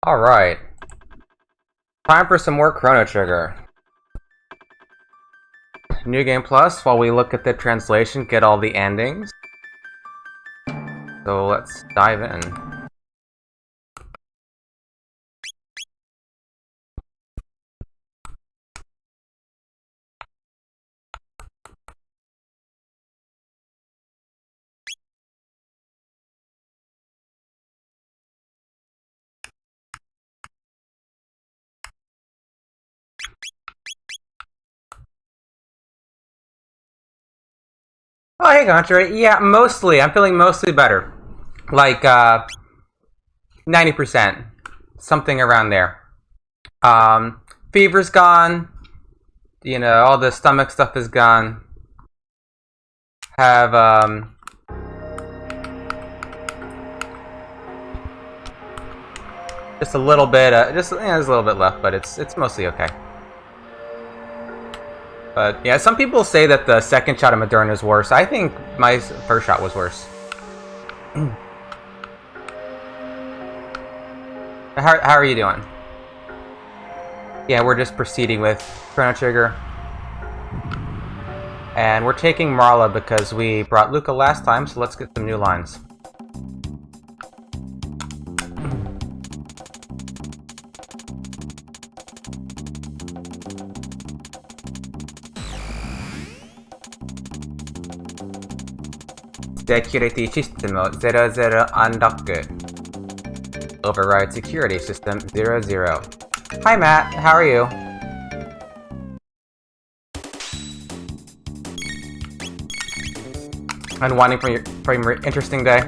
Alright. Time for some more Chrono Trigger. New Game Plus, while we look at the translation, get all the endings. So let's dive in. Oh, hey, Contra. Yeah, mostly. I'm feeling mostly better. Like, 90%. Something around there. Fever's gone. You know, all the stomach stuff is gone. Have, just a little bit, there's a little bit left, but it's mostly okay. But yeah, some people say that the second shot of Moderna is worse. I think my first shot was worse. How are you doing? Yeah, we're just proceeding with Chrono Trigger. And we're taking Marla because we brought Luca last time, so let's get some new lines. Security System 00 unlock. Override Security System 00. Hi Matt, how are you? Unwinding from your interesting day?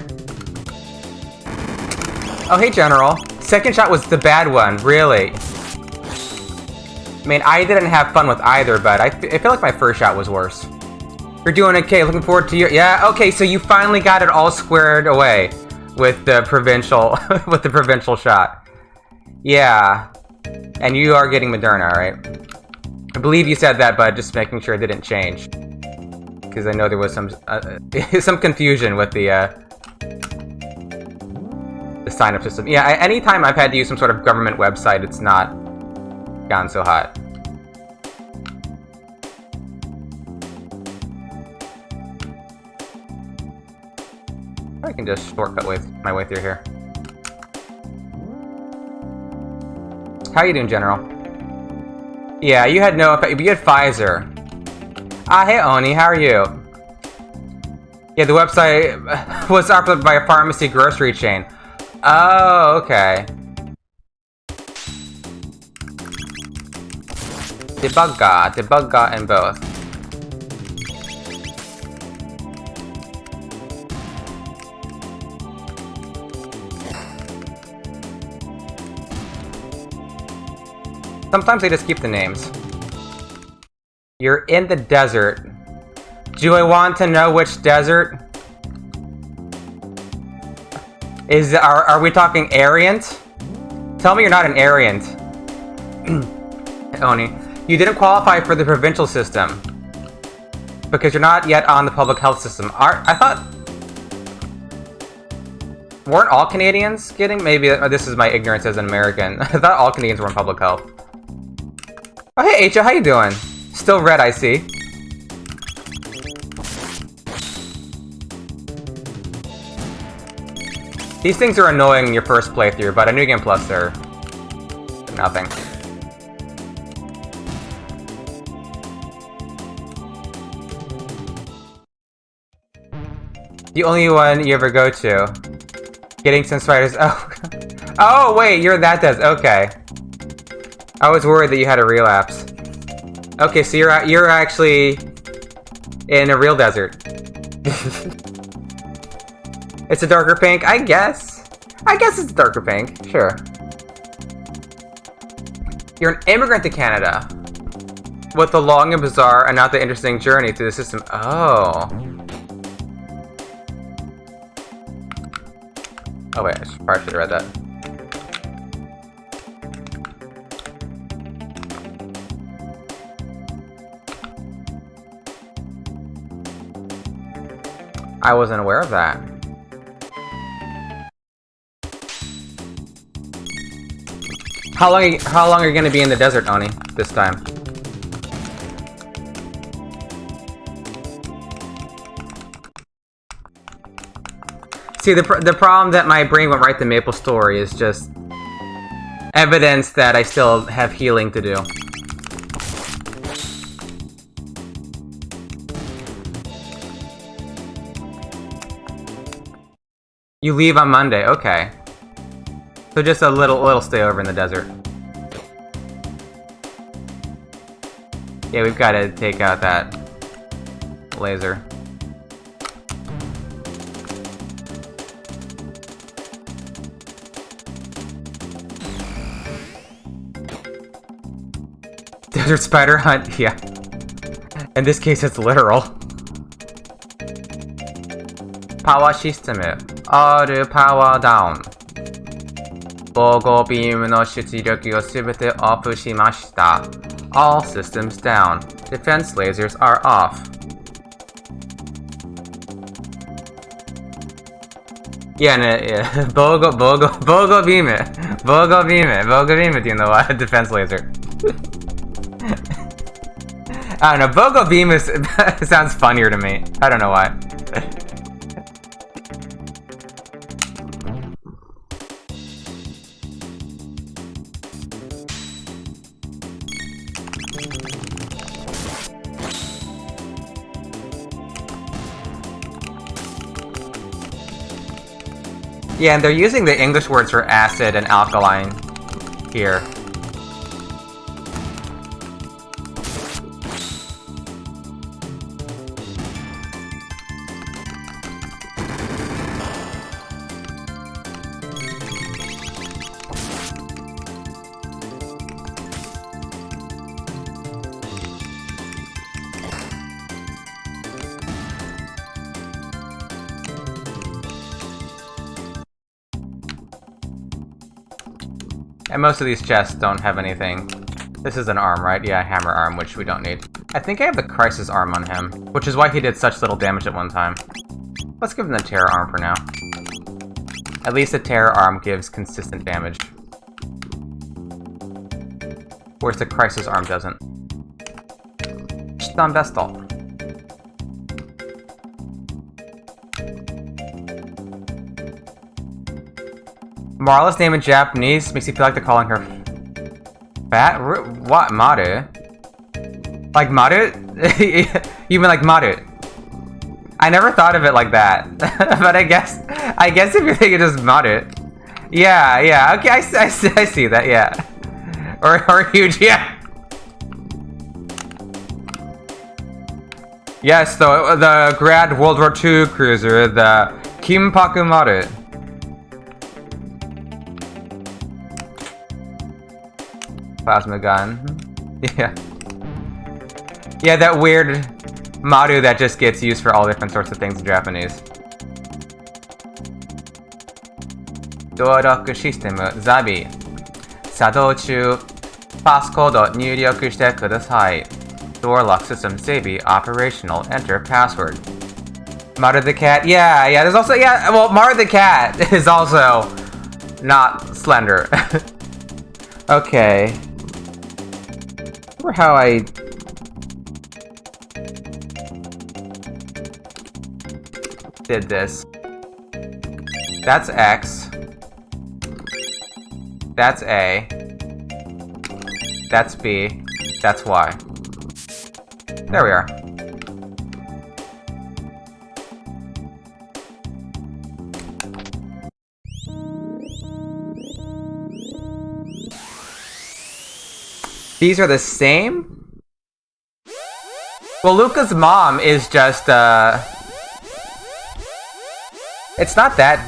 Oh hey General, second shot was the bad one, really? I mean, I didn't have fun with either, but I feel like my first shot was worse. You're doing okay, looking forward to your... Yeah, okay, so you finally got it all squared away with the provincial with the provincial shot. Yeah. And you are getting Moderna, right? I believe you said that, but just making sure it didn't change. Because I know there was some some confusion with the sign-up system. Yeah, anytime I've had to use some sort of government website, it's not gone so hot. I can just shortcut my way through here. How you doing, General? Yeah, you had no effect. You had Pfizer. Ah, hey Oni, how are you? Yeah, the website was operated by a pharmacy grocery chain. Oh, okay. Debugga in both. Sometimes they just keep the names. You're in the desert. Do I want to know which desert? Are we talking Ariant? Tell me you're not an Ariant. Oni, you didn't qualify for the provincial system because you're not yet on the public health system. I thought weren't all Canadians getting? Maybe this is my ignorance as an American. I thought all Canadians were in public health. Oh hey Acha, how you doing? Still red, I see. These things are annoying in your first playthrough, but a New Game Plus, they're nothing. The only one you ever go to. Getting some spiders. Oh, oh wait, you're that does. Okay. I was worried that you had a relapse. Okay, so you're actually in a real desert. It's a darker pink, I guess. I guess it's darker pink. Sure. You're an immigrant to Canada with a long and bizarre and not that interesting journey through the system. Oh. Oh wait, I probably should have read that. I wasn't aware of that. How long are you gonna be in the desert, Oni, this time? See, the problem that my brain went right to Maple Story is just evidence that I still have healing to do. You leave on Monday, okay. So just a little stay over in the desert. Yeah, we've got to take out that laser. Desert spider hunt, yeah. In this case, it's literal. Power system, all power down. 防護ビームの出力をすべてオフしました。All systems down. Defense lasers are off. Yeah, yeah. 防護ビームっていうのは defense laser. I don't know, Bogo Beam sounds funnier to me. I don't know why. Yeah, and they're using the English words for acid and alkaline here. And most of these chests don't have anything. This is an arm, right? Yeah, hammer arm, which we don't need. I think I have the crisis arm on him, which is why he did such little damage at one time. Let's give him the terror arm for now. At least the terror arm gives consistent damage. Whereas the crisis arm doesn't. Stan Vestal. Marla's name in Japanese makes you feel like they're calling her fat? What? Maru? Like Maru? You mean like Maru? I never thought of it like that. But I guess if you think it is Maru. Yeah, okay, I see that, yeah. Or huge, yeah. Yes, the Grad World War II cruiser, the Kimpaku Maru. Plasma gun. Yeah. Yeah, that weird Maru that just gets used for all different sorts of things in Japanese. Door lock system, Zabi. 作動中、パスコード入力してください。Door lock system, Zabi, operational, enter password. Maru the cat, yeah, there's also, yeah, well, Maru the cat is also not slender. Okay. Remember how I did this? That's X. That's A. That's B. That's Y. There we are. These are the same? Well, Luca's mom is just, it's not that...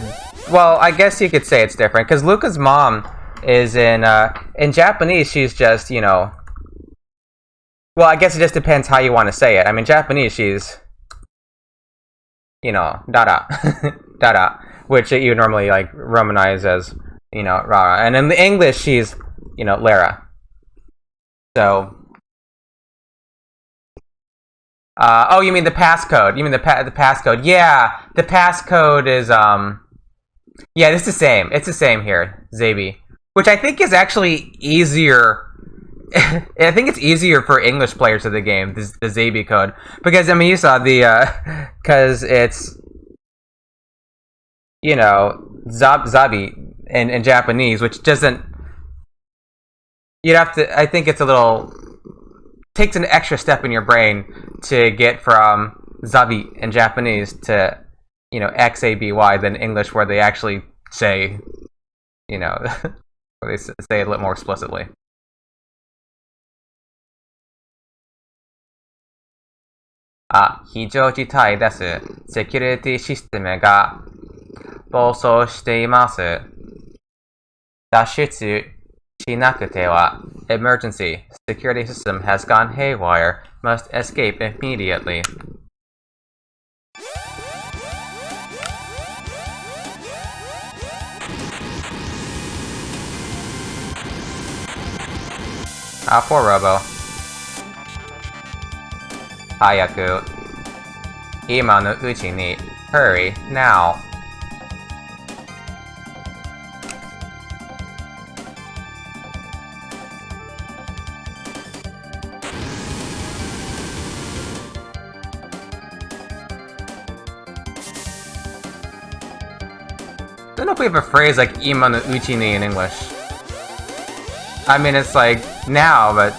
Well, I guess you could say it's different, because Luca's mom is in Japanese, she's just, you know... Well, I guess it just depends how you want to say it. I mean, Japanese, she's... You know, Dada. Dada. Which you normally, like, Romanize as, you know, Rara. And in the English, she's, you know, Lara. So... oh, you mean the passcode. You mean the passcode. Yeah, the passcode is, yeah, it's the same. It's the same here, Zabi. Which I think is actually easier. I think it's easier for English players of the game, the Zabi code. Because, I mean, you saw the, because it's, you know, Zabi in Japanese, which doesn't, you'd have to, I think it's a little, takes an extra step in your brain to get from Zabi in Japanese to, you know, XABY than English, where they actually say, you know, where they say it a little more explicitly. Ah, 非常事態です。セキュリティシステムが暴走しています。脱出しなくては Emergency. Security system has gone haywire. Must escape immediately. Ah, poor Robo. Hayaku. Ima no uchi ni. Hurry, now. I don't know if we have a phrase like Ima no uchi ni in English. I mean, it's like now, but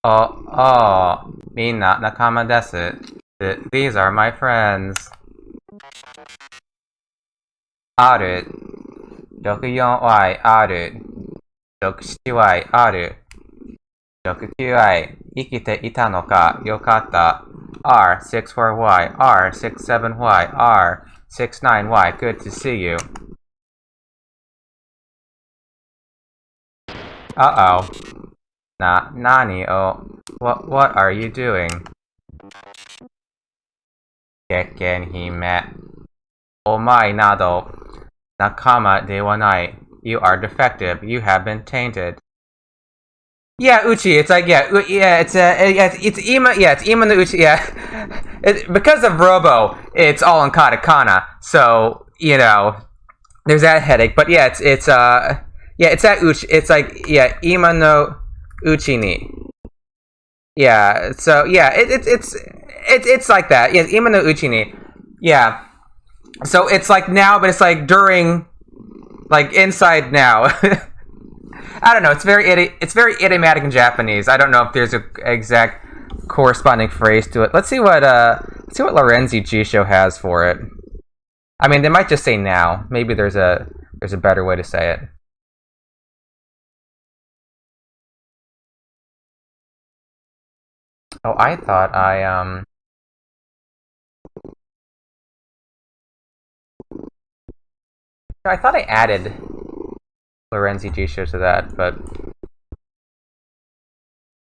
oh, minna nakama desu. These are my friends. Aru. 64Y ある。67Y ある。69Y 生きていたのかよかった。R64Y R67Y R69Y good to see you. Uh-oh. Nani o. What are you doing? Kekken hime. Omae nado. Nakama de wa nai. You are defective. You have been tainted. Yeah, Uchi. It's like it's Ima. Yeah, it's Ima no Uchi. Yeah, because of Robo, it's all in katakana. So you know, there's that headache. But yeah, it's that Uchi. It's like Ima no Uchi ni. Yeah. So yeah, it's like that. Yeah, Ima no Uchi ni. Yeah. So it's like now, but it's like during, like inside now. I don't know. It's very idiomatic in Japanese. I don't know if there's an exact corresponding phrase to it. Let's see what Lorenzi Jisho has for it. I mean, they might just say now. Maybe there's a better way to say it. Oh, I thought I added Lorenzi Jisho to that, but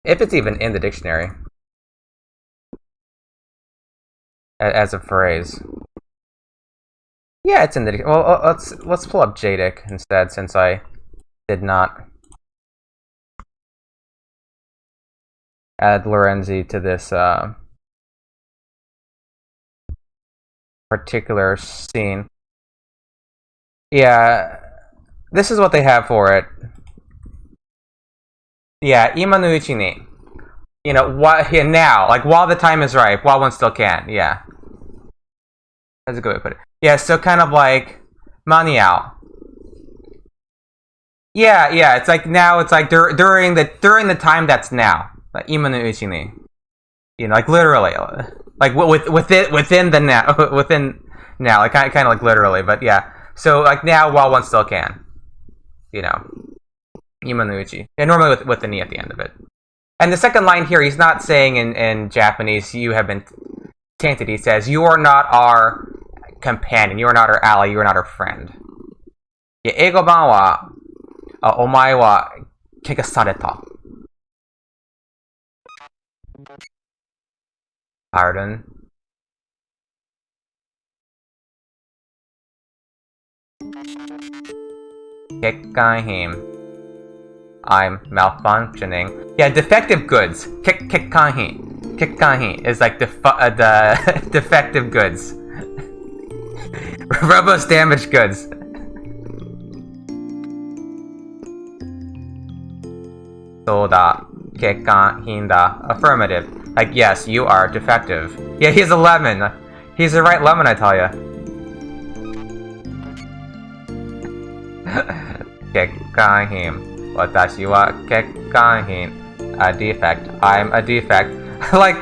if it's even in the dictionary as a phrase, yeah, it's in the. Well, let's pull up Jadic instead, since I did not add Lorenzi to this particular scene. Yeah, this is what they have for it. Yeah, ima no uchi ni. You know, now, like while the time is ripe, while one still can. Yeah, that's a good way to put it. Yeah, so kind of like maniao. Yeah, it's like now. It's like during the time that's now. Like ima no uchi ni. You know, like literally, like within the now, within now, like kind of like literally, but yeah. So like now, while one still can, you know, ima no uchi, and normally with the ni at the end of it. And the second line here, he's not saying in Japanese, "You have been tainted." He says, "You are not our companion. You are not our ally. You are not our friend." Yeah, eigo ban wa, omae wa kegasareta. Pardon. Kekkahin. I'm malfunctioning. Yeah, defective goods. Kekkahin. Kekkahin is like the defective goods. Robo's damaged goods. Soda. Kekkahin da. Affirmative. Like, yes, you are defective. Yeah, he's a lemon. He's the right lemon, I tell ya. Kekkahin. Watashi wa kekkahin. A defect. I'm a defect. Like,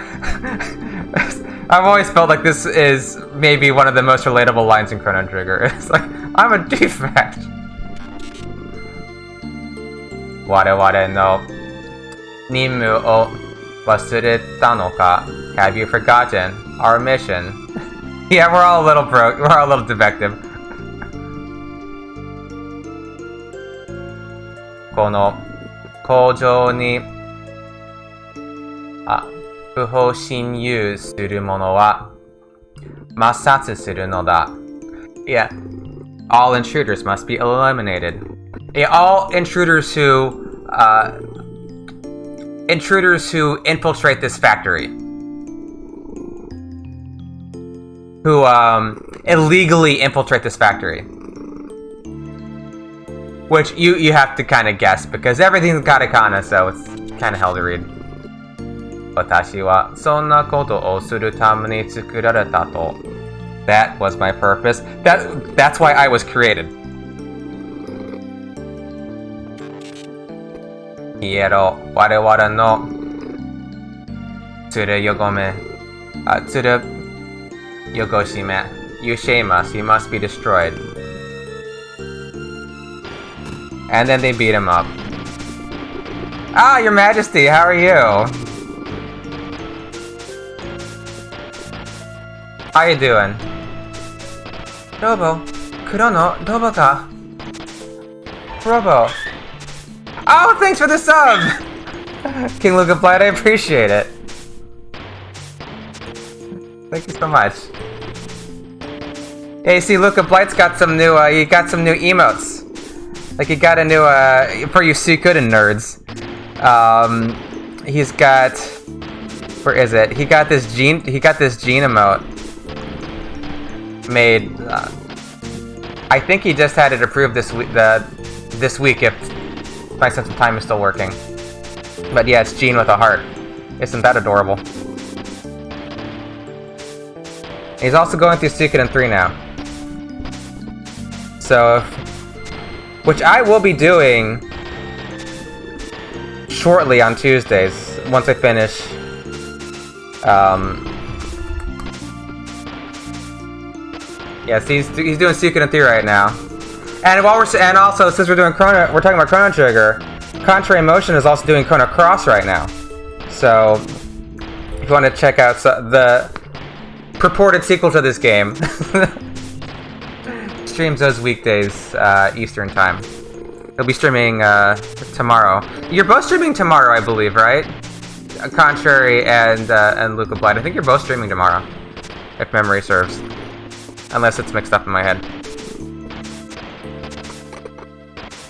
I've always felt like this is maybe one of the most relatable lines in Chrono Trigger. It's like, I'm a defect. Ware no Nimu o wasureta no ka? Have you forgotten our mission? Yeah, we're all a little broke. We're all a little defective. Kono koujou ni fuhou shinyu suru mono wa masatsu suru no da. Yeah, all intruders must be eliminated. Yeah, all intruders who infiltrate this factory, who illegally infiltrate this factory. Which you have to kind of guess because everything's katakana, so it's kind of hell to read. Watashi wa sonna koto o suru tame ni tsukurareta to. That was my purpose. That's why I was created. Hiero warewara no tsuru yogome tsuru yogoshime. You shame us. You must be destroyed. And then they beat him up. Ah, Your Majesty, how are you? How you doing? Robo, Chrono, Robo ka? Robo. Oh, thanks for the sub! King Luca Blight, I appreciate it. Thank you so much. Hey, see, Luca Blight's got some new, he got some new emotes. Like, he got a new, for you Suikoden nerds. He's got, where is it? He got this gene emote made, I think he just had it approved this week if my sense of time is still working. But yeah, it's Gene with a heart. Isn't that adorable? He's also going through Suikoden 3 now. So, which I will be doing shortly on Tuesdays, once I finish. Yes, he's doing Suikoden 3 right now. And also since we're talking about Chrono Trigger, Contrary Motion is also doing Chrono Cross right now. So, if you want to check out the purported sequel to this game, streams those weekdays, Eastern time. He'll be streaming tomorrow. You're both streaming tomorrow, I believe, right? Contrary and Luca Blight. I think you're both streaming tomorrow, if memory serves. Unless it's mixed up in my head.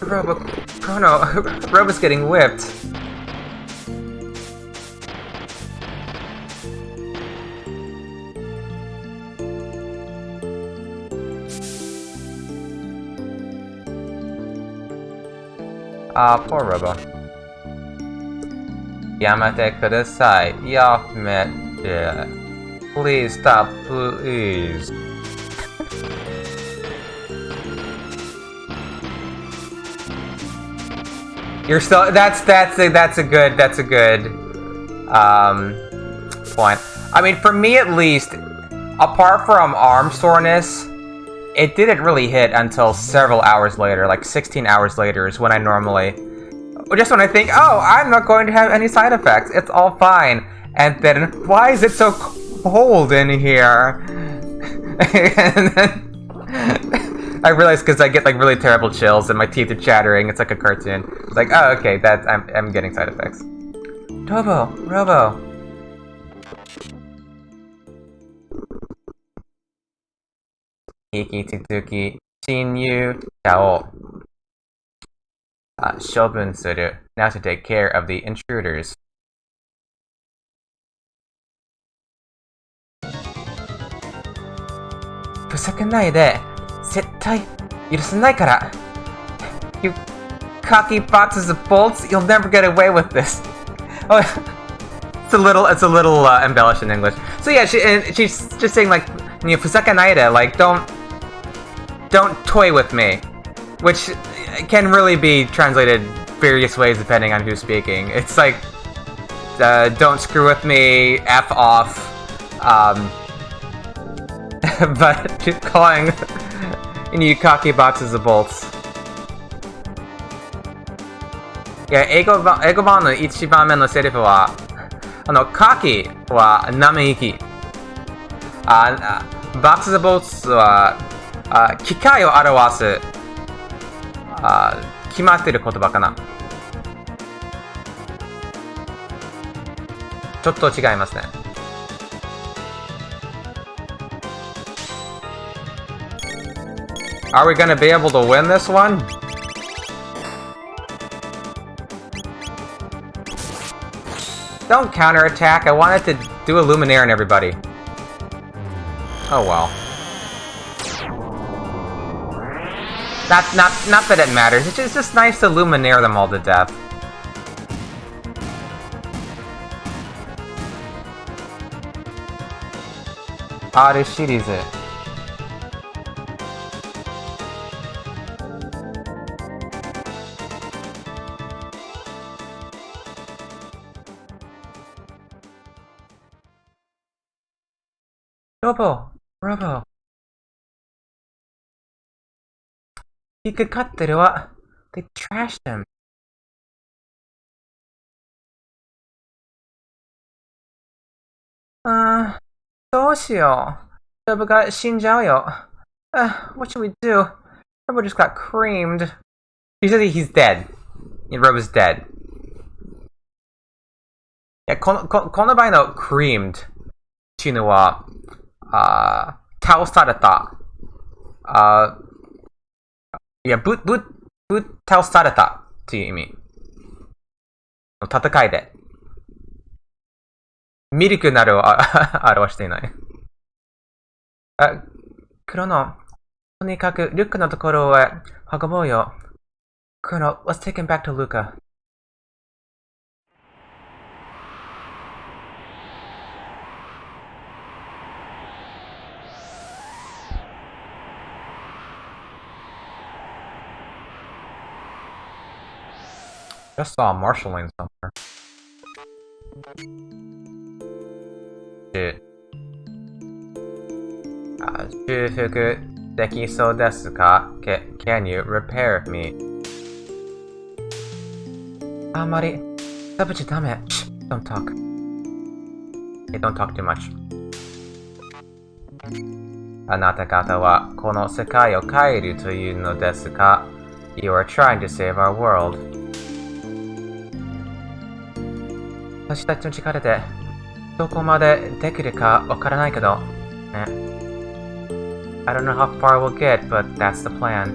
Robo's getting whipped. Poor Robo. Yamate kudasai. Yamete. Please stop, please. You're still. That's a good point. I mean, for me at least, apart from arm soreness, it didn't really hit until several hours later, like 16 hours later is when I normally, just when I think, oh, I'm not going to have any side effects, it's all fine, and then why is it so cold in here? And then I realized because I get like really terrible chills and my teeth are chattering. It's like a cartoon. It's like, oh, okay, I'm getting side effects. Robo. Hiki Tsuki Shinyu Chao. 処分する. Now to take care of the intruders. ふざけないで。絶対許さないから。You cocky boxes of bolts, you'll never get away with this. Oh, it's a little embellished in English. So yeah, she's just saying like, you know, ふざけないで, like don't toy with me, which can really be translated various ways depending on who's speaking. It's like, don't screw with me, F off, but she's calling you cocky boxes of bolts. いや、英語版の一番目のセリフは、cocky は生意気。boxes of bolts は、機械を表す、決まっている言葉かな。ちょっと違いますね。Are we gonna be able to win this one? Don't counterattack. I wanted to do a Luminaire on everybody. Oh well. Not that it matters. It's just nice to Luminaire them all to death. R series. Robo. He could cut the door. They trashed him. What should we do? Robo just got creamed. He said he's dead. Robo's dead. Yeah, この場合の creamed っていうのは、倒された。いや、ぶっ倒されたっていう意味。戦いで。ミルクなるを表していない。クロノ、とにかくルッカのところへ運ぼうよ。クロノ、let's take him back to Luca. Just saw a marshal lane somewhere. Shit. 修復できそうですか? Can you repair me? あんまり食べちゃダメ. Don't talk. Okay, don't talk too much. あなた方はこの世界を変えるというのですか? You are trying to save our world. 私たちの力でどこまでできるかわからないけどね。I don't know how far we'll get, but that's the plan.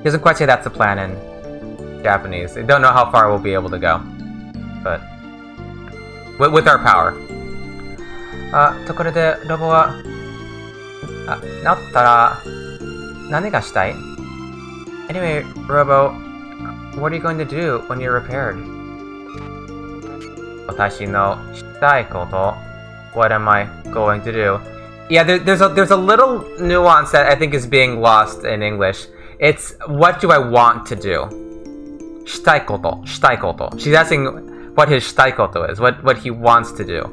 He doesn't quite say that's the plan in Japanese. They don't know how far we'll be able to go. But with our power. ところでロボは治ったら何がしたい? Anyway, Robo, what are you going to do when you're repaired? 私のしたいこと What am I going to do? Yeah, there's a little nuance that I think is being lost in English. It's what do I want to do? したいこと She's asking what his したいこと is, what he wants to do.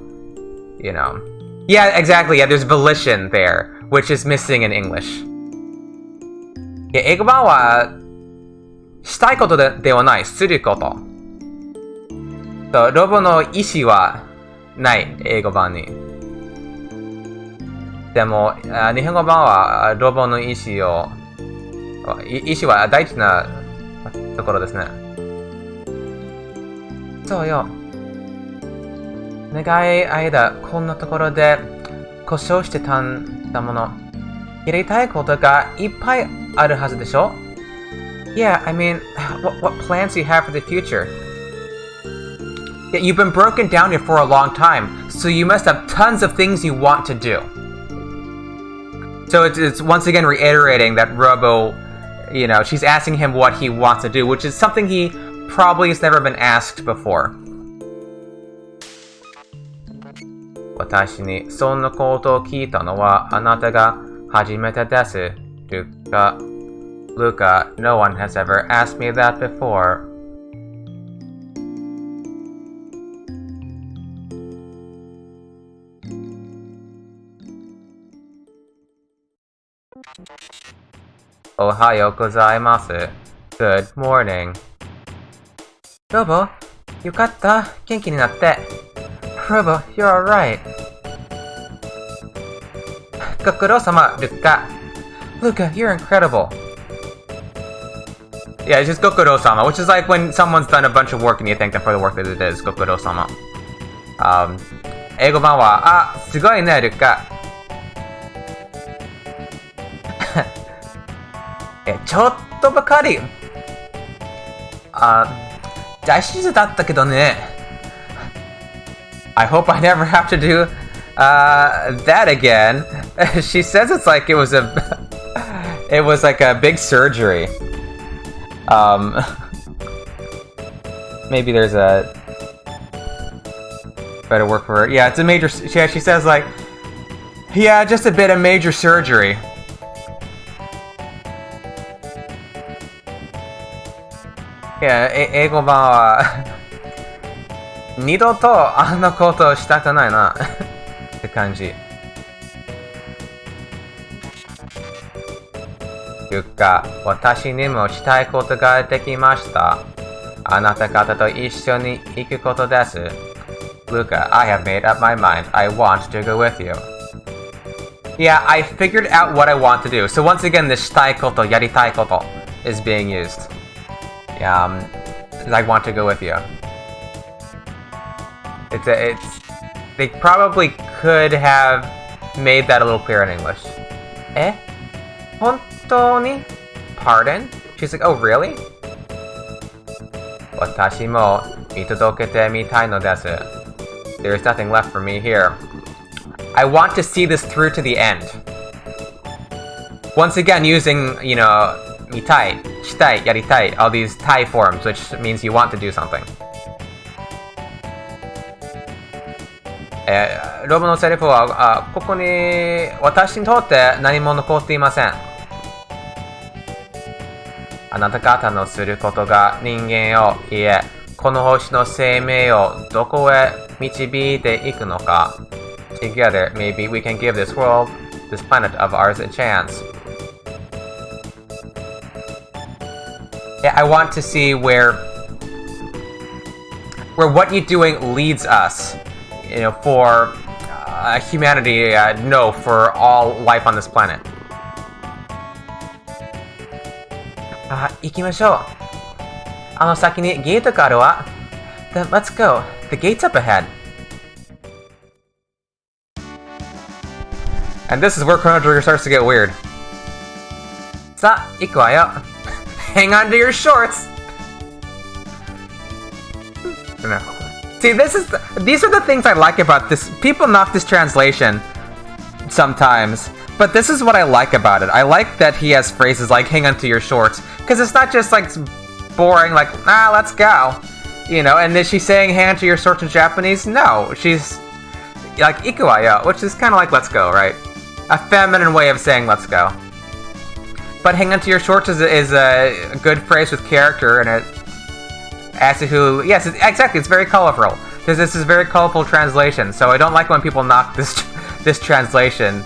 You know. Yeah, exactly. Yeah, there's volition there, which is missing in English. いや、英語版はしたいことではない、すること。ロボの意思はない、英語版に。でも、日本語版はロボの意思は大事なところですね。そうよ。長い間、こんなところで故障してたんだもの。やりたいことがいっぱいあるはずでしょ? Yeah, I mean, what plans do you have for the future? Yeah, you've been broken down here for a long time, so you must have tons of things you want to do. So it's once again reiterating that Robo, you know, she's asking him what he wants to do, which is something he probably has never been asked before. 私にそんなことを聞いたのはあなたが初めてです、ルカ。Luca, no one has ever asked me that before. Ohayo gozaimasu. Good morning. Robo, yukatta. Genki ni natte. Robo, you're alright. Gokuro-sama, Luca. Luca, you're incredible. Yeah, it's just Gokuro-sama, which is like when someone's done a bunch of work and you thank them for the work that it is. Gokuro-sama. Eigo-ban wa, ah, sugoi ne, Luca. ちょっとばかり。大手術だったけどね。I hope I never have to do that again. She says it's like it was like a big surgery. Maybe there's a better word for it. Yeah, it's a major. Yeah, she says like, yeah, just a bit of major surgery. Yeah, 英語版は二度とあんなことをしたくないなって感じ。ゆか、私にもしたいことができました。あなた方と一緒に行くことです。Luca, I have made up my mind. I want to go with you. Yeah, I figured out what I want to do. So once again, this したいこと、やりたいこと is being used. Yeah, I want to go with you. They probably could have made that a little clearer in English. Eh? Hontoni? Pardon? She's like, oh really? Watashi mo mitodokete mitai no desu. There is nothing left for me here. I want to see this through to the end. Once again, using, you know, mitai, shitai, yaritai, all these tai forms, which means you want to do something. ロボのセリフは、ここに私にとって何も残っていません。あなた方のすることが人間を、いえ、この星の生命をどこへ導いていくのか。Together, maybe we can give this world, this planet of ours, a chance. Yeah, I want to see where what you're doing leads us, you know, for humanity, no, for all life on this planet. 行きましょう。先にゲートがあるわ。Then let's go. The gate's up ahead. And this is where Chrono Trigger starts to get weird. さあ、行くわよ。Hang on to your shorts! No. See, these are the things I like about this. People knock this translation sometimes, but this is what I like about it. I like that he has phrases like hang on to your shorts, because it's not just like boring, like, let's go. You know, and is she saying hang on to your shorts in Japanese? No, she's like ikuwayo, which is kind of like let's go, right? A feminine way of saying let's go. But hang on to your shorts is a good phrase with character, and it as to who... Yes, exactly, it's very colorful. Because this is a very colorful translation, so I don't like when people knock this translation.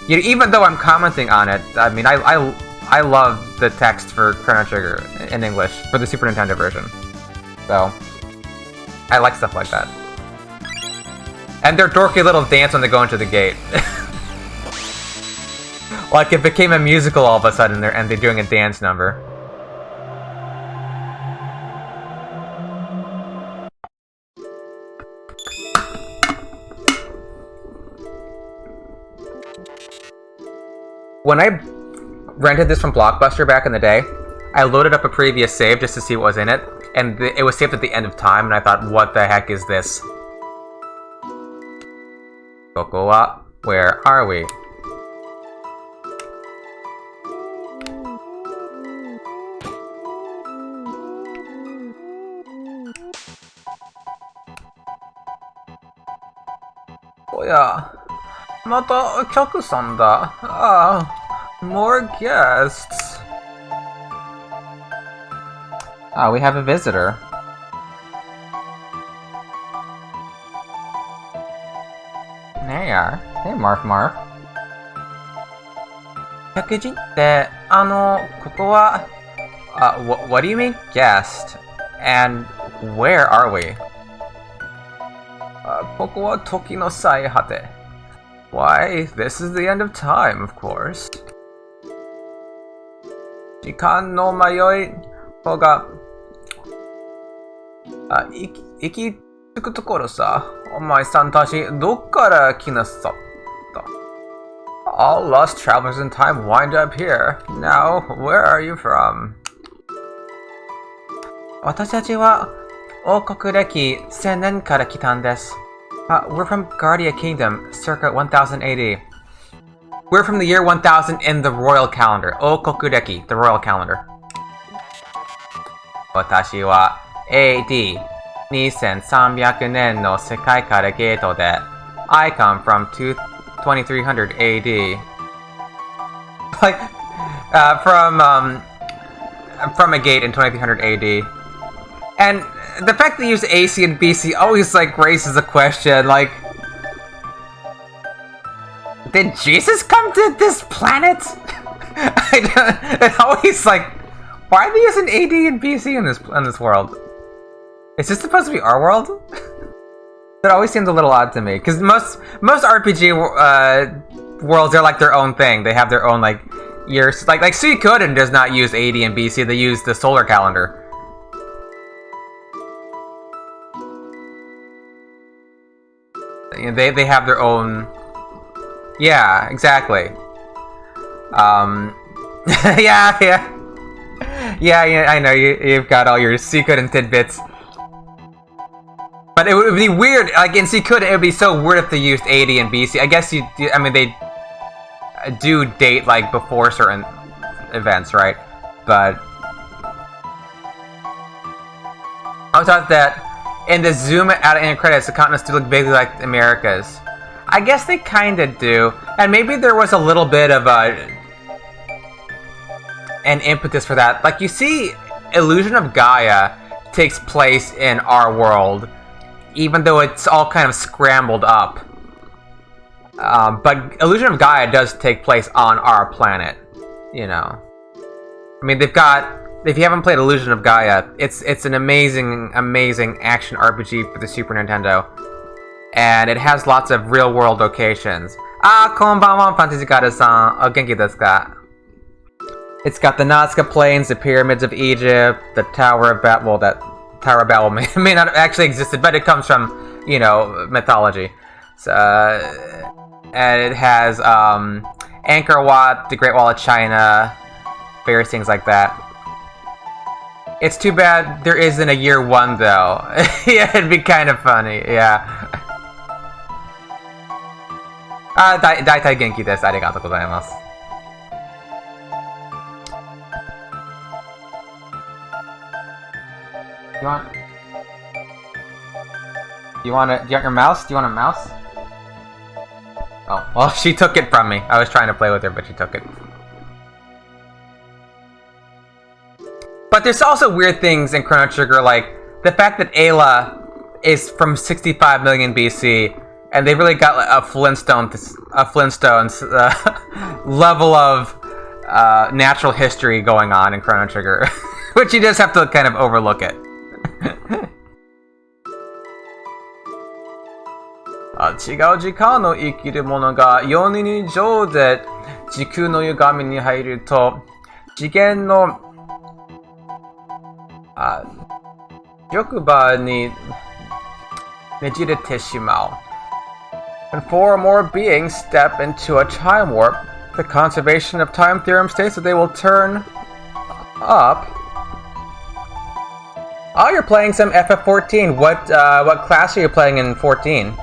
Even though I'm commenting on it, I mean, I love the text for Chrono Trigger in English, for the Super Nintendo version. So, I like stuff like that. And their dorky little dance when they go into the gate. Like it became a musical all of a sudden, and they're doing a dance number. When I rented this from Blockbuster back in the day, I loaded up a previous save just to see what was in it, and it was saved at the end of time, and I thought, what the heck is this? Kokowa, where are we? Oh yeah. Mata Kyaku-san da. Ah, more guests. Ah, we have a visitor. There you are. Hey, Marf Marf. 客人って、ここは... what do you mean, guest? And where are we? ここは時の最果て. Why, this is the end of time, of course. 時間の迷い方が... 行き着くところさ。お前さんたち、どっから来なさった? All lost travelers in time wind up here. Now, where are you from? 私たちは王国歴1000年から来たんです。We're from Guardia Kingdom, circa 1000 AD. We're from the year 1000 in the royal calendar. 王国歴, the royal calendar. 私は AD 2300年の世界からゲートで I come from 2300 AD. Like, from a gate in 2300 AD. And the fact that they use AC and BC always, like, raises a question, like... Did Jesus come to this planet? It always, like... Why are they using AD and BC in this world? Is this supposed to be our world? That always seems a little odd to me, because most RPG worlds are like their own thing. They have their own, like, years. Like Suikoden does not use AD and BC, they use the solar calendar. They have their own... Yeah, exactly. Yeah, I know, you've got all your Suikoden tidbits. But it would be weird, like in Suikoden, it would be so weird if they used AD and BC. I guess I mean, they do date, like, before certain events, right? But... I thought that in the zoom out in credits, the continents do look vaguely like the Americas. I guess they kinda do. And maybe there was a little bit of an impetus for that. Like, you see, Illusion of Gaia takes place in our world, even though it's all kind of scrambled up. But Illusion of Gaia does take place on our planet, you know. I mean, they've got... If you haven't played Illusion of Gaia, it's an amazing action RPG for the Super Nintendo. And it has lots of real-world locations. Konbanwa, Fantasy Goddess-san. O genki desu ka? It's got the Nazca Plains, the Pyramids of Egypt, the Tower of Babel. Well, that Tower of Babel may not have actually existed, but it comes from, you know, mythology. So, and it has Angkor Wat, the Great Wall of China, various things like that. It's too bad there isn't a year 1, though. Yeah, it'd be kind of funny, yeah. Daitai genki desu. Arigatou gozaimasu. Do you want your mouse? Do you want a mouse? Oh, well, she took it from me. I was trying to play with her, but she took it. But there's also weird things in Chrono Trigger, like the fact that Ayla is from 65 million BC, and they really got a Flintstones level of natural history going on in Chrono Trigger, which you just have to kind of overlook it. 違う時間の生きる者が4人以上で時空の歪みに入ると次元の欲張にねじれてしまう。And 4 or more beings step into a time warp. The conservation of time theorem states that they will turn up. Oh, you're playing some FF14. What class are you playing in 14?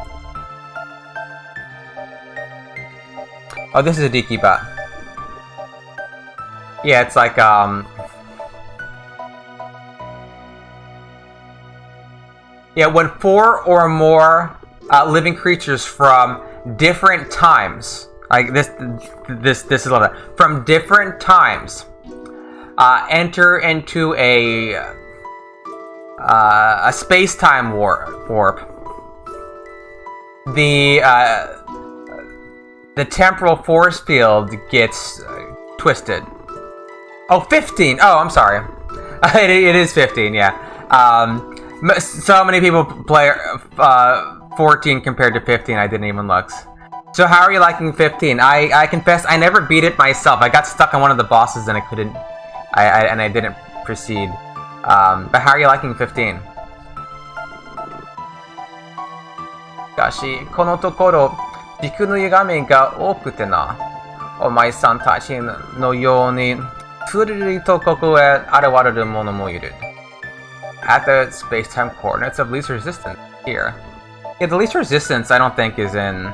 Oh, this is a Diki bot. Yeah, it's like yeah, when 4 or more living creatures from different times, like this is a little bit, from different times, enter into a space-time warp. The temporal force field gets twisted. Oh, 15! Oh, I'm sorry. It is 15, yeah. So many people play 14 compared to 15, I didn't even look. So how are you liking 15? I confess, I never beat it myself. I got stuck on one of the bosses and I couldn't... I didn't proceed. But how are you liking 15? しかし、このところ、陸の歪みが多くてな。お前さんたちのように、ふるりとここへ現れる者もいる。At the space-time coordinates of least resistance here. Yeah, the least resistance I don't think is in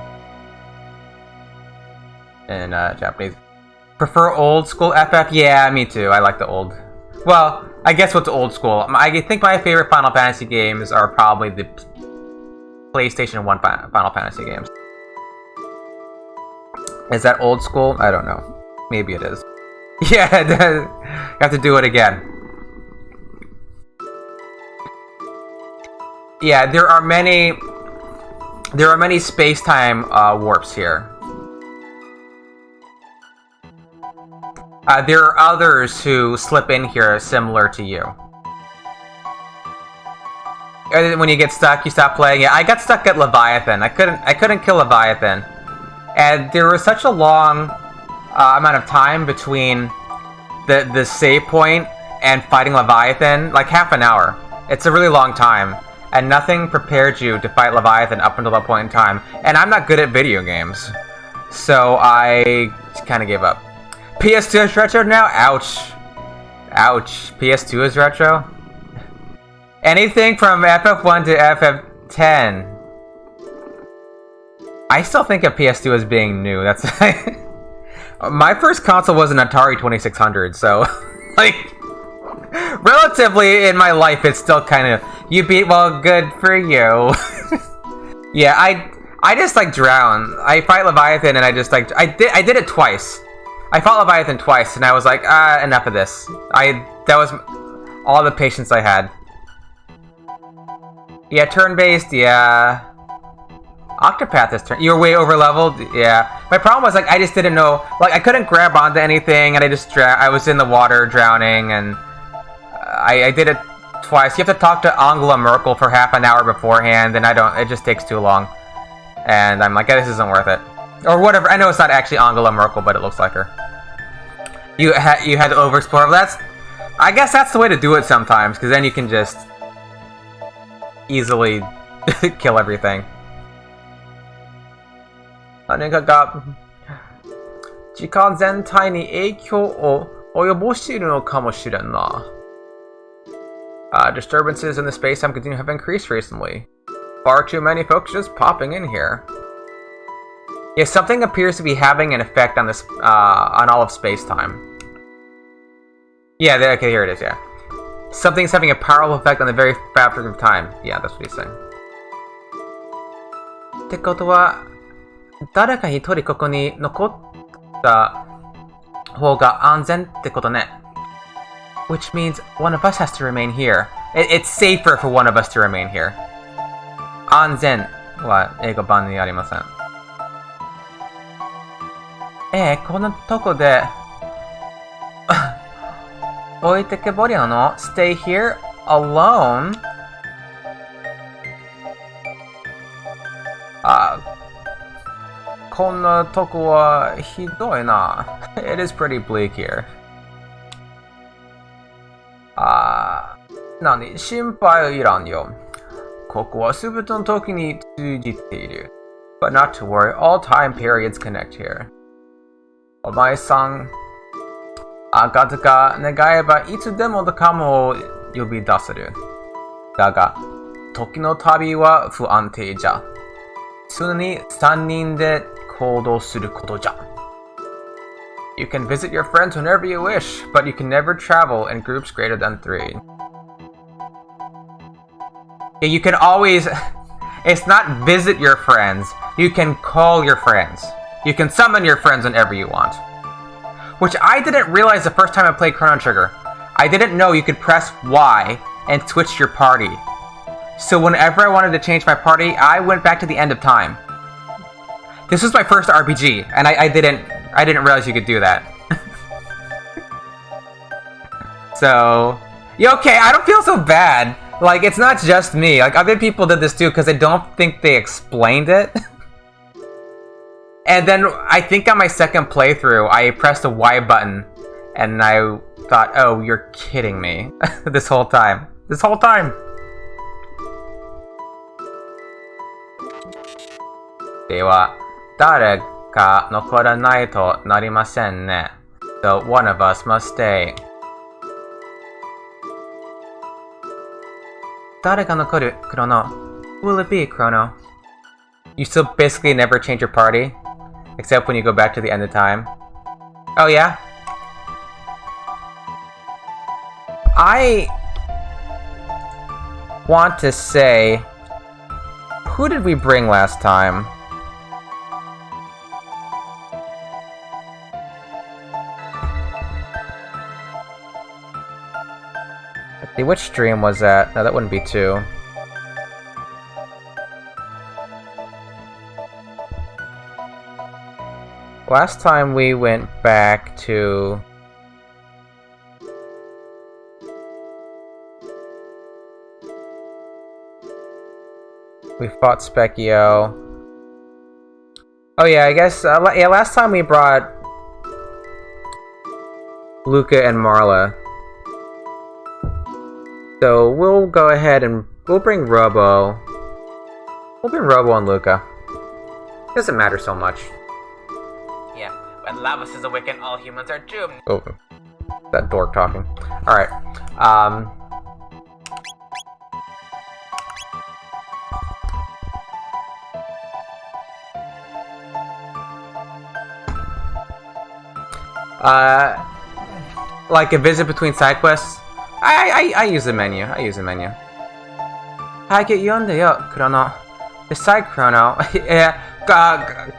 Japanese. Prefer old school FF? Yeah, me too. I like the old. Well, I guess what's old school? I think my favorite Final Fantasy games are probably the PlayStation 1 Final Fantasy games. Is that old school? I don't know. Maybe it is. Yeah, you have to do it again. Yeah, there are many space-time warps here. There are others who slip in here similar to you. When you get stuck, you stop playing. Yeah, I got stuck at Leviathan. I couldn't kill Leviathan, and there was such a long amount of time between the save point and fighting Leviathan, like half an hour. It's a really long time, and nothing prepared you to fight Leviathan up until that point in time. And I'm not good at video games, so I kind of gave up. PS2 is retro now? Ouch. Ouch. PS2 is retro? Anything from FF1 to FF10. I still think of PS2 as being new. That's my first console was an Atari 2600, so like relatively in my life it's still kind of you beat well good for you. Yeah, I just like drown. I fight Leviathan and I just like I did it twice. I fought Leviathan twice, and I was like, enough of this. That was all the patience I had. Yeah, turn-based, yeah. Octopath is turn. You were way over-leveled, yeah. My problem was, like, I just didn't know, like, I couldn't grab onto anything, and I was in the water drowning, and I did it twice. You have to talk to Angela Merkel for half an hour beforehand, and it just takes too long. And I'm like, this isn't worth it. Or whatever. I know it's not actually Angela Merkel, but it looks like her. You had to overexplore. I guess that's the way to do it sometimes, because then you can just easily kill everything. 何かが時間全体に影響を及ぼしているのかもしれんな。Disturbances in the space-time continuum have increased recently. Far too many folks just popping in here. Yeah, something appears to be having an effect on this, on all of space-time. Yeah, okay, here it is, yeah. Something's having a powerful effect on the very fabric of time. Yeah, that's what he's saying. ってことは、誰か一人ここに残った方が安全ってことね。Which means one of us has to remain here. It's safer for one of us to remain here. 安全は英語版にありません。このとこで置いてけぼりなの Stay here alone? こんなとこはひどいな。It is pretty bleak here. 何心配いらんよ。ここはすべての時に通じている。But not to worry, all time periods connect here. お前さん、赤ずか願えばいつでもかも呼び出せる。だが、時の旅は不安定じゃ。常に三人で行動することじゃ。You can visit your friends whenever you wish, but you can never travel in groups greater than 3. Yeah, you can always... It's not visit your friends. You can call your friends. You can summon your friends whenever you want. Which I didn't realize the first time I played Chrono Trigger. I didn't know you could press Y and switch your party. So whenever I wanted to change my party, I went back to the end of time. This was my first RPG, and I didn't realize you could do that. So, yeah, okay, I don't feel so bad. Like, it's not just me. Like, other people did this too, because I don't think they explained it. And then, I think on my second playthrough, I pressed the Y button, and I thought, oh, you're kidding me. This whole time. This whole time! Dewa, 誰か残らないとなりませんね. So one of us must stay. 誰が残る Chrono? Who will it be, Chrono? You still basically never change your party? Except when you go back to the end of time? Oh yeah? I want to say... Who did we bring last time? Which stream was that? No, that wouldn't be 2. Last time we went back to... We fought Specchio. Oh yeah, I guess... yeah, last time we brought... Luca and Marla. So we'll go ahead and we'll bring Robo. We'll bring Robo and Luca. Doesn't matter so much. Yeah, when Lavos is awakened, all humans are doomed. Oh, that dork talking. Alright. Like a visit between side quests? I use the menu. I use the menu. Hayake yonde yo, Chrono. Beside Chrono. Yeah,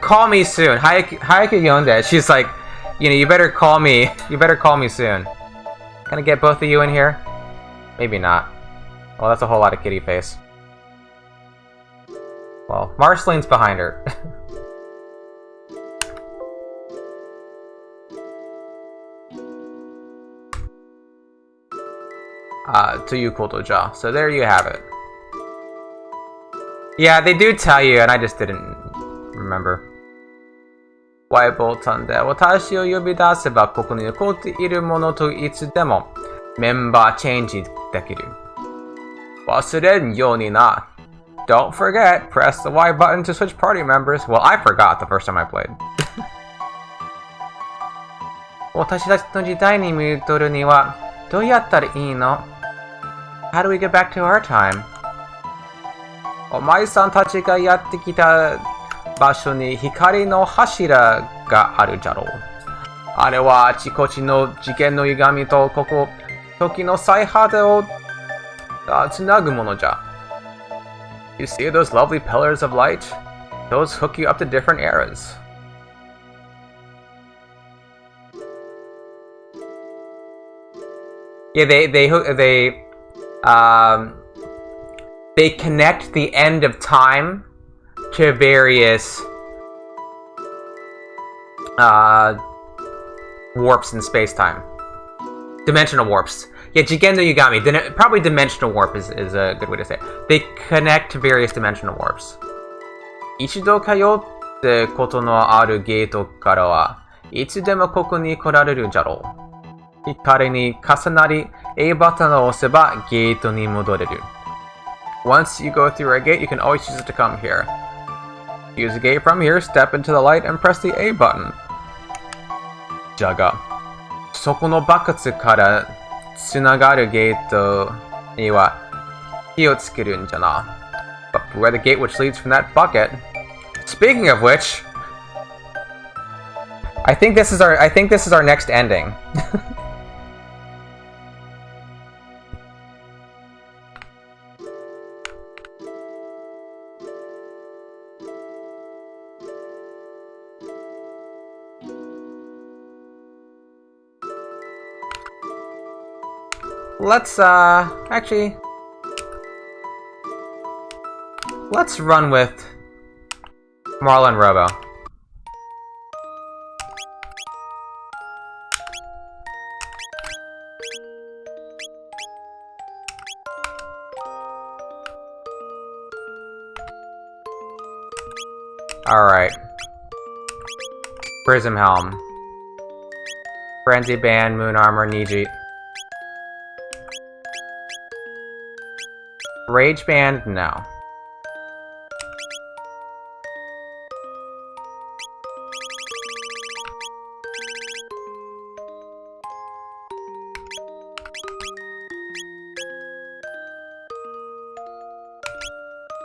call me soon. Hayake yonde. She's like, you know, you better call me. You better call me soon. Can I get both of you in here? Maybe not. Well, that's a whole lot of kitty face. Well, Marceline's behind her. To you, Kotoja. So there you have it. Yeah, they do tell you, and I just didn't remember. Y ボタンで私を呼び出せばここに残っているものといつでもメンバーチェンジできる。忘れんようにな。Don't forget, press the Y button to switch party members. Well, I forgot the first time I played. 私たちの時代に戻るにはどうやったらいいの? How do we get back to our time? お前さんたちがやってきた場所に光の柱があるじゃろう。あれはあちこちの次元の歪みとここ時の最果てをつなぐものじゃ。You see those lovely pillars of light? Those hook you up to different eras. Yeah, they connect the end of time to various warps in space-time. Dimensional warps. Yeah, Jigen no Yugami. Probably dimensional warp is a good way to say it. They connect to various dimensional warps. 一度通ってことのあるゲートからはいつでもここに来られるじゃろう。光に重なり A ボタンを押せばゲートに戻れる。Once you go through a gate, you can always use it to come here. Use the gate from here, step into the light, and press the A button. じゃが、そこのバケツからつながるゲートには火をつけるんじゃな。But beware the gate which leads from that bucket. Speaking of which, I think this is our next ending. Let's actually let's run with Marla and Robo. Alright. Prism Helm. Frenzy Band, Moon Armor, Niji. Rage Band? No.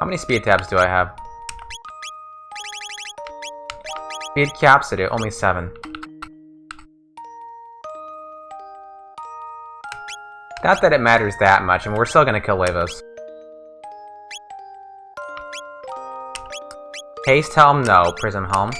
How many speed tabs do I have? Speed caps I do, only 7. Not that it matters that much, and we're still gonna kill Huevos. Haste Helm? No. Prism Helm?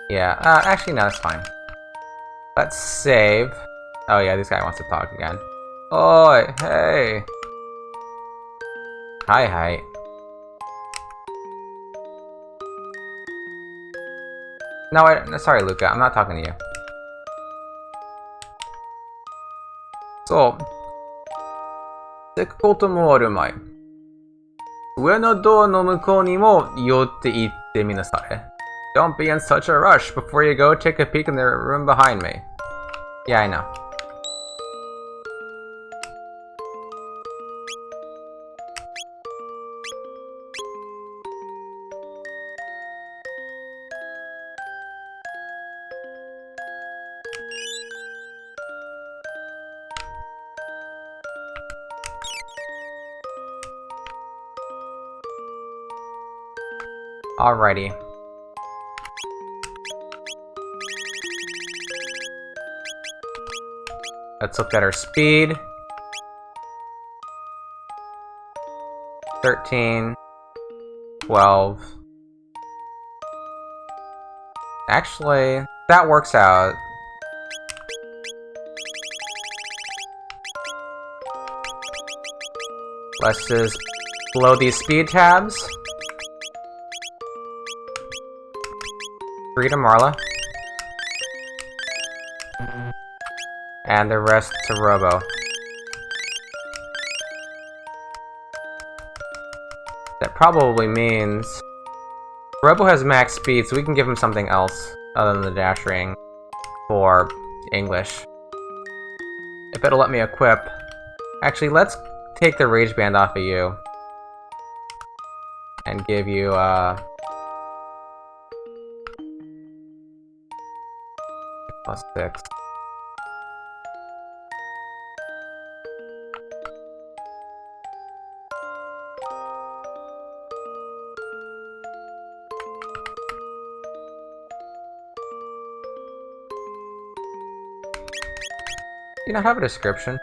Yeah, actually no, that's fine. Let's save. Oh yeah, this guy wants to talk again. Oi, hey! Hi, hi. No, sorry, Luca. I'm not talking to you. So, せっかくこともあるまい。上のドアの向こうにも寄って行ってみなさい。Don't be in such a rush. Before you go, take a peek in the room behind me. Yeah, I know. Alrighty. Let's look at our speed. 13. 12. Actually, that works out. Let's just blow these speed tabs. 3 to Marla. And the rest to Robo. That probably means Robo has max speed, so we can give him something else other than the dash ring for English. If it'll let me equip. Actually, let's take the rage band off of you and give you +6. Do you not have a description?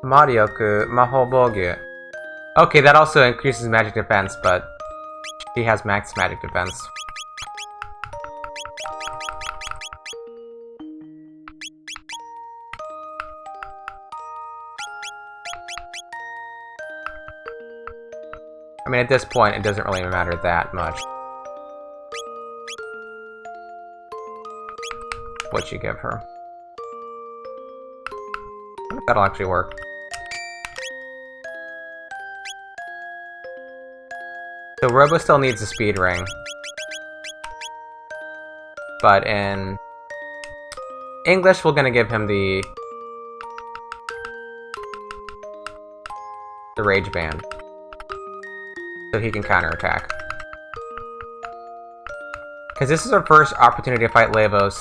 Marioku Mahobogyu. Okay, that also increases magic defense, but she has max magic defense. I mean, at this point, it doesn't really matter that much what you give her. That'll actually work. So Robo still needs a speed ring. But in English, we're gonna give him the Rage Band. So he can counterattack. Because this is our first opportunity to fight Lavos.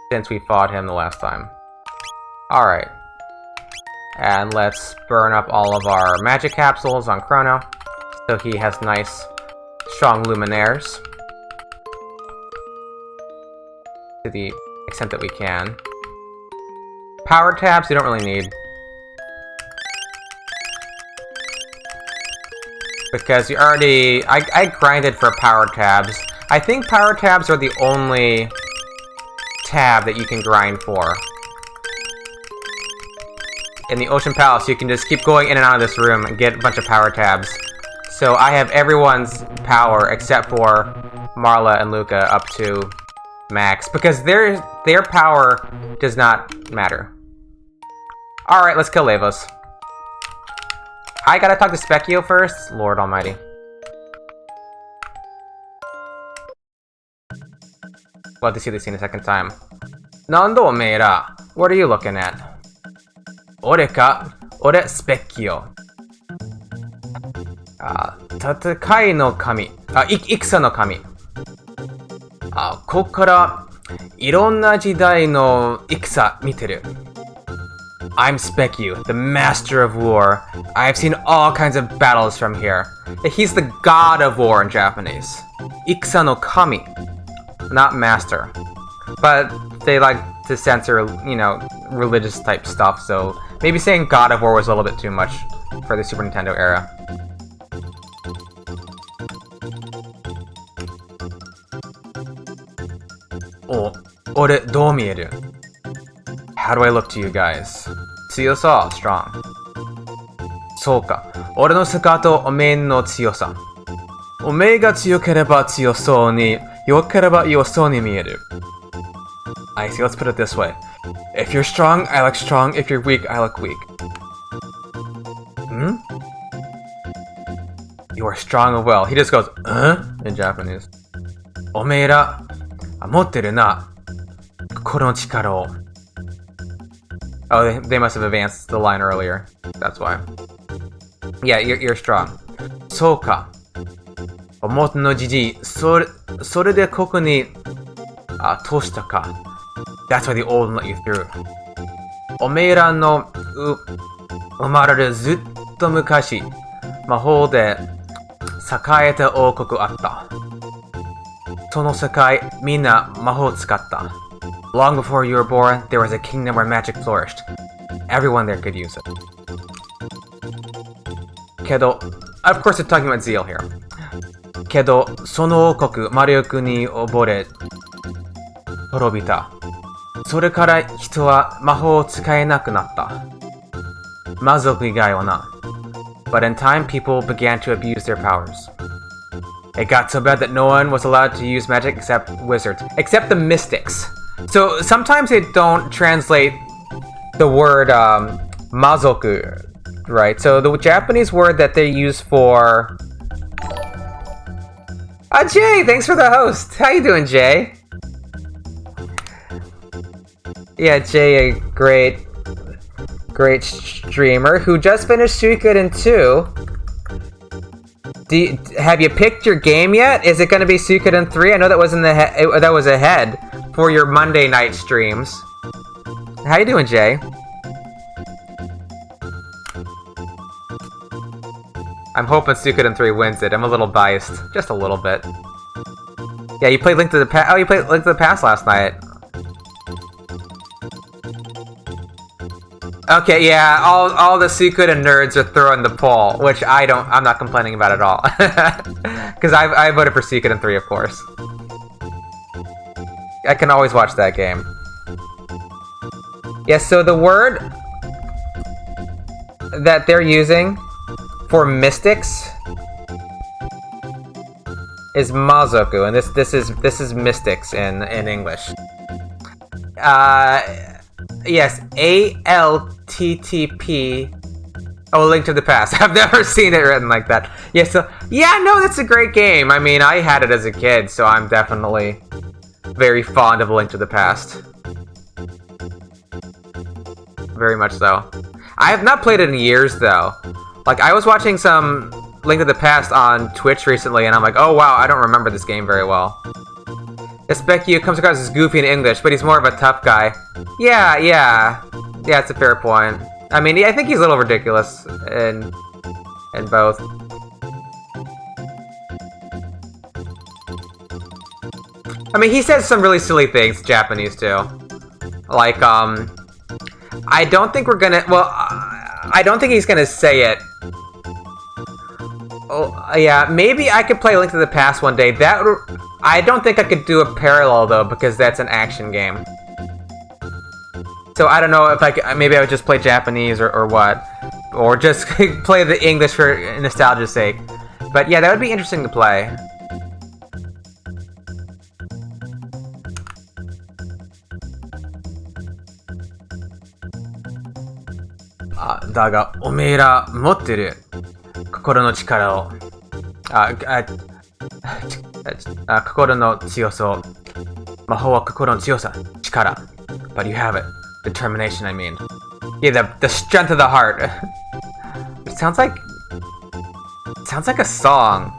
Since we fought him the last time. Alright. And let's burn up all of our magic capsules on Chrono. So he has nice, strong luminaires. To the extent that we can. Power tabs we don't really need. Because you already... I grinded for power tabs. I think power tabs are the only tab that you can grind for. In the Ocean Palace, you can just keep going in and out of this room and get a bunch of power tabs. So I have everyone's power except for Marla and Luca up to max. Because their power does not matter. Alright, let's kill Lavos. I gotta talk to Specchio first? Lord almighty. Love to see this scene a second time. Nando Meira, what are you looking at? Ore Specchio. Tatakai no kami. Ikusa no kami. ここからいろんな時代の戦見てる。I'm Specchio, the master of war. I've seen all kinds of battles from here. He's the god of war in Japanese. Ikusa no kami. Not master. But they like to censor, you know, religious type stuff, so maybe saying god of war was a little bit too much for the Super Nintendo era. Ore dou mieru? How do I look to you guys? Tsuyosa, strong. Sou ka. Ore no suka to omei no tsuyosa. Omei ga tsuyokereba tsuyosou ni, yokereba yosou ni mieru. I see, let's put it this way. If you're strong, I look strong. If you're weak, I look weak. Hmm? You are strong and well. He just goes, in Japanese. Omeira, motteru na. Kokoro no chikara o. Oh, they must have advanced the line earlier. That's why. Yeah, you're strong. Sou ka. Omoto no jiji, sore de koku ni toshita ka. That's why the old one let you through. Omeira no umareru zutto mukashi, mahou de sakaeta oukoku atta. Sono sakai minna mahou tsukatta. Long before you were born, there was a kingdom where magic flourished. Everyone there could use it. Kedo, of course they're talking about Zeal here. Kedo, sono oukoku maryoku ni obore torobita. それから人は魔法を使えなくなった。魔族以外はな。But in time, people began to abuse their powers. It got so bad that no one was allowed to use magic except wizards. Except the mystics. So sometimes they don't translate the word mazoku, right? So the Japanese word that they use for... Jay, thanks for the host. How you doing, Jay? Yeah, Jay, a great streamer who just finished Suikoden 2. Have you picked your game yet? Is it going to be Suikoden 3? I know that was that was ahead for your Monday night streams. How you doing, Jay? I'm hoping Suikoden 3 wins it. I'm a little biased, just a little bit. Yeah, you played Link to the Past. Oh, you played Link to the Past last night. Okay, yeah, all the Suikoden nerds are throwing the poll, which I'm not complaining about at all. Because I voted for Suikoden 3, of course. I can always watch that game. Yeah, so the word that they're using for mystics is mazoku, and this is mystics in English. Yes, ALTTP Oh, Link to the Past. I've never seen it written like that. Yeah, so... Yeah, no, that's a great game. I mean, I had it as a kid, so I'm definitely very fond of Link to the Past. Very much so. I have not played it in years, though. Like, I was watching some Link to the Past on Twitch recently, and I'm like, oh wow, I don't remember this game very well. Especu comes across as goofy in English, but he's more of a tough guy. Yeah, it's a fair point. I mean, I think he's a little ridiculous in both. I mean, he says some really silly things, Japanese, too. Like, I don't think we're gonna... Well, I don't think he's gonna say it. Oh, yeah, maybe I could play Link to the Past one day. That would... I don't think I could do a parallel, though, because that's an action game. So I don't know if I could... Maybe I would just play Japanese or what. Or just play the English for nostalgia's sake. But yeah, that would be interesting to play. Daga, おめえら持ってる心の力を心の強さを魔法は心の強さ力 but you have it determination I mean yeah the strength of the heart it sounds like a song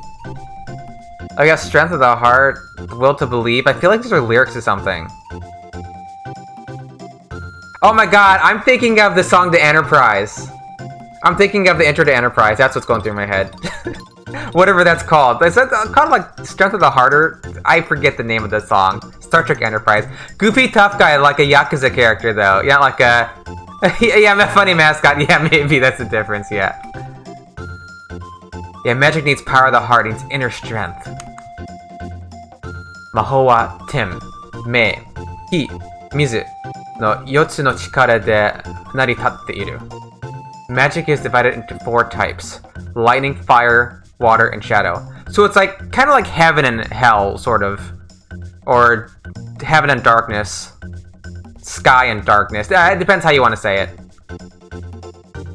I guess strength of the heart the will to believe I feel like these are lyrics to something. Oh my god, I'm thinking of the song The Enterprise. I'm thinking of the intro to Enterprise. That's what's going through my head. Whatever that's called. Is that called like Strength of the Heart? I forget the name of the song. Star Trek Enterprise. Goofy tough guy like a Yakuza character though. Yeah, like a... yeah, I'm a funny mascot. Yeah, maybe that's the difference, yeah. Yeah, magic needs power of the heart. It needs inner strength. Mahou wa Tim, Mei, Hi, Mizu. No, 4つの力で成り立っている. Magic is divided into 4 types. Lightning, fire, water, and shadow. So it's like, kind of like heaven and hell, sort of. Or heaven and darkness. Sky and darkness. It depends how you want to say it.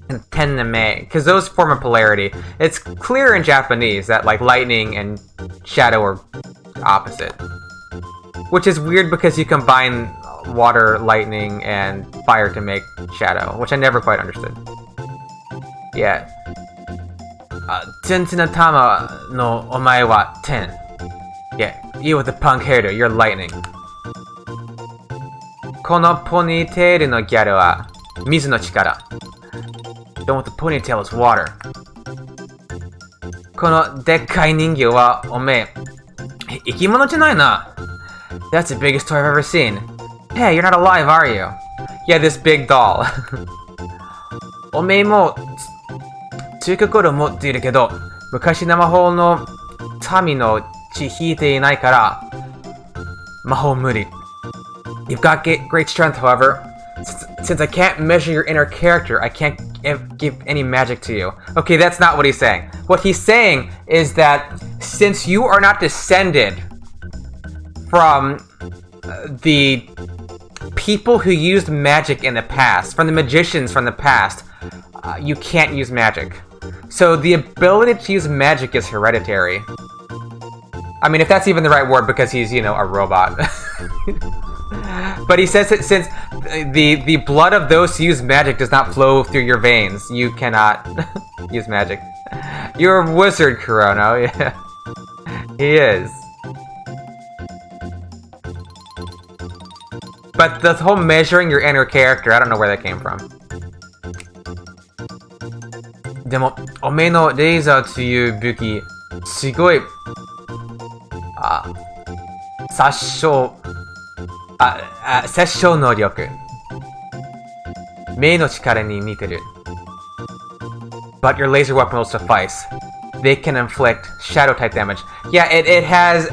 And tenname, because those form a polarity. It's clear in Japanese that like lightning and shadow are opposite. Which is weird because you combine water, lightning, and fire to make shadow, which I never quite understood. Yeah. Ten no tama no omae wa ten. Yeah, you with the punk hairdo, you're lightning. Kono ponytail no gyaru wa mizu no chikara. The one with the ponytail is water. Kono dekkai ningyo wa omae. Ikimono janai na. That's the biggest toy I've ever seen. Hey, you're not alive, are you? Yeah, this big doll. おめえも強い心を持っているけど、昔の魔法の民の血引いていないから、魔法無理。You've got great strength, however. Since I can't measure your inner character, I can't give any magic to you. Okay, that's not what he's saying. What he's saying is that since you are not descended from the people who used magic in the past, from the magicians from the past, you can't use magic. So the ability to use magic is hereditary. I mean, if that's even the right word, because he's, you know, a robot. But he says that since the blood of those who use magic does not flow through your veins, you cannot use magic. You're a wizard, Chrono. Yeah, he is. But the whole measuring your inner character, I don't know where that came from. でも、おめえのレーザーという武器、すごい、殺傷能力。目の力に似てる。But your laser weapon will suffice. They can inflict shadow type damage. Yeah, it has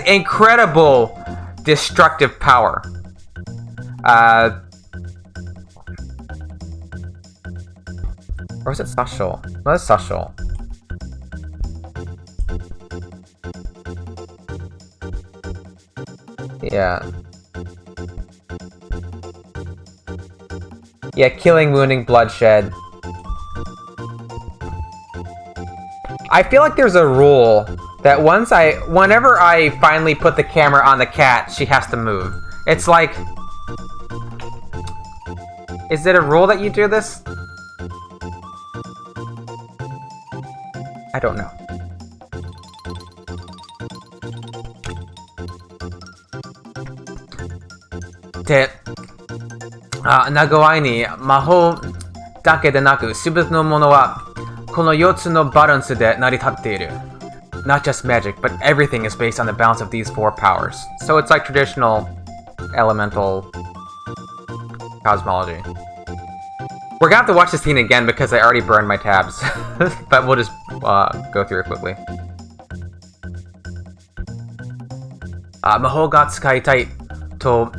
incredible destructive power. Or is it Sashol? No, that's Sashol. Yeah. Yeah, killing, wounding, bloodshed. I feel like there's a rule that whenever I finally put the camera on the cat, she has to move. It's like... Is it a rule that you do this? I don't know. De, 長いに魔法だけでなく、すべてのものはこの4つのバランスで成り立っている。Not just magic, but everything is based on the balance of these 4 powers. So it's like traditional elemental cosmology. We're gonna have to watch this scene again because I already burned my tabs. But we'll just go through it quickly. 魔法が使いたいと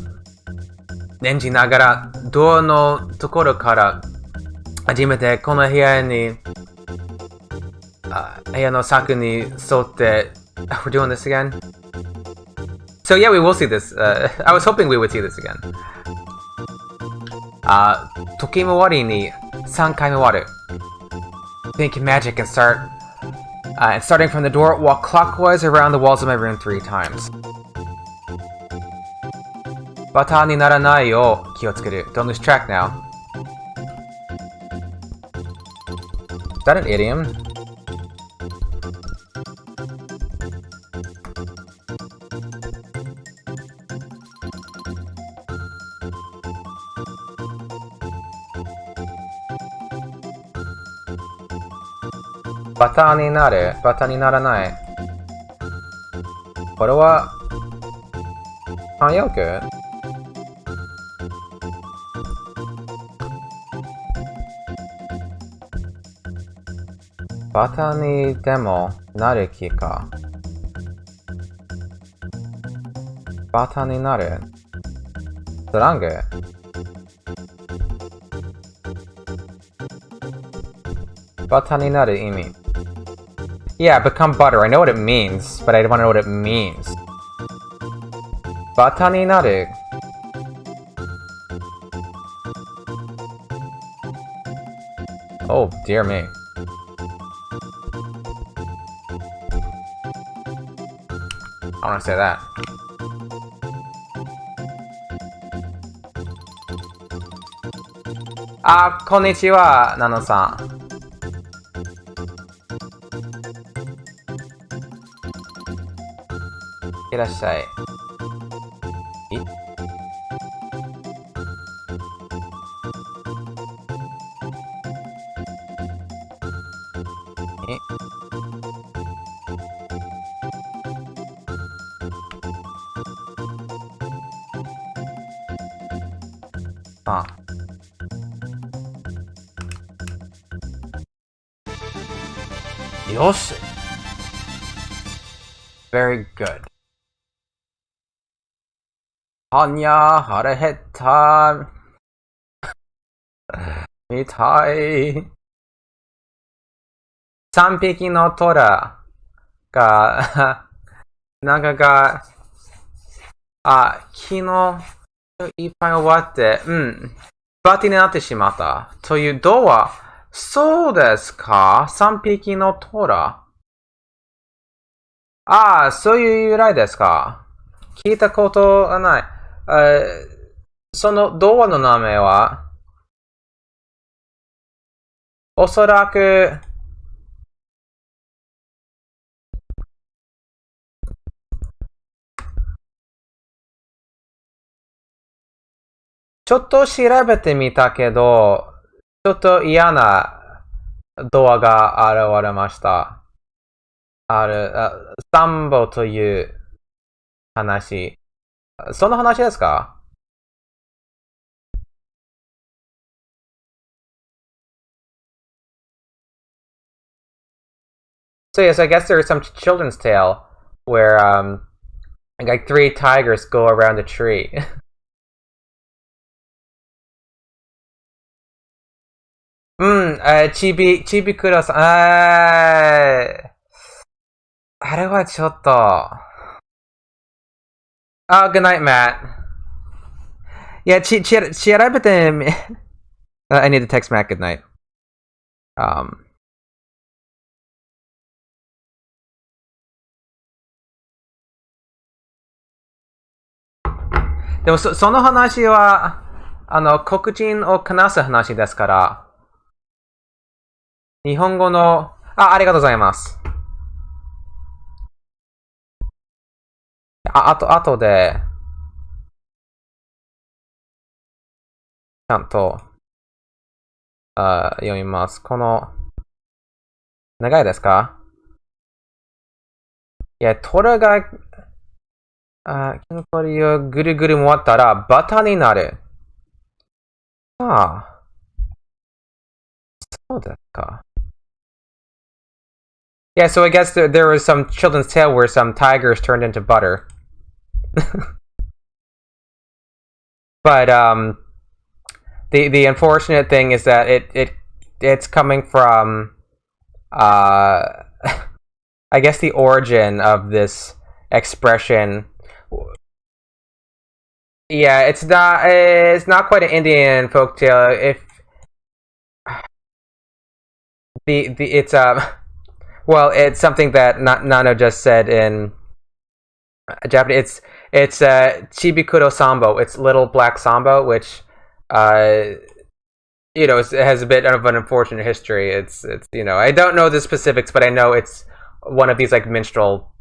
念じながらドアのところから初めてこの部屋の柵に沿って We're doing this again? So yeah, we will see this. I was hoping we would see this again. 時も終わりに3回目終わる Think magic and starting from the door, walk clockwise around the walls of my room 3 times. バターにならないよう気をつける Don't lose track now. Is that an idiom? Bata ni naru, bata ni naranai. これは慣用句? Bata ni demo naru ki ka? Bata ni naru. Slang? Bata ni naru imi. Yeah, become butter. I know what it means, but I want to know what it means. Bata ni naru. Oh, dear me. I want to say that. Konnichiwa, Nano-san. いらっしゃい。よし。Very good. はにゃ、腹減った。みたい。3匹の虎が、中が、昨日いっぱい終わって、バティになってしまった。という童話、そうですか ?3 匹の虎。そういう由来ですか聞いたことはない。その童話の名前はおそらくちょっと調べてみたけど、ちょっと嫌な童話が現れました。サンボという話。その話ですかSo yes, I guess there is some children's tale where like 3 tigers go around a tree. ちびください。あれはちょっと。Good night, Matt. Yeah, I need to text Matt good night. でもその話は、黒人を話す話ですから、日本語の、ありがとうございます。あとで、ちゃんと、読みます。この、長いですか？いや、虎が、キノコリをぐるぐる回ったら、バタになる。そうですか。Yeah, so I guess there was some children's tale where some tigers turned into butter. But the unfortunate thing is that it's coming from I guess the origin of this expression. Yeah, it's not quite an Indian folktale. If it's well, it's something that Nano just said in Japanese. It's Chibikuro Sambo. It's Little Black Sambo, which it has a bit of an unfortunate history. It's I don't know the specifics, but I know it's one of these like minstrel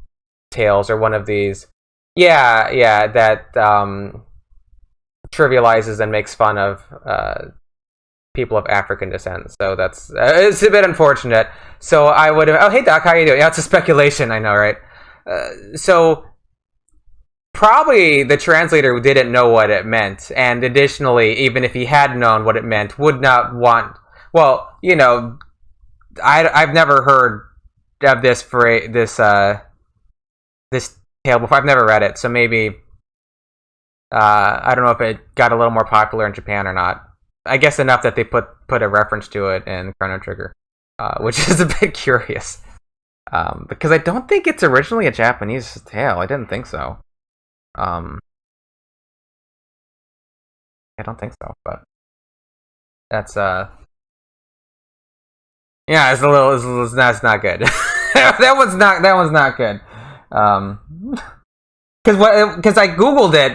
tales or one of these. Yeah, that trivializes and makes fun of people of African descent. So that's it's a bit unfortunate. So I would have. Oh, hey Doc, how you doing? Yeah, it's a speculation. I know, right? So probably the translator didn't know what it meant, and additionally, even if he had known what it meant, would not want. Well, I've never heard of this phrase, this tale before. I've never read it, so maybe I don't know if it got a little more popular in Japan or not. I guess enough that they put a reference to it in Chrono Trigger, which is a bit curious. Because I don't think it's originally a Japanese tale. I didn't think so. I don't think so, but that's yeah, it's a little. That's not good. that one's not good. Because I googled it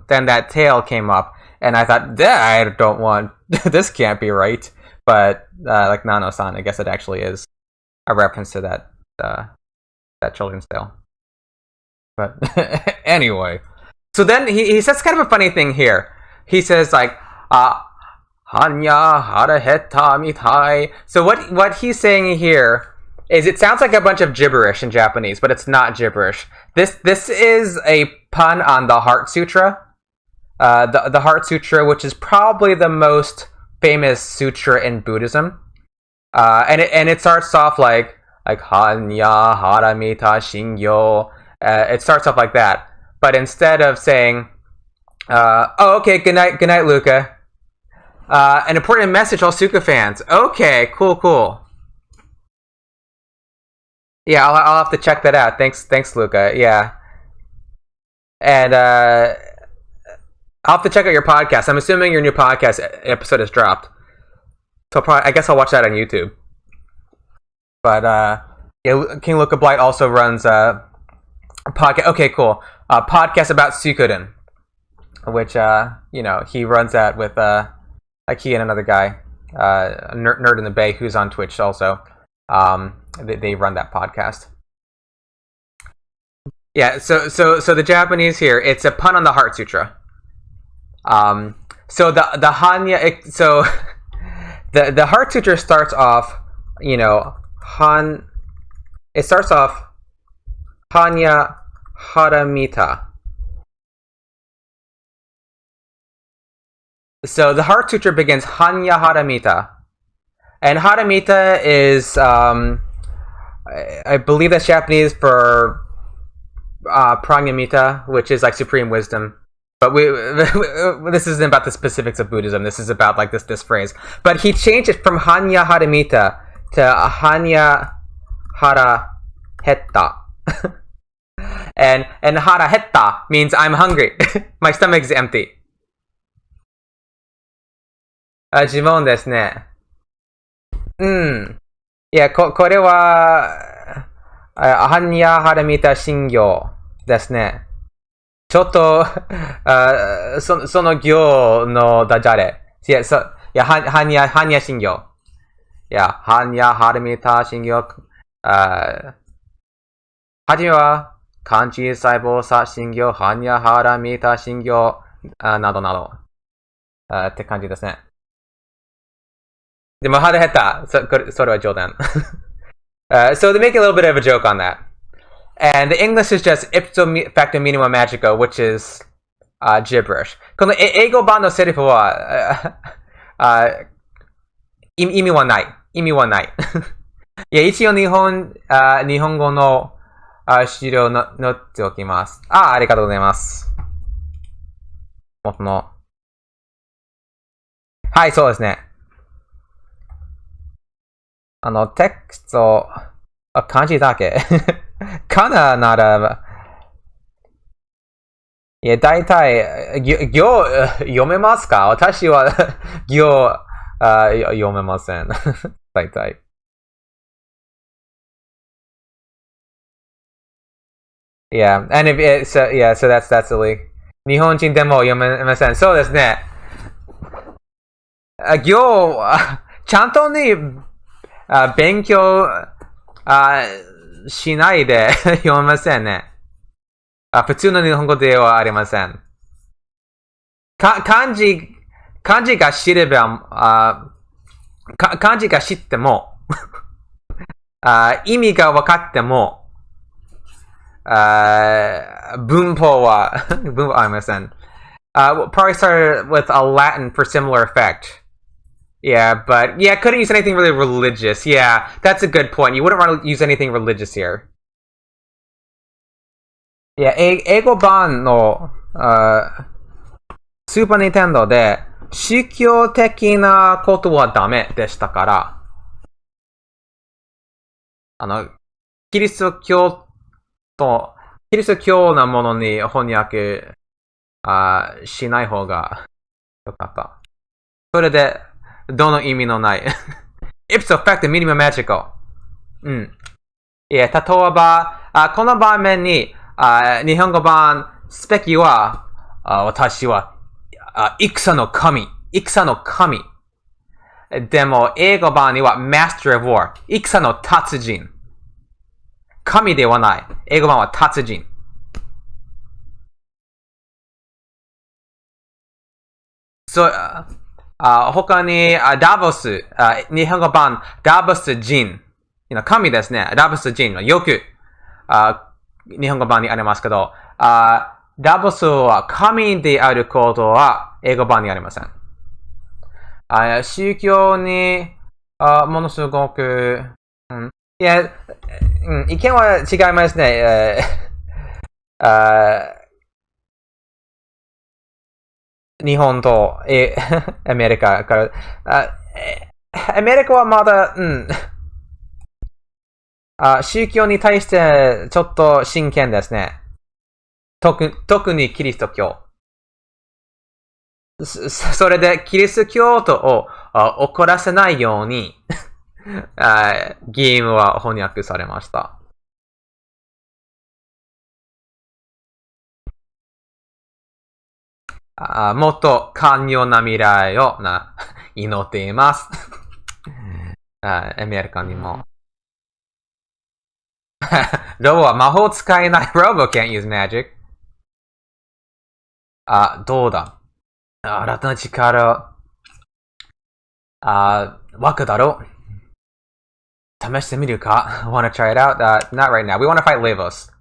then that tale came up, and I thought, I don't want this. Can't be right. But like Nano-san, I guess it actually is a reference to that children's tale. But anyway, so then he says kind of a funny thing here. He says like, Hanya hara heta mitai. So what he's saying here is it sounds like a bunch of gibberish in Japanese, but it's not gibberish. This is a pun on the Heart Sutra. The Heart Sutra, which is probably the most famous sutra in Buddhism. And it starts off like Hanya hara mita shingyo. It starts off like that, but instead of saying, okay, good night, Luca. An important message, all Suka fans. Okay, cool. Yeah, I'll have to check that out. Thanks, Luca. Yeah, and I'll have to check out your podcast. I'm assuming your new podcast episode has dropped, so I guess I'll watch that on YouTube. But yeah, King Luca Blight also runs podcast. Okay, cool. Podcast about Suikoden, which he runs that with like he and another guy, Nerd in the Bay, who's on Twitch also. They run that podcast. Yeah. So the Japanese here, it's a pun on the Heart Sutra. So the Hanya. So the Heart Sutra starts off, It starts off Hanya Haramita. So the Heart Sutra begins Hanya Haramita. And Haramita is, I believe that's Japanese for Pranyamita, which is like supreme wisdom. But this isn't about the specifics of Buddhism. This is about like this phrase. But he changed it from Hanya Haramita to Hanya Harahetta. and Harahetta means I'm hungry. My stomach's empty. 呪文ですね。いや、これは、般若波羅蜜多心経ですね。ちょっと、その行のダジャレ。いや、般若心経。いや、般若ハルミタ心経。はじめは、漢字細胞差心経、般若ハラミタ心経、などなど。って感じですね。でも、腹減った。それは冗談。So they make a little bit of a joke on that. And the English is just ipso facto minima magico, which is gibberish. この英語版のセリフは、意味はない。意味はない。いや、一応日本語の資料の載っておきます。ありがとうございます。元の。はい、そうですね。テクスト、漢字だけ。かななら、いや、大体、行、読めますか？私は、行、読めません。大体。Yeah, and if it, so that's silly. 日本人でも読めません。そうですね。行、ちゃんとに、勉強、しないで読めませんね。普通の日本語ではありません。漢字が知れば、漢字が知っても、意味が分かっても、文法はありません。We'll probably start with a Latin for similar effect. Yeah, but yeah, couldn't use anything really religious. Yeah, that's a good point. You wouldn't want to use anything religious here. Yeah, 英語版のスーパーニンテンドで宗教的なことはダメでしたから、キリスト教のものに翻訳しない方がよかった。それで、どの意味のない。ipso facto minima magico。うん。いや、例えば、この場面に、日本語版、スペキは、私は、戦の神。でも、英語版には、master of war。戦の達人。神ではない。英語版は達人。他に、ダボス、日本語版、ダボス人。神ですね。ダボス人はよく、日本語版にありますけど、ダボスは神であることは英語版にありません。宗教に、ものすごく、いや、意見は違いますね。日本とアメリカから、アメリカはまだ、宗教に対してちょっと真剣ですね。特にキリスト教。それでキリスト教徒を怒らせないようにゲームは翻訳されました。もっと寛容な未来を祈っています。アメリカにも。ロボは魔法使えない。ロボ can't use magic. どうだ新たな力。湧くだろ試してみるか ?Wanna try it out? Not right now. We wanna fight Levos.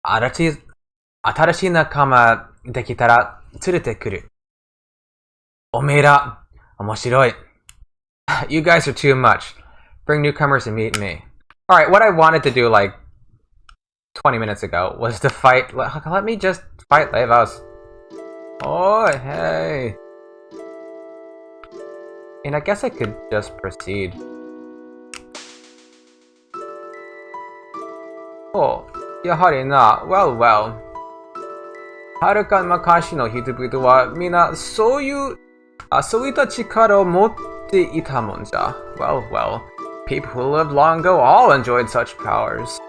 新しい仲間できたら連れてくる。おめえら、面白い。You guys are too much. Bring newcomers and meet me. Alright, what I wanted to do like 20 minutes ago was to fight. Let me just fight Levos. Oh, hey. And I guess I could just proceed. Oh, やはりな。Well, well. はるか昔の人々はみんなそういった力を持っていたもんじゃ。Well, well. People who lived long ago all enjoyed such powers.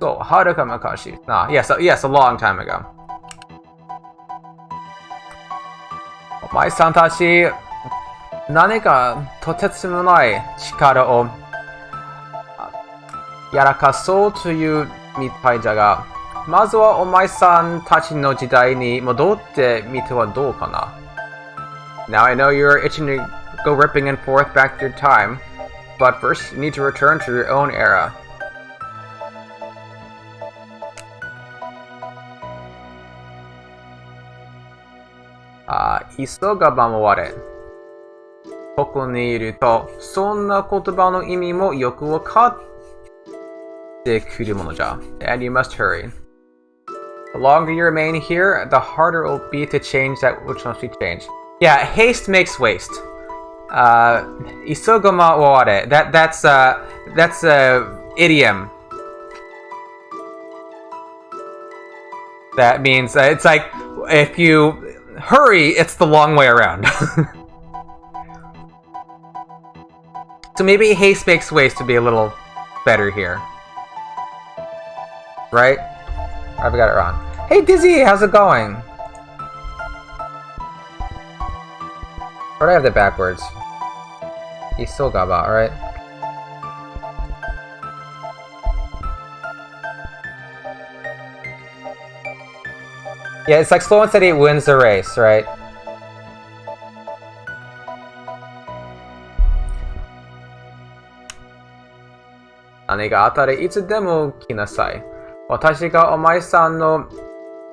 So, Haruka Makashi. Ah, yes, a long time ago. Omae-san tachi, naneka totetsumonai chikara o yarakasou toyu mitai da ga, mazu wa omae-san tachi no jidai ni modotte mite wa dou kana? Now I know you're itching to go ripping and forth back through time, but first you need to return to your own era. Isogaba mo ware. Koko ni iru to, sonna kotoba no imi mo yoku wakatte kuru mono ja. And you must hurry. The longer you remain here, the harder it will be to change that which must be changed. Yeah, haste makes waste. Isogama wo ware. That's a idiom. That means it's like if you hurry, it's the long way around. So maybe haste makes waste to be a little better here. Right? I got it wrong. Hey Dizzy, how's it going? Or do I have that backwards? Isogaba, alright. Yeah, it's like slow and steady wins the race, right? Nani ga atare itsu demo kinasai. Watashi ga omae-san no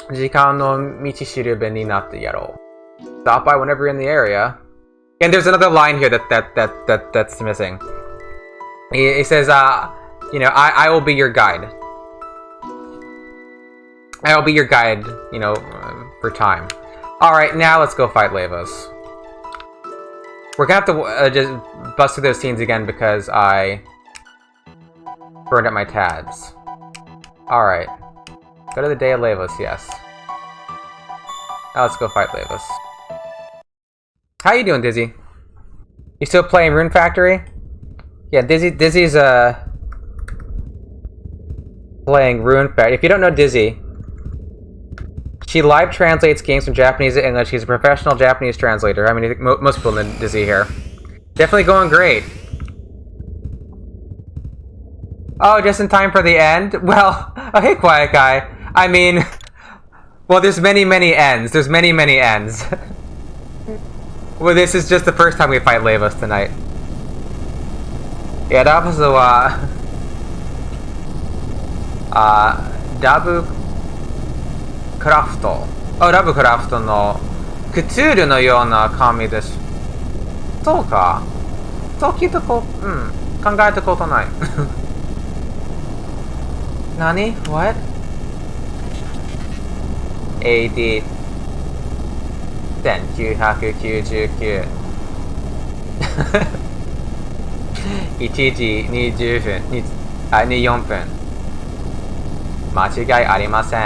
jikan no michishirube ni natte yarou. Stop by whenever you're in the area. And there's another line here that's missing. He says, you know, I will be your guide. I'll be your guide, you know, for time. Alright, now let's go fight Lavos. We're gonna have to just bust through those scenes again because I burned up my tabs. Alright. Go to the Day of Lavos, yes. Now let's go fight Lavos. How you doing, Dizzy? You still playing Rune Factory? Yeah, Dizzy's playing Rune Factory. If you don't know Dizzy, she live translates games from Japanese to English. She's a professional Japanese translator. I mean, most people know Dizzy here. Definitely going great. Oh, just in time for the end? Well, oh, hey, Quiet Guy. I mean, well, there's many ends. There's many ends. Well, this is just the first time we fight Lavos tonight. Yeah, that was Dabu Crafto. Oh, Dabu Crafto no Cthulhu no yona kami desu. Sou ka. Sou kita ko, kangaeta koto nai. Nani? What? AD 1999 1時20分24分間違いありません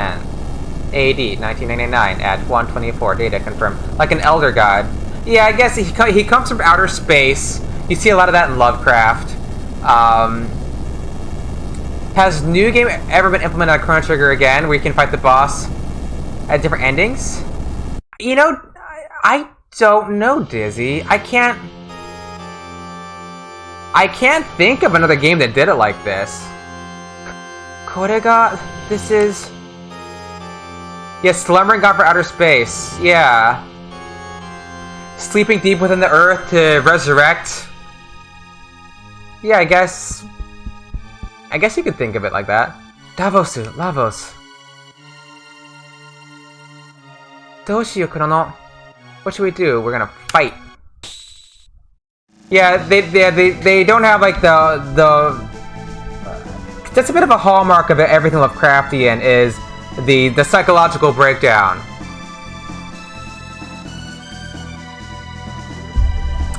AD 1999 at 1:24 data confirmed. Like an elder god. Yeah, I guess he comes from outer space. You see a lot of that in Lovecraft. Has New Game ever been implemented on Chrono Trigger again, where you can fight the boss at different endings? You know, I don't know, Dizzy. I can't think of another game that did it like this. Korega, this is... Yeah, Slumbering God for Outer Space. Yeah. Sleeping deep within the earth to resurrect. Yeah, I guess you could think of it like that. Davosu, Lavos. Doshio Chrono. What should we do? We're gonna fight. Yeah, they don't have like the that's a bit of a hallmark of everything Lovecraftian is the psychological breakdown.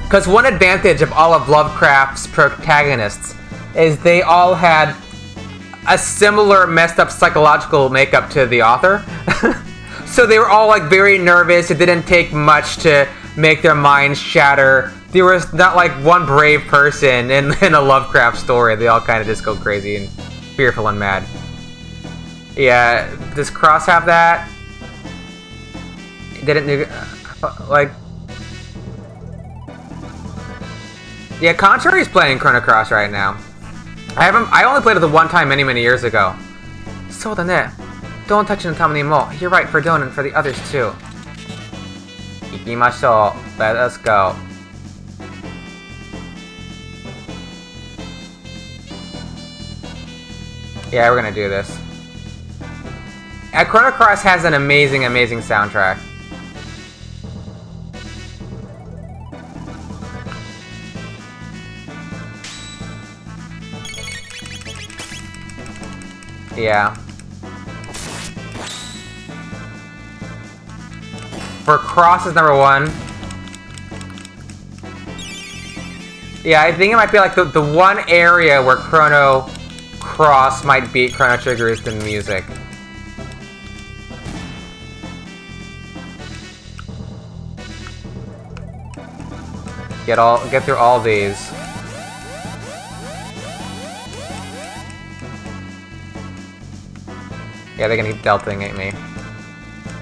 Because one advantage of all of Lovecraft's protagonists is they all had a similar messed up psychological makeup to the author. So they were all like very nervous. It didn't take much to make their minds shatter. There was not like one brave person in a Lovecraft story. They all kind of just go crazy and fearful and mad. Yeah, does Cross have that? Didn't like? Yeah, Contrary's playing Chrono Cross right now. I only played it the one time many years ago. So ne. Don't touch it anymore. You're right for doing it for the others too. Ikimashou. Let us go. Yeah, we're gonna do this. Chrono Cross has an amazing soundtrack. Yeah. For Cross is number 1. Yeah, I think it might be like the one area where Chrono Cross might beat Chrono Trigger is the music. Get through all these. Yeah, they're gonna keep delting at me.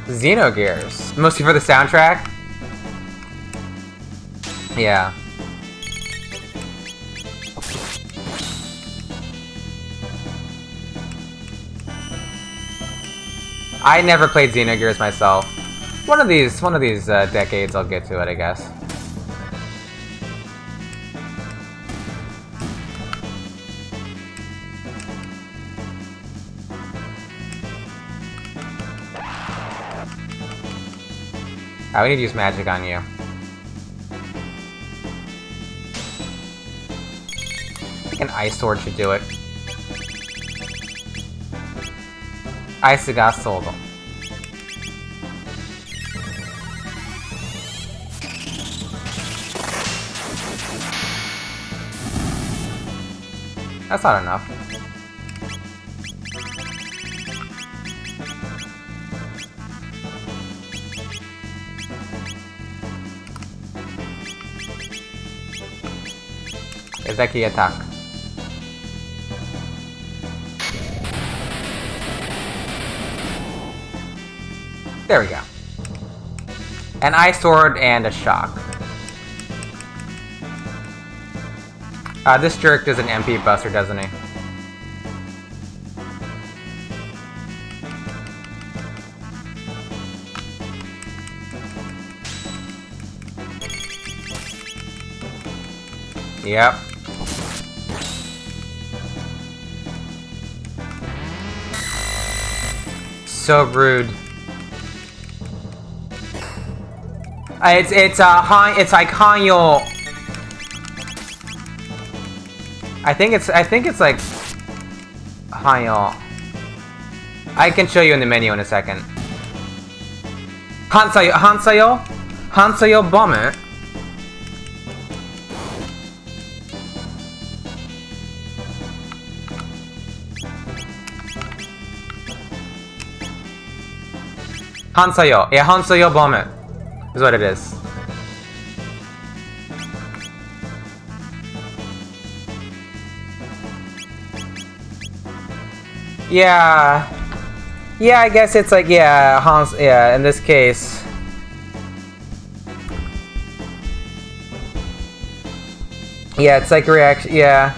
Xenogears. Mostly for the soundtrack? Yeah. I never played Xenogears myself. One of these decades I'll get to it, I guess. We need to use magic on you. I think an ice sword should do it. Ice gas sold. That's not enough. Ezeki attack. There we go. An ice sword and a shock. This jerk does an MP buster, doesn't he? Yep. So rude. It's like Hanyo. I think it's like Hanyo. I can show you in the menu in a second. Hansayo bomber. Hansayo. Yeah, Hansayo bomber is what it is. Yeah. Yeah, I guess it's like, yeah, yeah, in this case. Yeah, it's like reaction, yeah.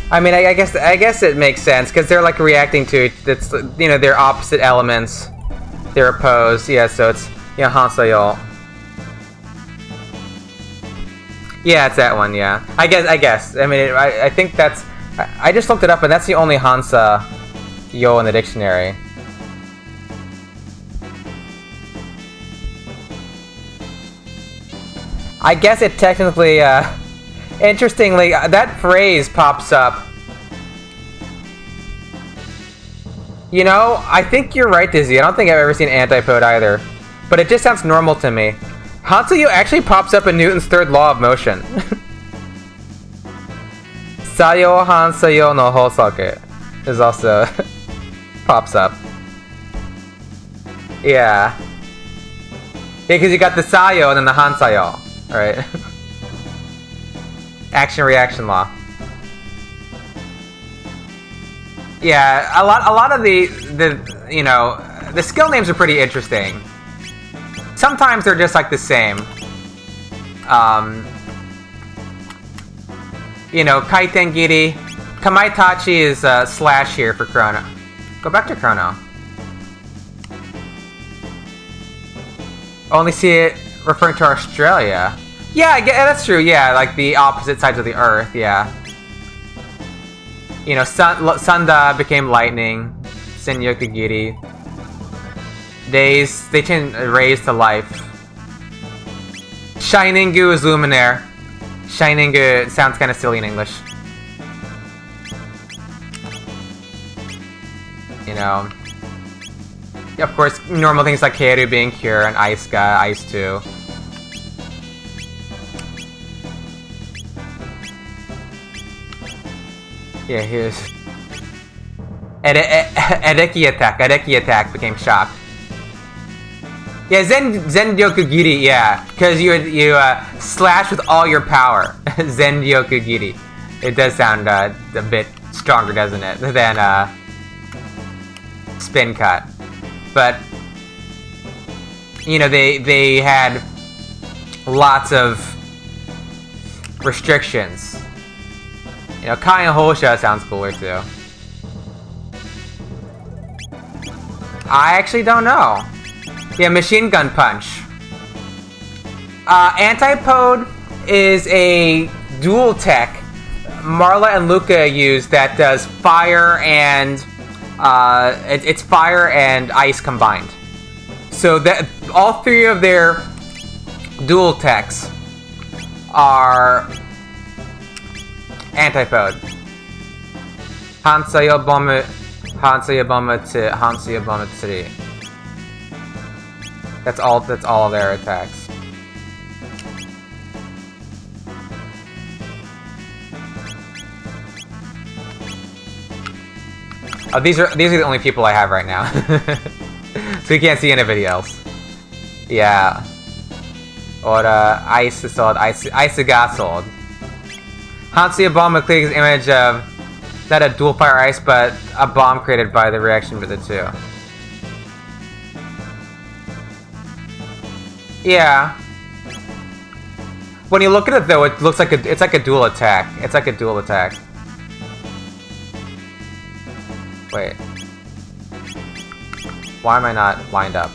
I mean, I guess it makes sense because they're like reacting to it. It's, you know, they're opposite elements. They're opposed. Yeah, so it's, yeah, Hansayo. Yeah, it's that one. Yeah, I guess. I mean, I think that's. I just looked it up, and that's the only Hansa yo in the dictionary. I guess it technically. Interestingly, that phrase pops up. You know, I think you're right, Dizzy. I don't think I've ever seen Antipode either. But it just sounds normal to me. Hansayo actually pops up in Newton's third law of motion. Sayo Hansayo no Hosoku is also pops up. Yeah. Yeah, because you got the Sayo and then the Hansayo, right? Action-reaction law. Yeah, a lot of the you know, the skill names are pretty interesting. Sometimes they're just like the same. You know, Kaiten Giri. Kamaitachi is slash here for Chrono. Go back to Chrono. Only see it referring to Australia. Yeah, that's true. Yeah, like the opposite sides of the Earth. Yeah. You know, Sunda became lightning. Senyokugiri. They changed rays to life. Shiningu is Luminaire. Shiningu sounds kind of silly in English. You know. Of course, normal things like Keiru being Cure and Ice-ga, Ice 2. Yeah, here's... Edeki attack became Shock. Yeah, Zenryokugiri, yeah. Because you slash with all your power. Zenryokugiri. It does sound a bit stronger, doesn't it? Than Spin Cut. But, you know, they had lots of restrictions. You know, Kai and Hosha sounds cooler too. I actually don't know. Yeah, Machine Gun Punch. Antipode is a dual tech Marla and Luca use that does fire and it's fire and ice combined. So that all three of their dual techs are Antipode. Hansuya Bomber 2, Hansuya Bomber 3. That's all of their attacks. Oh, these are the only people I have right now. So you can't see anybody else. Yeah. Or Ice Sword, Ice Gas Sword. Hansuya Bomb clears image of not a dual fire ice, but a bomb created by the reaction of the two. Yeah. When you look at it though, it looks like it's like a dual attack. It's like a dual attack. Wait. Why am I not lined up?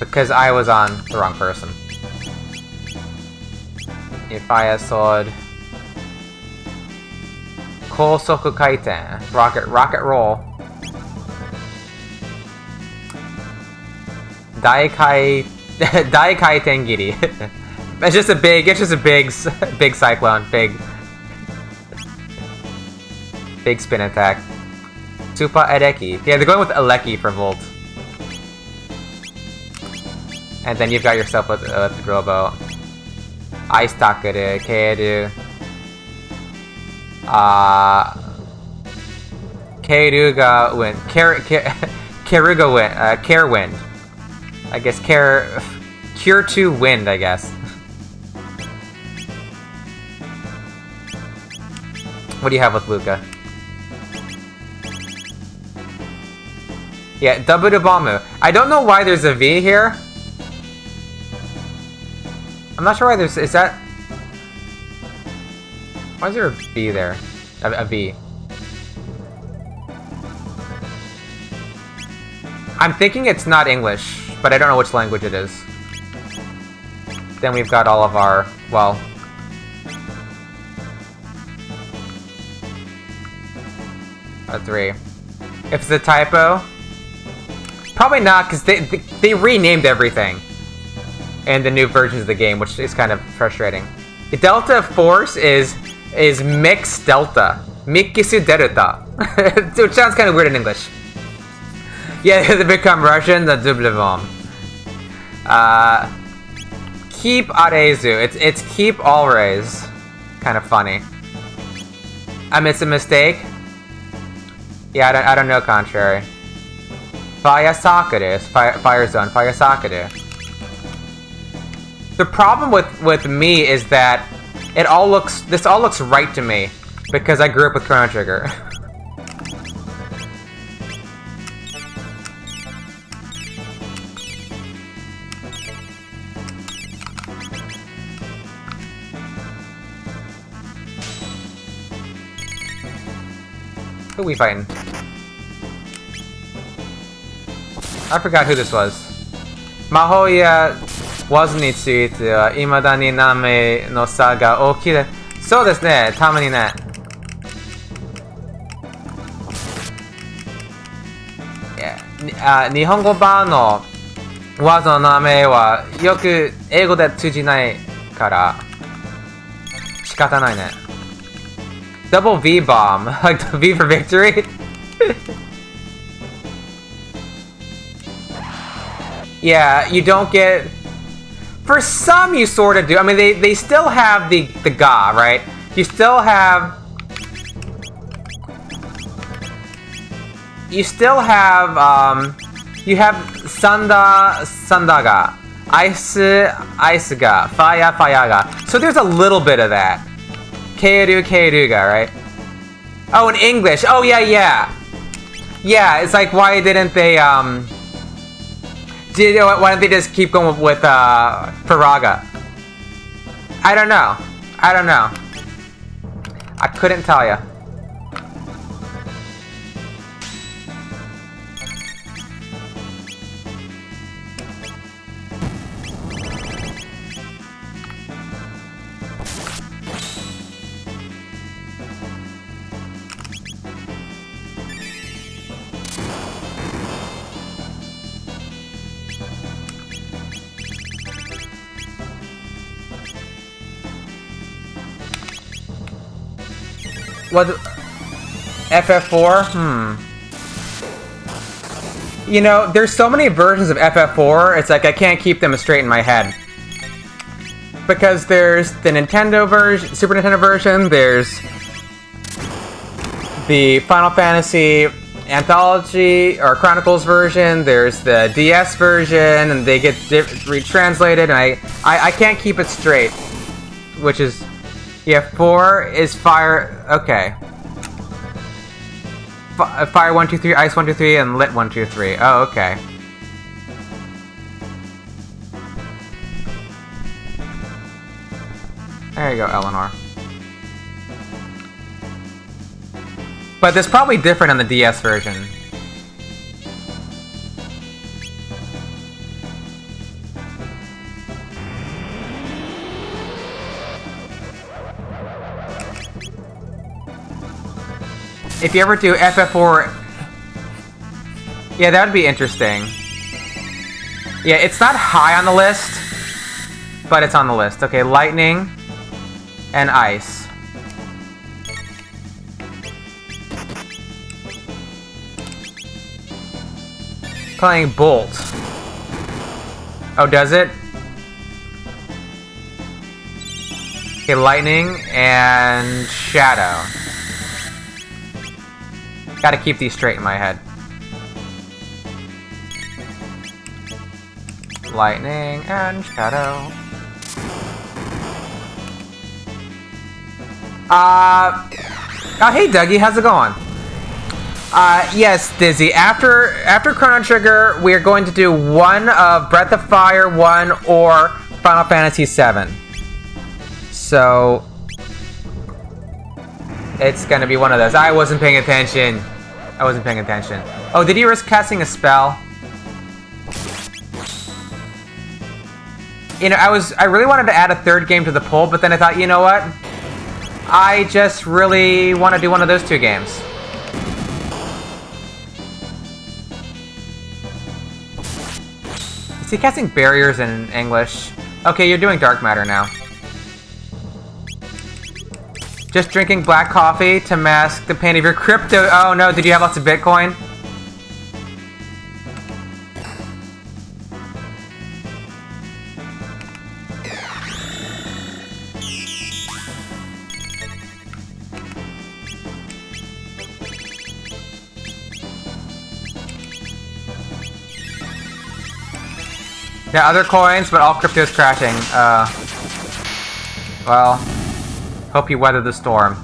Because I was on the wrong person. Fire Sword. Kosoku Kaiten. Rocket Roll. Daikai Tengiri. It's just a big cyclone, big spin attack. Super Edeki. Yeah, they're going with Eleki for Volt. And then you've got yourself with the drill bow. Ice Takuru, Keiru. Keiruga Wind. Keiruga Wind. Care Wind. I guess Cure 2 Wind, I guess. What do you have with Luca? Yeah, Daburubamu. I don't know why there's a V here. I'm not sure why there's... Is that... Why is there a V there? A V. I'm thinking it's not English, but I don't know which language it is. Then we've got all of our... Well... Three. If it's a typo... Probably not, because they renamed everything in the new versions of the game, which is kind of frustrating. The Delta Force is Mix Delta. Mikisu Delta. Which sounds kind of weird in English. Yeah, they become Russian, the double bomb. Keep Arezu. It's keep always. Kind of funny. It's a mistake. Yeah, I don't know contrary. Fire Sakura, Fire Zone, Fire Sakura. The problem with me is that this all looks right to me because I grew up with Chrono Trigger. Who we fighting? I forgot who this was. Mahoya was については未だに名前の差が大きい。そうですね、たまにね。日本語版の技の名前はよく英語で通じないから仕方ないね。Double V bomb, like the V for victory. Yeah, you don't get. For some, you sort of do. I mean, they still have the ga, right? You still have. You have sandaga, ice ga, fire ga. So there's a little bit of that. Keiru ga, right? Oh, in English. Oh yeah. Yeah, it's like why didn't they why didn't they just keep going with Faraga? I don't know. I couldn't tell you. What? FF4? You know, there's so many versions of FF4, it's like I can't keep them straight in my head. Because there's the Nintendo version, Super Nintendo version, there's the Final Fantasy Anthology or Chronicles version, there's the DS version, and they get retranslated, and I can't keep it straight. Which is... Yeah, 4 is fire. Okay. Fire 1, 2, 3, ice 1, 2, 3, and lit 1, 2, 3. Oh, okay. There you go, Eleanor. But it's probably different on the DS version. If you ever do FF4... Yeah, that would be interesting. Yeah, it's not high on the list, but it's on the list. Okay, lightning and ice. Playing Bolt. Oh, does it? Okay, lightning and shadow. Gotta keep these straight in my head. Lightning and shadow. Oh, hey Dougie, how's it going? Yes, Dizzy. After Chrono Trigger, we're going to do one of Breath of Fire 1 or Final Fantasy 7. So... it's gonna be one of those. I wasn't paying attention. Oh, did he risk casting a spell? You know, I really wanted to add a third game to the poll, but then I thought, you know what? I just really want to do one of those two games. Is he casting barriers in English? Okay, you're doing dark matter now. Just drinking black coffee to mask the pain of your crypto. Oh no, did you have lots of Bitcoin? Yeah, other coins, but all crypto's crashing. Well... hope you weather the storm.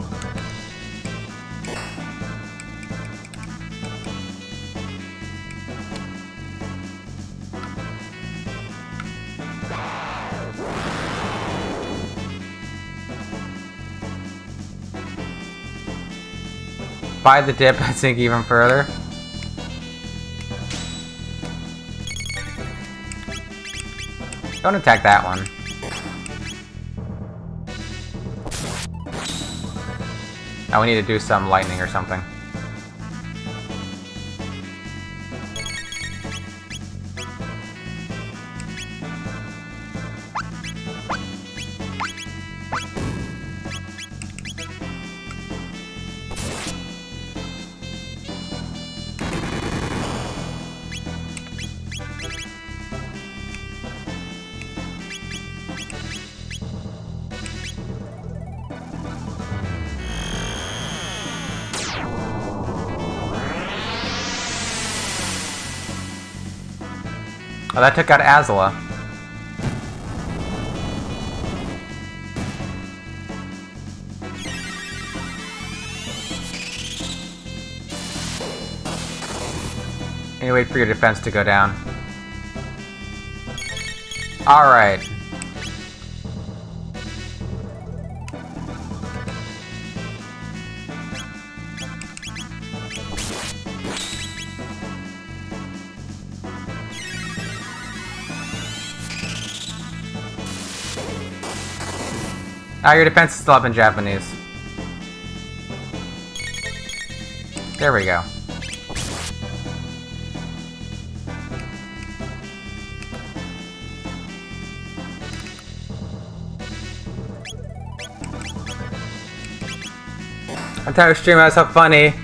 Buy the dip and sink even further. Don't attack that one. Now we need to do some lightning or something. Oh, that took out Azula. And you wait for your defense to go down. Alright. Your defense is still up in Japanese. There we go. Entire stream was so funny.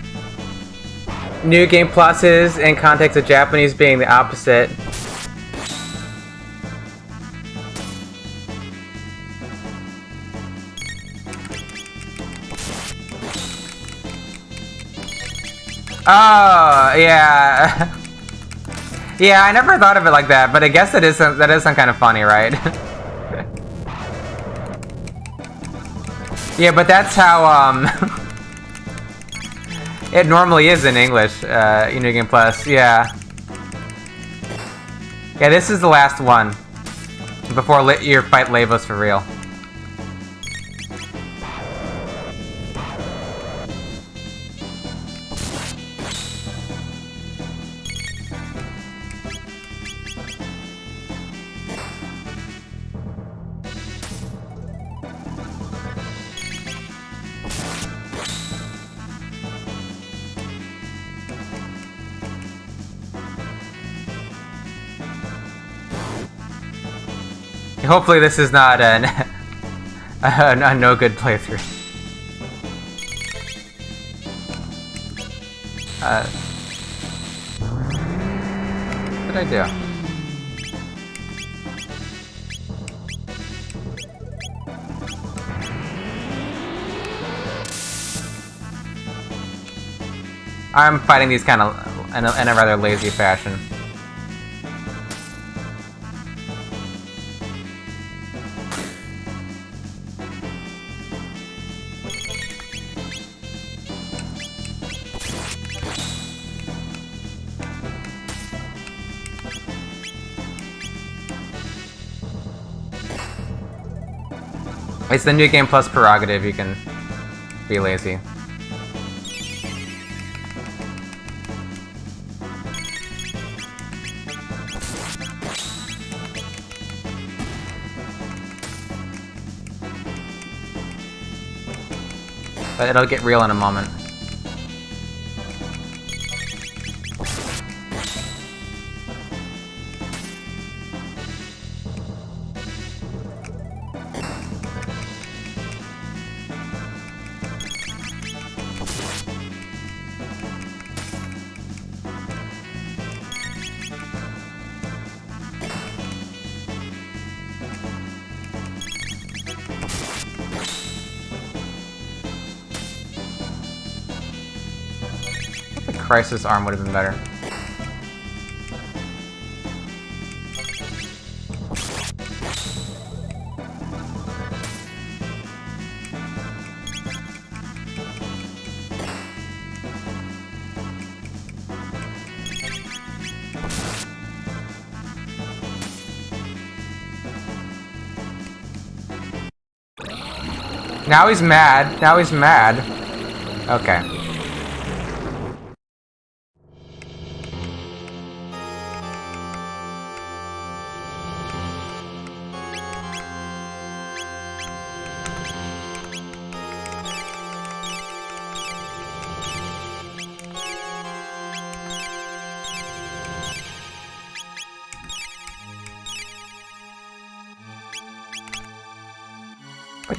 New Game Pluses in context of Japanese being the opposite. Oh, yeah. Yeah, I never thought of it like that, but I guess that is some kind of funny, right? Yeah, but that's how, it normally is in English, New Game Plus, yeah. Yeah, this is the last one. Before you fight Lavos for real. Hopefully this is not a no good playthrough. What did I do? I'm fighting these kind of in a rather lazy fashion. It's the New Game Plus prerogative, you can be lazy. But it'll get real in a moment. Crisis arm would have been better. Now he's mad. Now he's mad. Okay.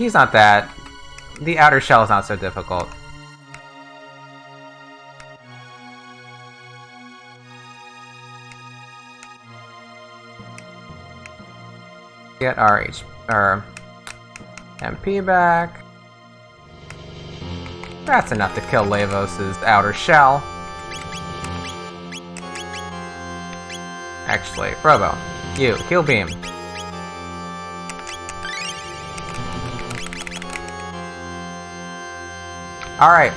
he's not that. The outer shell is not so difficult. Get our MP back. That's enough to kill Lavos' outer shell. Actually, Robo, you, heal beam. Alright.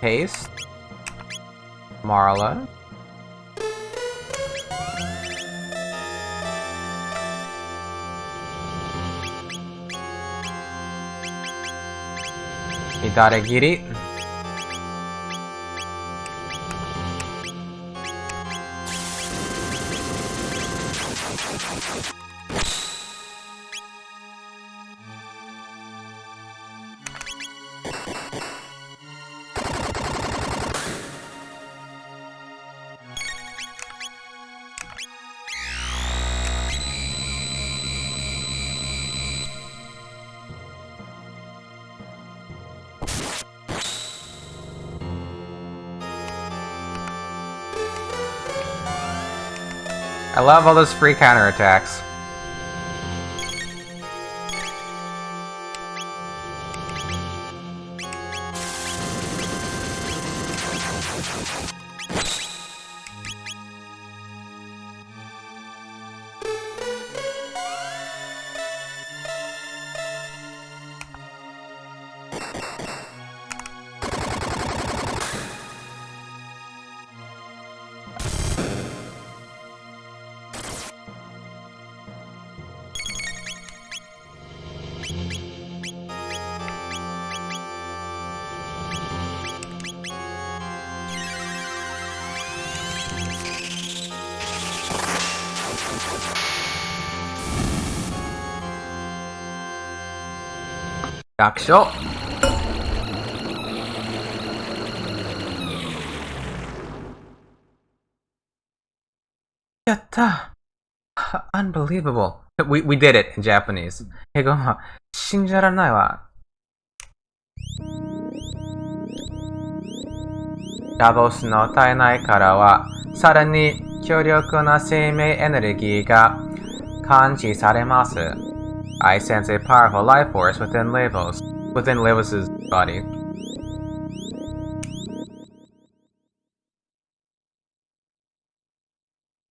Haste. Marla. Hidaregiri. I love all those free counterattacks. Yakusho. Yatta! Unbelievable. We did it in Japanese. 信じられないわ。ラボスの体内からは、さらに強力な生命エネルギーが感知されます。I sense a powerful life force within Lavos' body.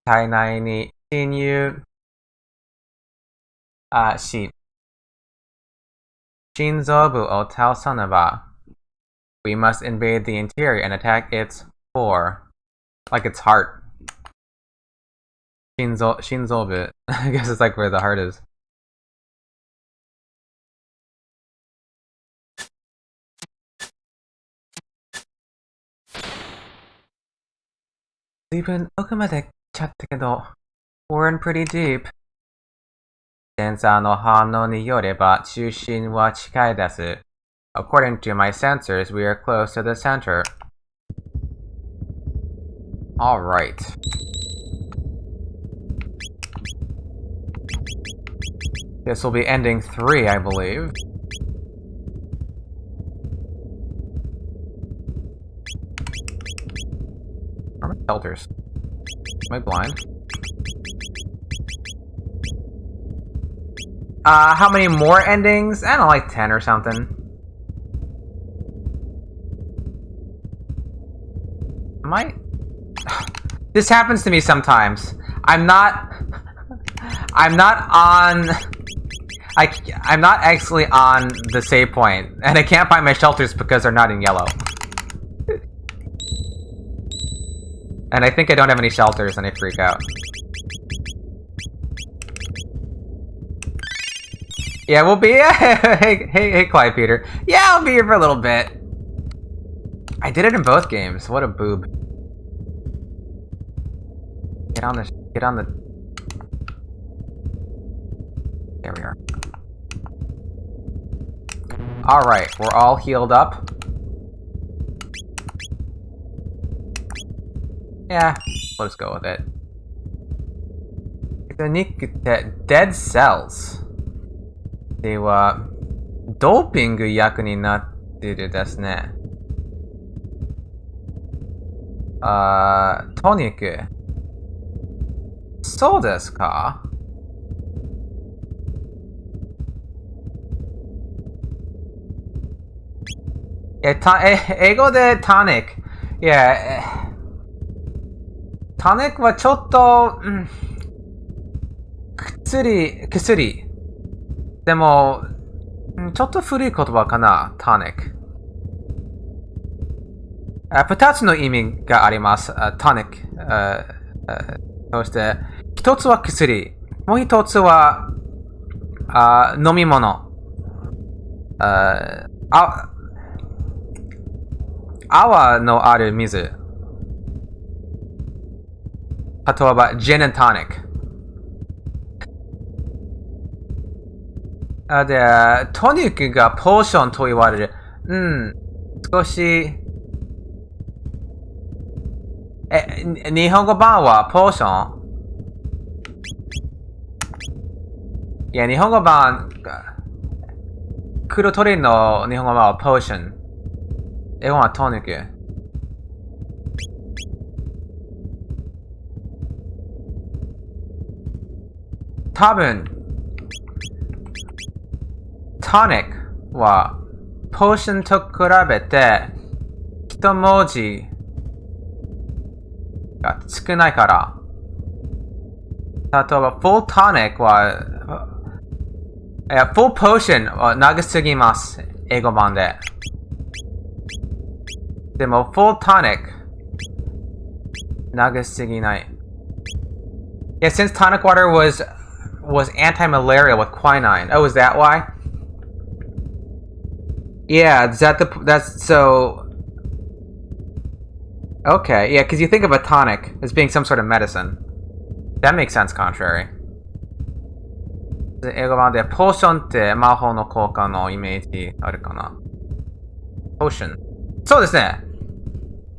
体内に侵入し、心臓部を倒さねば。We must invade the interior and attack its core. Like its heart. 心臓部. I guess it's like where the heart is. Even 奥まで来ちゃったけど we're in pretty deep. センサーの反応によれば中心は近いです。According to my sensors, we are close to the center. Alright. This will be ending 3, I believe. Where are my shelters? Am I blind? How many more endings? I don't know, like 10 or something. Am I? This happens to me sometimes. I'm not actually on the save point, and I can't find my shelters because they're not in yellow. And I think I don't have any shelters, and I freak out. Yeah, we'll be. Hey, Clyde Peter. Yeah, I'll be here for a little bit. I did it in both games. What a boob. Get on the. There we are. Alright, we're all healed up. Yeah, let's go with it. 肉って dead cells ではドーピング薬になってるですね。トニック。そうですか？英語でトニック。いや、トニックはちょっと、薬。でも、ちょっと古い言葉かな、トニック。二つの意味があります、トニック。そして、一つは薬。もう一つは、飲み物。泡のある水。例えば、ジン&トニック。で、トニックがポーションと言われる。少し、日本語版はポーション？いや、日本語版、黒鳥の日本語版はポーション。英語はトニック。多分、トニックは、ポーションと比べて、一文字が少ないから。例えば、full tonic は、full potion は長すぎます。英語版で。でも、full tonic 長すぎない。Yeah, since tonic water was anti-malaria with quinine. Oh, is that why? Yeah, that's so... Okay, yeah, because you think of a tonic as being some sort of medicine. That makes sense, contrary. 英語版で、ポーションって魔法の効果のイメージあるかな？ポーション。そうですね。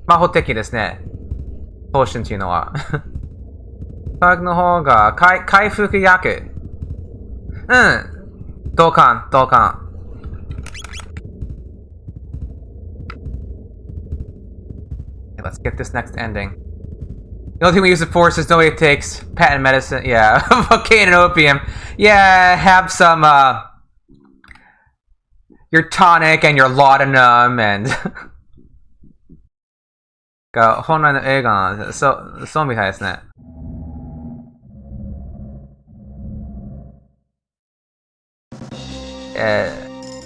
魔法的ですね。ポーションっていうのは。科学の方が、回復薬。同感。Let's get this next ending. The only thing we use it for is nobody takes patent medicine. Yeah, cocaine and opium. Yeah, have some, your tonic and your laudanum and... が本来の映画なんです。そうみたいですね。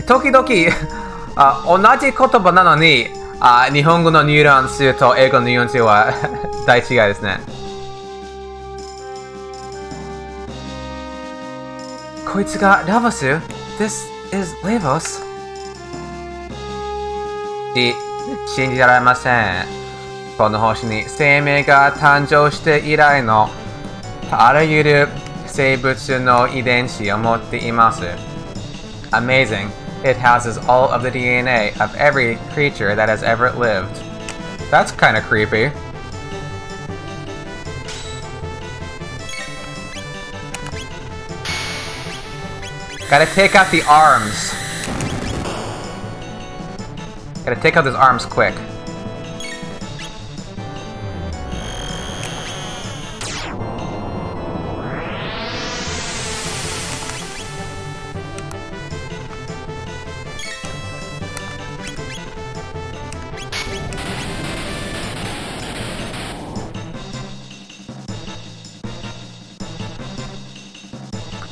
時々、同じ言葉なのに、日本語のニュアンスと英語のニュアンスは大違いですね。こいつがラボス？ This is Lavos? 信じられません。この星に生命が誕生して以来のあらゆる生物の遺伝子を持っています。Amazing. It houses all of the DNA of every creature that has ever lived. That's kind of creepy. Gotta take out the arms. Gotta take out those arms quick.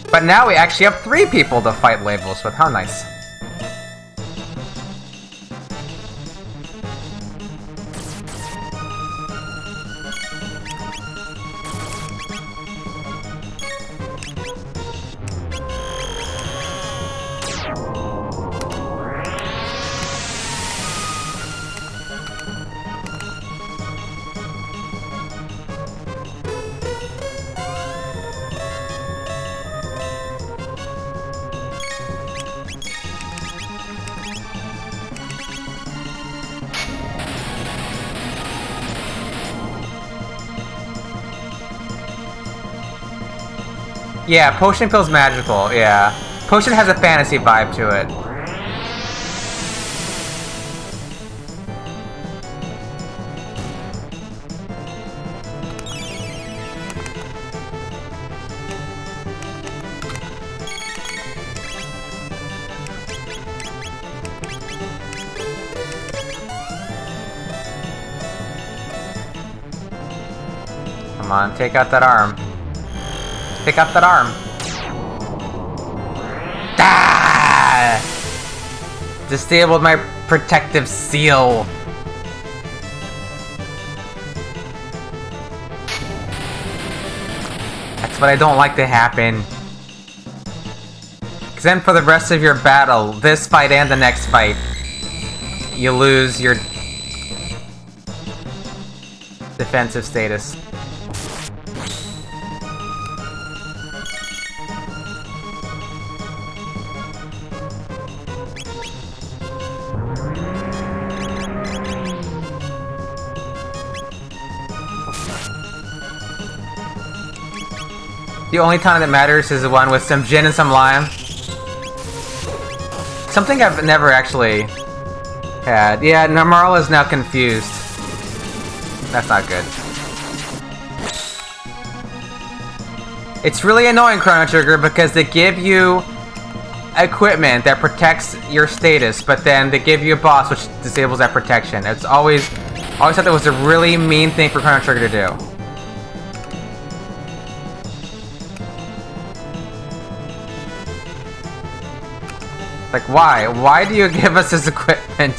But now we actually have 3 people to fight Lavos with. How nice. Yeah, potion feels magical, yeah. Potion has a fantasy vibe to it. Come on, take out that arm. Take out that arm. Ah! Disabled my protective seal. That's what I don't like to happen. Because then for the rest of your battle, this fight and the next fight, you lose your defensive status. The only time that matters is the one with some gin and some lime. Something I've never actually had. Yeah, Marla's now confused. That's not good. It's really annoying, Chrono Trigger, because they give you equipment that protects your status, but then they give you a boss which disables that protection. It's always thought that was a really mean thing for Chrono Trigger to do. Like, why? Why do you give us this equipment?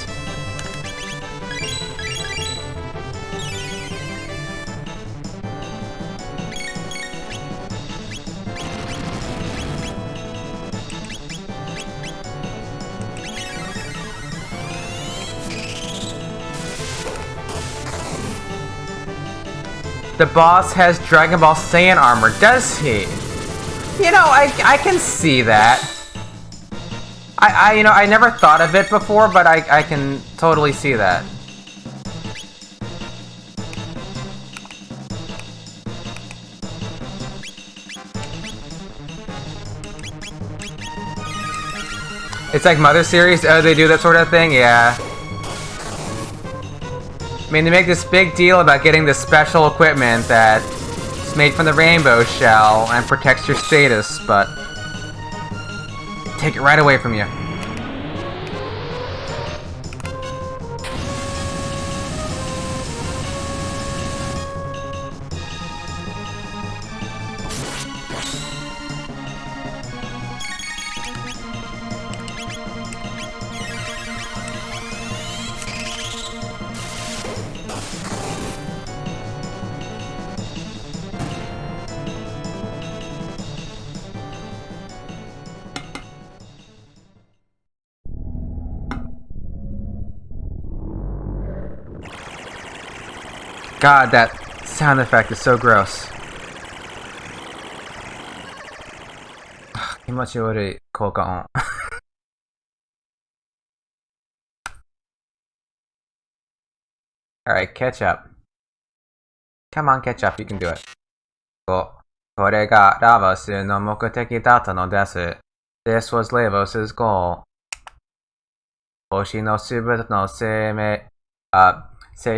The boss has Dragon Ball Saiyan armor, does he? You know, I can see that. You know, I never thought of it before, but I can totally see that. It's like Mother series, oh, they do that sort of thing? Yeah. I mean, they make this big deal about getting this special equipment that's made from the rainbow shell and protects your status, but they take it right away from you. God, that sound effect is so gross. Kimachiworui効果音. Alright, catch up. Come on, catch up, you can do it. これがラボスの目的だったのです。This was Lavos' goal. 星のすべての生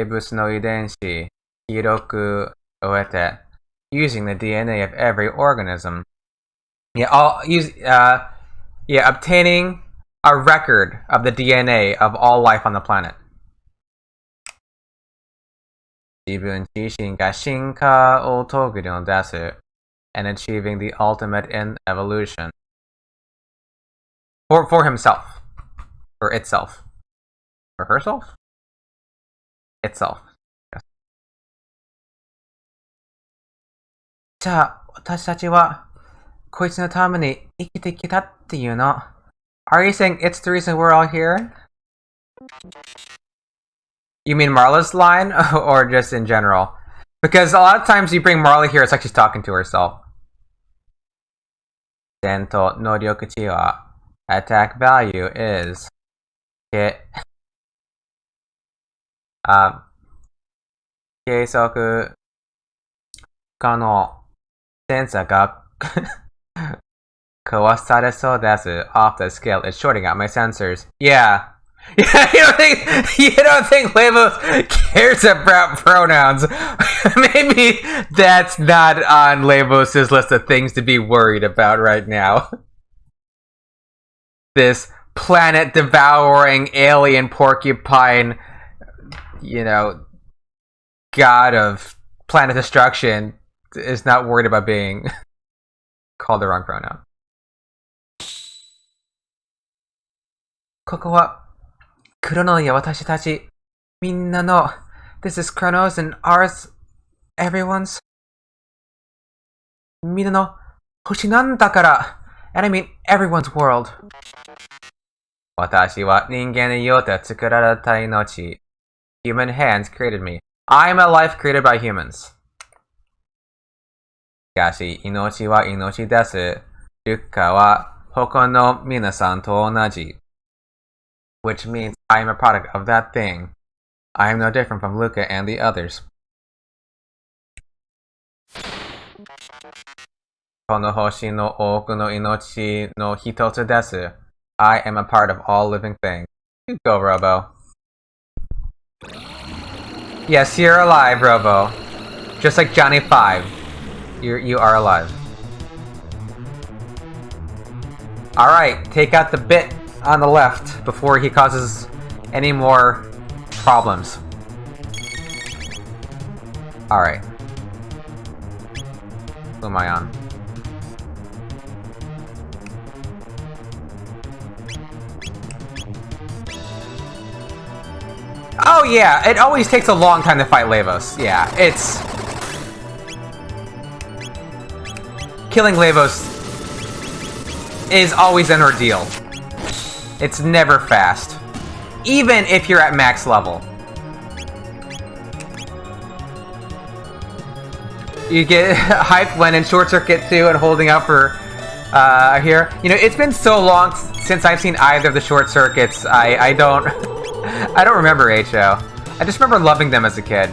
物の遺伝子、記録を得て using the DNA of every organism. Obtaining a record of the DNA of all life on the planet. 自分自身が進化を遂げるのです。And achieving the ultimate in evolution. For himself. Or itself. For herself? Itself. Yes. じゃあ、私たちは、こいつのために生きてきたっていうの。Are you saying it's the reason we're all here? You mean Marla's line? Or just in general? Because a lot of times you bring Marla here, it's like she's talking to herself. 戦闘能力値は Attack value is 計測可能センサーが Kawasareso desu. Off the scale. It's shorting out my sensors. Yeah. Yeah, you don't think Labos cares about pronouns? Maybe that's not on Labos' list of things to be worried about right now. This planet-devouring alien porcupine, you know, god of planet destruction is not worried about being called the wrong pronoun. ここは Chrono や私たちみんなの This is Chrono's and ours everyone's みんなの星なんだから And I mean everyone's world 私は人間によって作られた命 Human hands created me I'm a life created by humans しかし命は命です。ルカは他の皆さんと同じ Which means I am a product of that thing. I am no different from Luca and the others. この星の多くの命の一つです。I am a part of all living things. You go, Robo. Yes, you're alive, Robo. Just like Johnny 5. You are alive. Alright, take out the bit on the left before he causes any more problems. Alright. Who am I on? Oh yeah, it always takes a long time to fight Lavos. Yeah, it's... Killing Lavos is always an ordeal. It's never fast. Even if you're at max level. You get hyped when in Short Circuit 2 and holding out for here. You know, it's been so long since I've seen either of the Short Circuits, I don't I don't remember HO. I just remember loving them as a kid.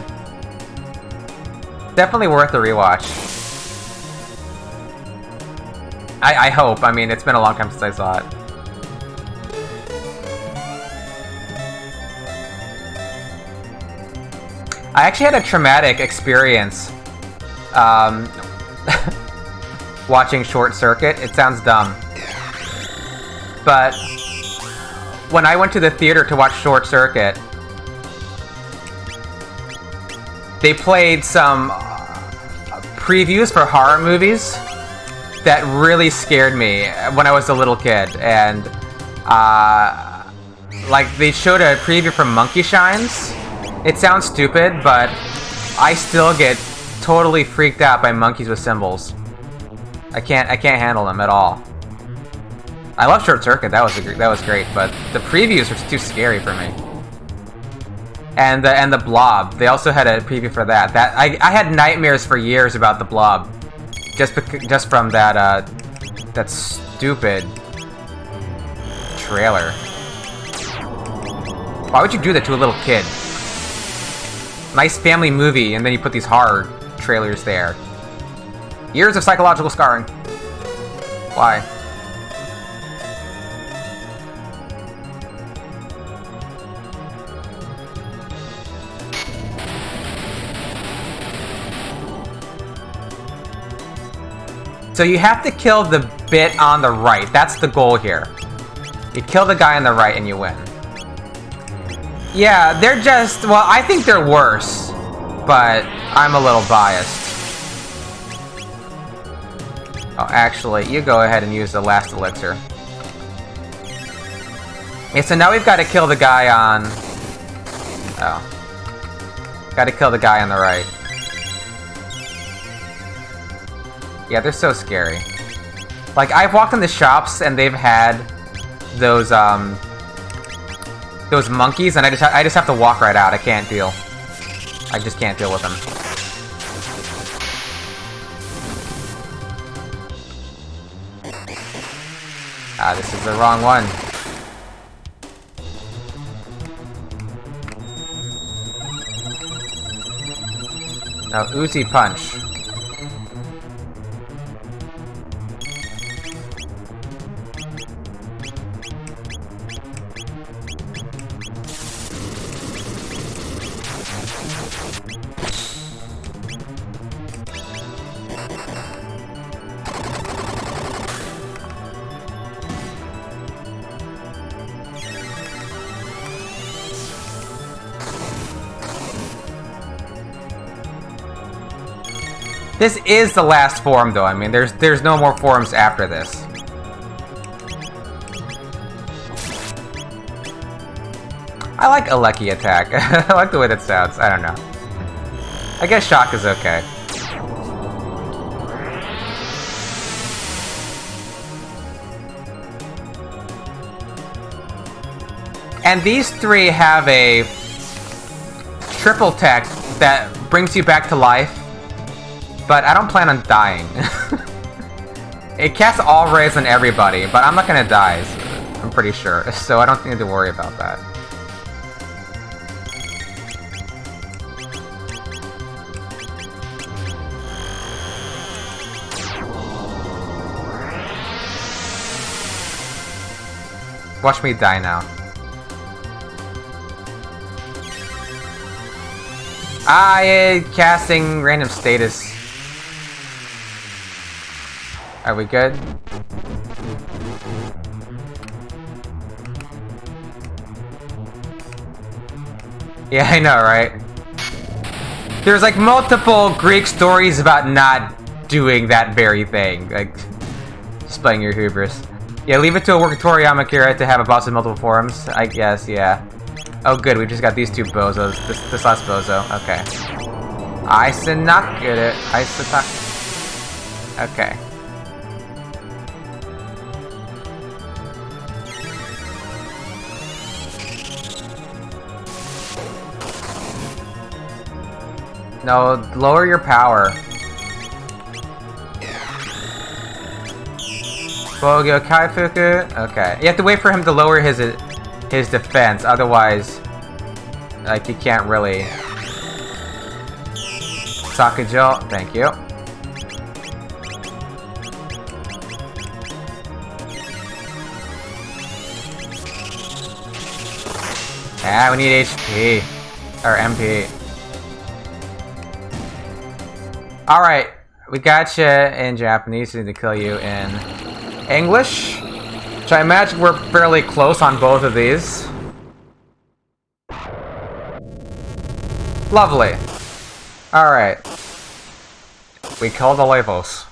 Definitely worth a rewatch. I hope. I mean, it's been a long time since I saw it. I actually had a traumatic experience watching Short Circuit. It sounds dumb. But when I went to the theater to watch Short Circuit, they played some previews for horror movies that really scared me when I was a little kid. And like they showed a preview for Monkey Shines. It sounds stupid, but I still get totally freaked out by monkeys with cymbals. I can't handle them at all. I love Short Circuit. That was great, but the previews were too scary for me. And the Blob. They also had a preview for that. I had nightmares for years about the Blob, just from that stupid trailer. Why would you do that to a little kid? Nice family movie, and then you put these horror trailers there. Years of psychological scarring. Why? So you have to kill the bit on the right. That's the goal here. You kill the guy on the right and you win. Yeah, they're just... Well, I think they're worse. But I'm a little biased. Oh, actually, you go ahead and use the last elixir. Okay, so now we've got to kill the guy on... Oh. Got to kill the guy on the right. Yeah, they're so scary. Like, I've walked in the shops and they've had those monkeys, and I just have to walk right out. I can't deal. I just can't deal with them. Ah, this is the wrong one. Now, Uzi Punch. This is the last form, though. I mean, there's no more forms after this. I like Aleki attack. I like the way that sounds. I don't know. I guess shock is okay. And these three have a triple tech that brings you back to life, but I don't plan on dying. It casts all rays on everybody, but I'm not gonna die, I'm pretty sure, so I don't need to worry about that. Watch me die now. Casting random status. Are we good? Yeah, I know, right? There's like multiple Greek stories about not doing that very thing. Like, displaying your hubris. Yeah, leave it to a working Toriyama Akira to have a boss with multiple forms. I guess, yeah. Oh good, we just got these two bozos. This last bozo. Okay. Aisenakure. Okay. No, lower your power. Bogyo Kaifuku? Okay. You have to wait for him to lower his defense, otherwise, like, you can't really... Sakujo, thank you. Ah, we need HP. Or MP. Alright, we gotcha in Japanese, we need to kill you in English. So I imagine we're fairly close on both of these. Lovely. Alright. We kill the Levos.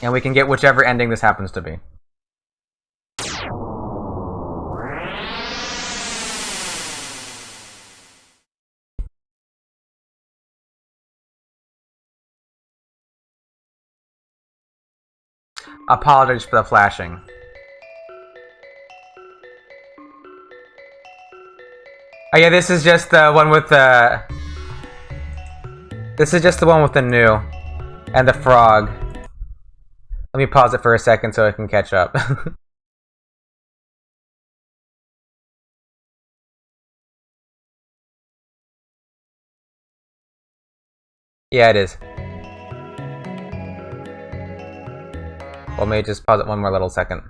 And we can get whichever ending this happens to be. Apologies for the flashing. Oh yeah, this is just the one with the... This is just the one with the new. And the frog. Let me pause it for a second so I can catch up. Yeah, it is. Well, maybe just pause it one more little second.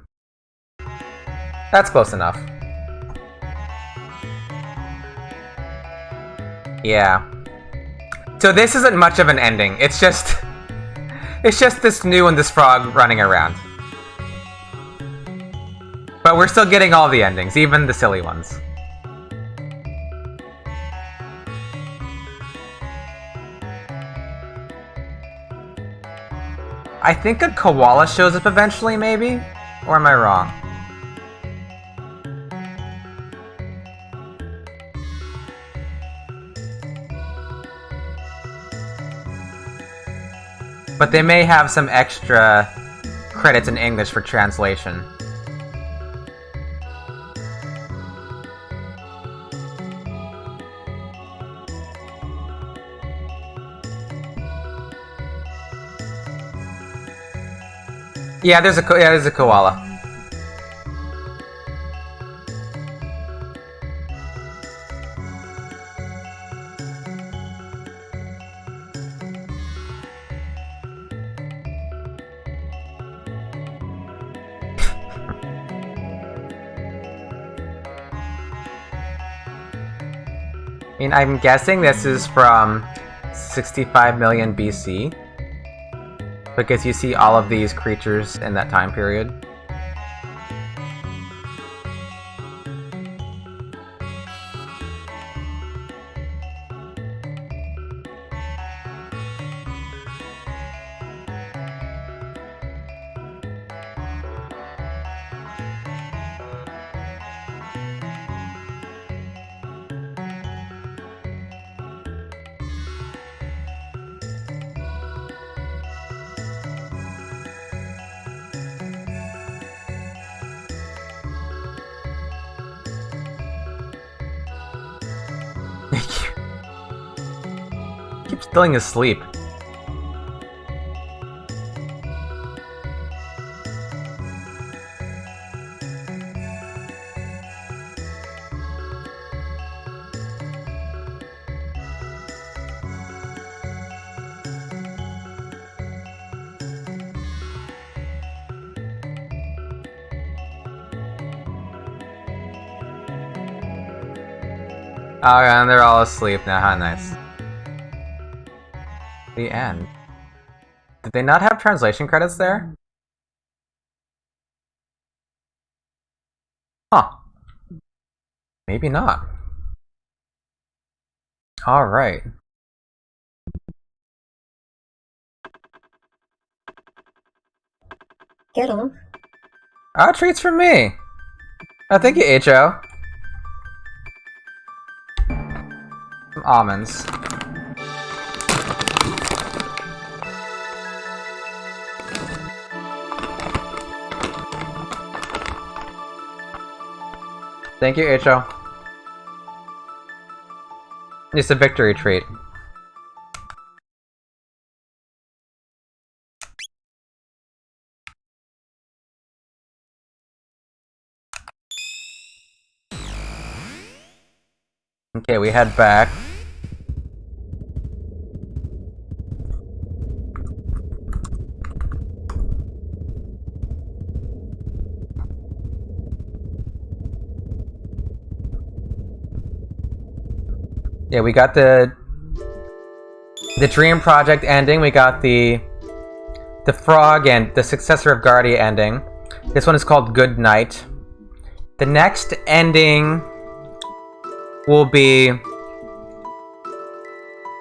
That's close enough. Yeah. So this isn't much of an ending. It's just... It's just this new and this frog running around. But we're still getting all the endings, even the silly ones. I think a koala shows up eventually, maybe? Or am I wrong? But they may have some extra credits in English for translation. Yeah, there's a koala. I mean, I'm guessing this is from 65 million BC. Because you see all of these creatures in that time period. keep stealing his sleep? Oh, and they're all asleep now. How nice. The end. Did they not have translation credits there? Huh. Maybe not. Alright. Kettle. Ah, treats from me! Oh, thank you, H.O. Some almonds. Thank you, H.O. It's a victory treat. Okay, we head back. Yeah, we got the Dream Project ending, we got the Frog and the successor of Guardia ending. This one is called Good Night. The next ending will be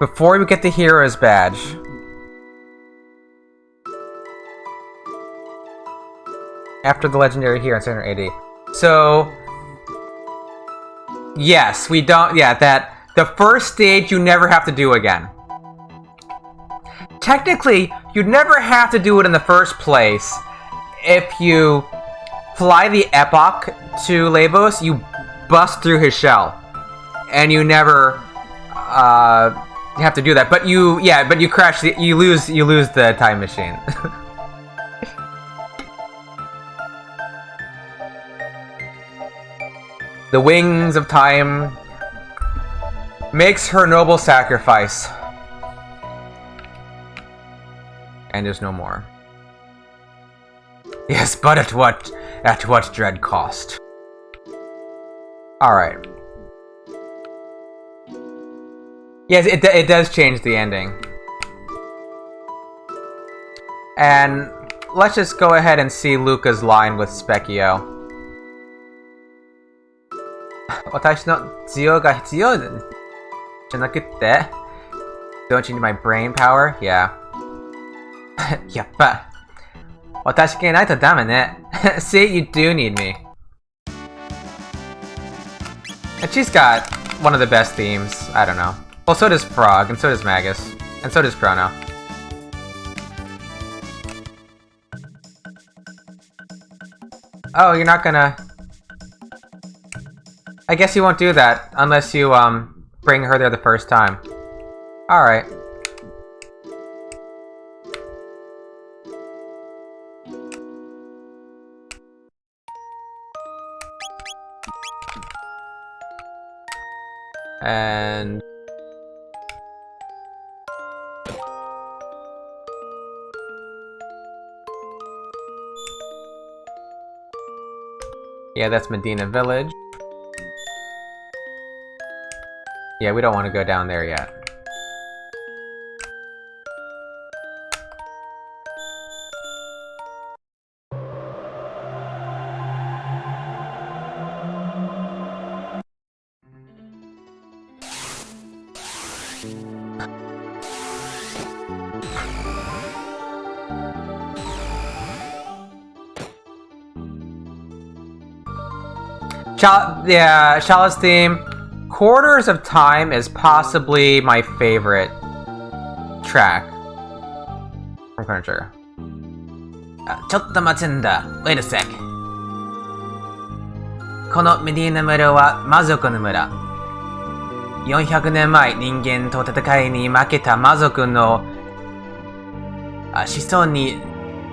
before we get the Hero's Badge. After the Legendary Hero in 780. So yes, we don't, yeah, that the first stage you never have to do again. Technically, you'd never have to do it in the first place. If you fly the Epoch to Labos, you bust through his shell. And you never have to do that. But you crash the, you lose the time machine. The Wings of Time makes her noble sacrifice. And there's no more. Yes, but at what dread cost? Alright. Yes, it does change the ending. And let's just go ahead and see Luca's line with Specchio. 私の需要が必要じゃなくて Don't you need my brain power? Yeah. やっぱ私がいないとダメね See, you do need me. And she's got one of the best themes. I don't know. Well, so does Frog, and so does Magus, and so does Chrono. Oh, you're not gonna... I guess you won't do that unless you bring her there the first time. Alright. And yeah, that's Medina Village. Yeah, we don't want to go down there yet. Yeah, Shala's theme. Quarters of Time is possibly my favorite track from Chrono Trigger. ちょっと待つんだ. Wait a sec. このメディーナ村は魔族の村. 400年前、人間と戦いに負けた魔族の子孫に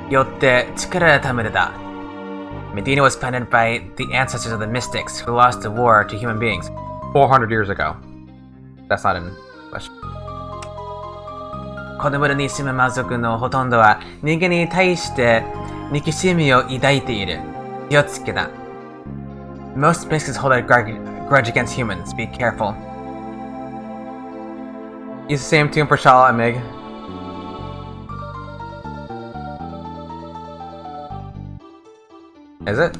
よって作られた村だ。Medina was founded by the ancestors of the mystics who lost the war to human beings 400 years ago. That's not in English. この村に住む魔族のほとんどは人間に対して憎しみを抱いている。気をつけな。Most mystics hold a grudge against humans. Be careful. Use the same tune for Shala and Mig. Is it?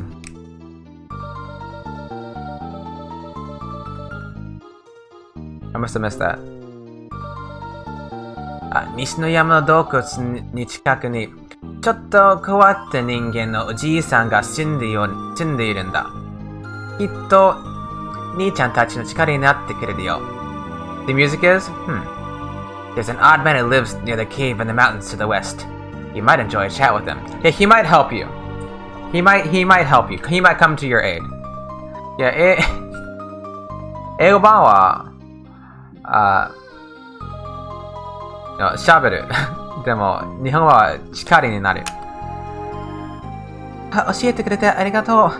I must have missed that. 西の山の洞窟に近くにちょっと変わった人間のおじいさんが住んでいるんだ。きっと兄ちゃんたちの力になってくれるよ。The music is? There's an odd man who lives near the cave in the mountains to the west. You might enjoy a chat with him. Yeah, he might help you. He might help you. He might come to your aid. Yeah, 英語版は喋る。でも日本語は力になる。教えてくれてありがとう。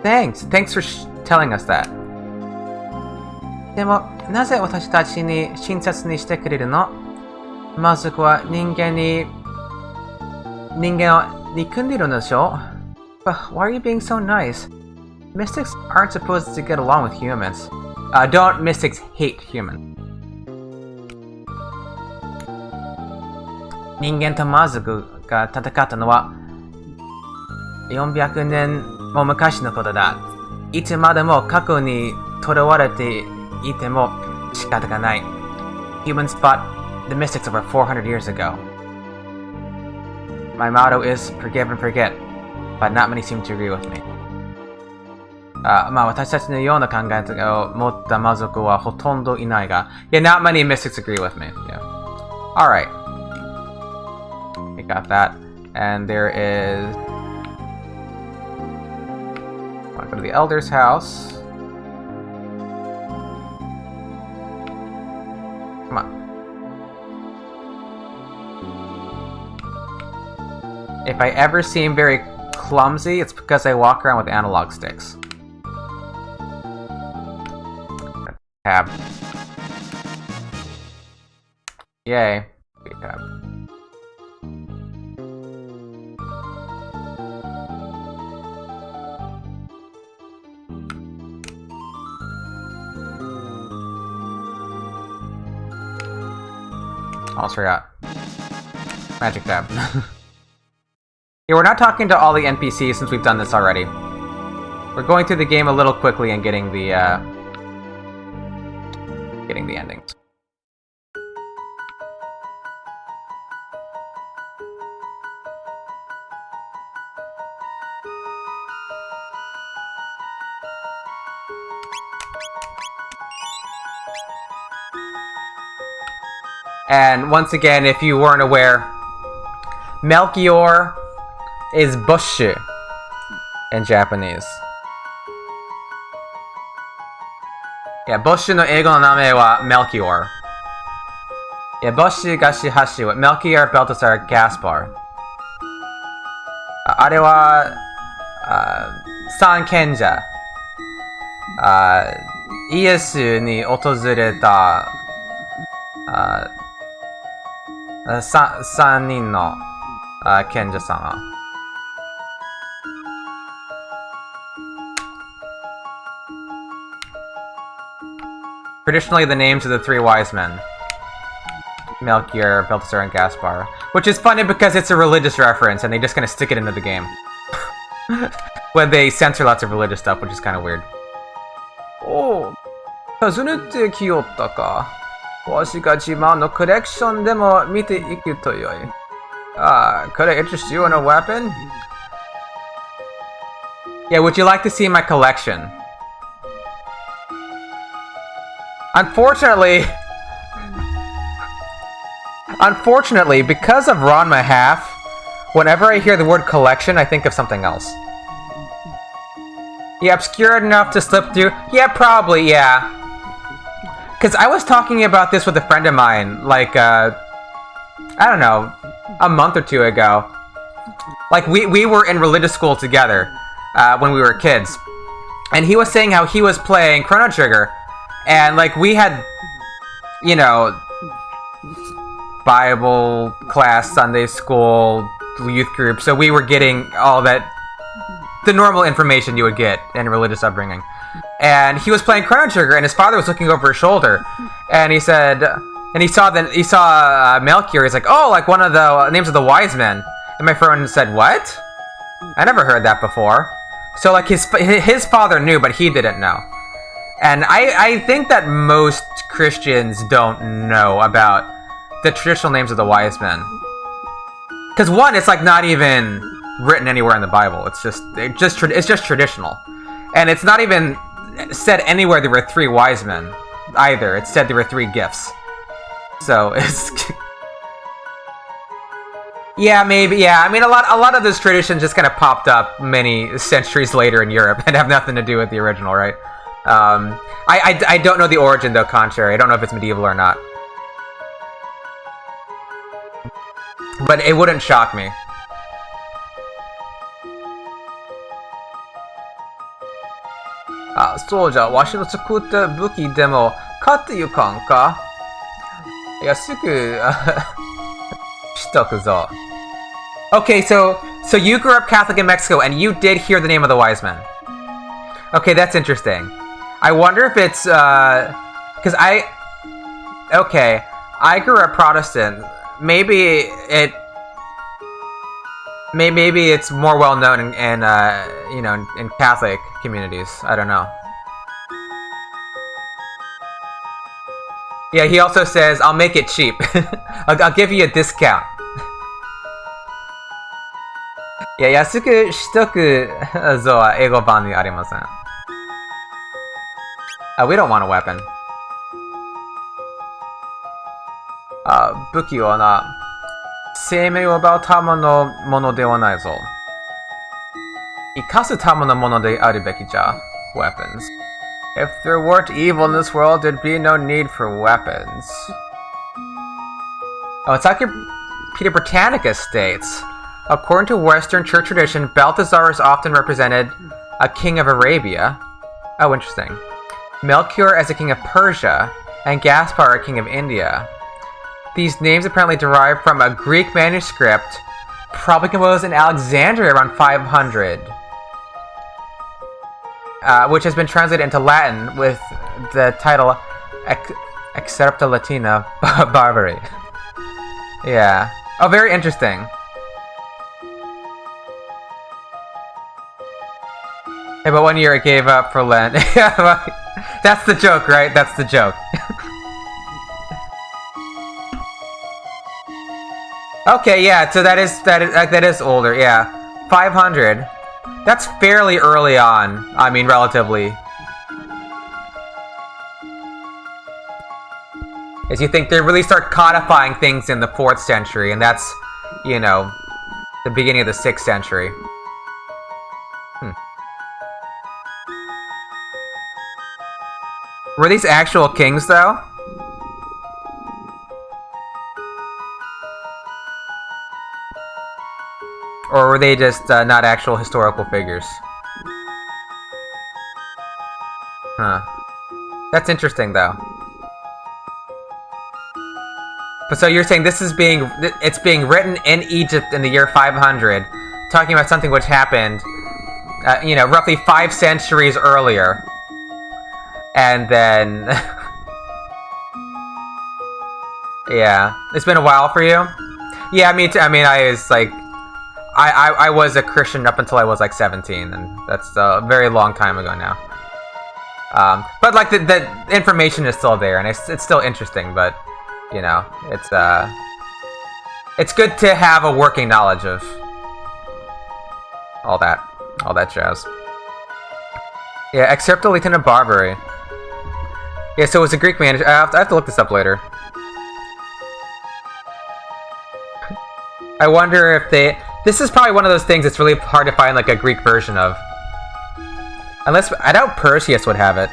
Thanks for telling us that. でもなぜ私たちに親切にしてくれるの？魔族は人間を憎んでいるのでしょ？ But why are you being so nice? Mystics aren't supposed to get along with humans. Don't mystics hate humans? 人間と魔族が戦ったのは400年も昔のことだ。いつまでも過去にとらわれていても仕方がない。Humans fought the mystics over 400 years ago. My motto is forgive and forget, but not many seem to agree with me. 私たちのような考えを持った魔族はほとんどいないが、Yeah, not many mystics agree with me. Yeah. Alright. We got that. And there is... I want to go to the elder's house. Come on. If I ever seem very clumsy, it's because I walk around with analog sticks. Tab. Yay. Tab. Almost forgot. Magic tab. Yeah, we're not talking to all the NPCs since we've done this already. We're going through the game a little quickly and getting the endings. And once again, if you weren't aware, Melchior is Bush in Japanese. Yeah, Bush no eigo no name wa Melchior. Yeah, Bush Gashi Hashi wa Melchior Balthasar Gaspar. あれは三賢者。イエスに訪れた三人の賢者様。Traditionally, the names of the three wise men: Melchior, Balthasar, and Gaspar. Which is funny because it's a religious reference, and they just kind of stick it into the game. When they censor lots of religious stuff, which is kind of weird. Oh, 訪ねてきよったか。わしが自慢のコレクションでも見ていくとよい。Could I interest you in a weapon? Yeah, would you like to see my collection? Unfortunately, because of Ranma Half, whenever I hear the word collection, I think of something else. Yeah, obscure enough to slip through? Yeah, probably, yeah. Because I was talking about this with a friend of mine, like, I don't know, a month or two ago. Like, we were in religious school together when we were kids. And he was saying how he was playing Chrono Trigger. And, like, we had, you know, Bible class, Sunday school, youth group. So we were getting all that, the normal information you would get in a religious upbringing. And he was playing Chrono Trigger, and his father was looking over his shoulder. And he said, and he saw Melchior. He's like, oh, like one of the names of the wise men. And my friend said, what? I never heard that before. So, like, his father knew, but he didn't know. And I think that most Christians don't know about the traditional names of the wise men. Because one, it's like not even written anywhere in the Bible. It's just traditional. And it's not even said anywhere there were 3 wise men either. It said there were 3 gifts. So it's yeah, maybe, yeah. I mean, a lot of those traditions just kind of popped up many centuries later in Europe and have nothing to do with the original, right? I don't know the origin, though, contrary. I don't know if it's medieval or not. But it wouldn't shock me. Soldier, わしの作った武器でも買ってゆかんか? 安くしとくぞ. Okay, so you grew up Catholic in Mexico, and you did hear the name of the wise men. Okay, that's interesting. I wonder if it's, because I grew up Protestant. Maybe it's more well known in in Catholic communities. I don't know. Yeah, he also says, I'll make it cheap. I'll give you a discount. Yeah, 安くしとくぞは英語版にありません。We don't want a weapon. 武器はな、生命を奪うためのものではないぞ。生かすためのものであるべきじゃ、weapons. If there weren't evil in this world, there'd be no need for weapons. Oh, Encyclopedia Britannica states, according to Western church tradition, Balthazar is often represented a king of Arabia. Oh, interesting. Melchior as a king of Persia, and Gaspar a king of India. These names apparently derive from a Greek manuscript, probably composed in Alexandria around 500. Which has been translated into Latin with the title Excerpta Latina Barbari. Yeah. Oh, very interesting. Hey, but one year it gave up for Lent. That's the joke, right? That's the joke. Okay, yeah, so that is older, yeah. 500. That's fairly early on. I mean, relatively. As you think they really start codifying things in the 4th century, and that's, you know, the beginning of the 6th century. Were these actual kings, though? Or were they just not actual historical figures? Huh. That's interesting, though. But so you're saying this is it's being written in Egypt in the year 500, talking about something which happened, you know, roughly 5 centuries earlier. And then... yeah. It's been a while for you? Yeah, me too. I mean, I was, like... I was a Christian up until I was like 17, and that's a very long time ago now. But like the information is still there, and it's still interesting. But you know, it's good to have a working knowledge of all that jazz. Yeah, Excerpta Latina Barbary. Yeah, so it was a Greek manuscript. I have to look this up later. I wonder if they... This is probably one of those things that's really hard to find like a Greek version of. Unless... I doubt Perseus would have it.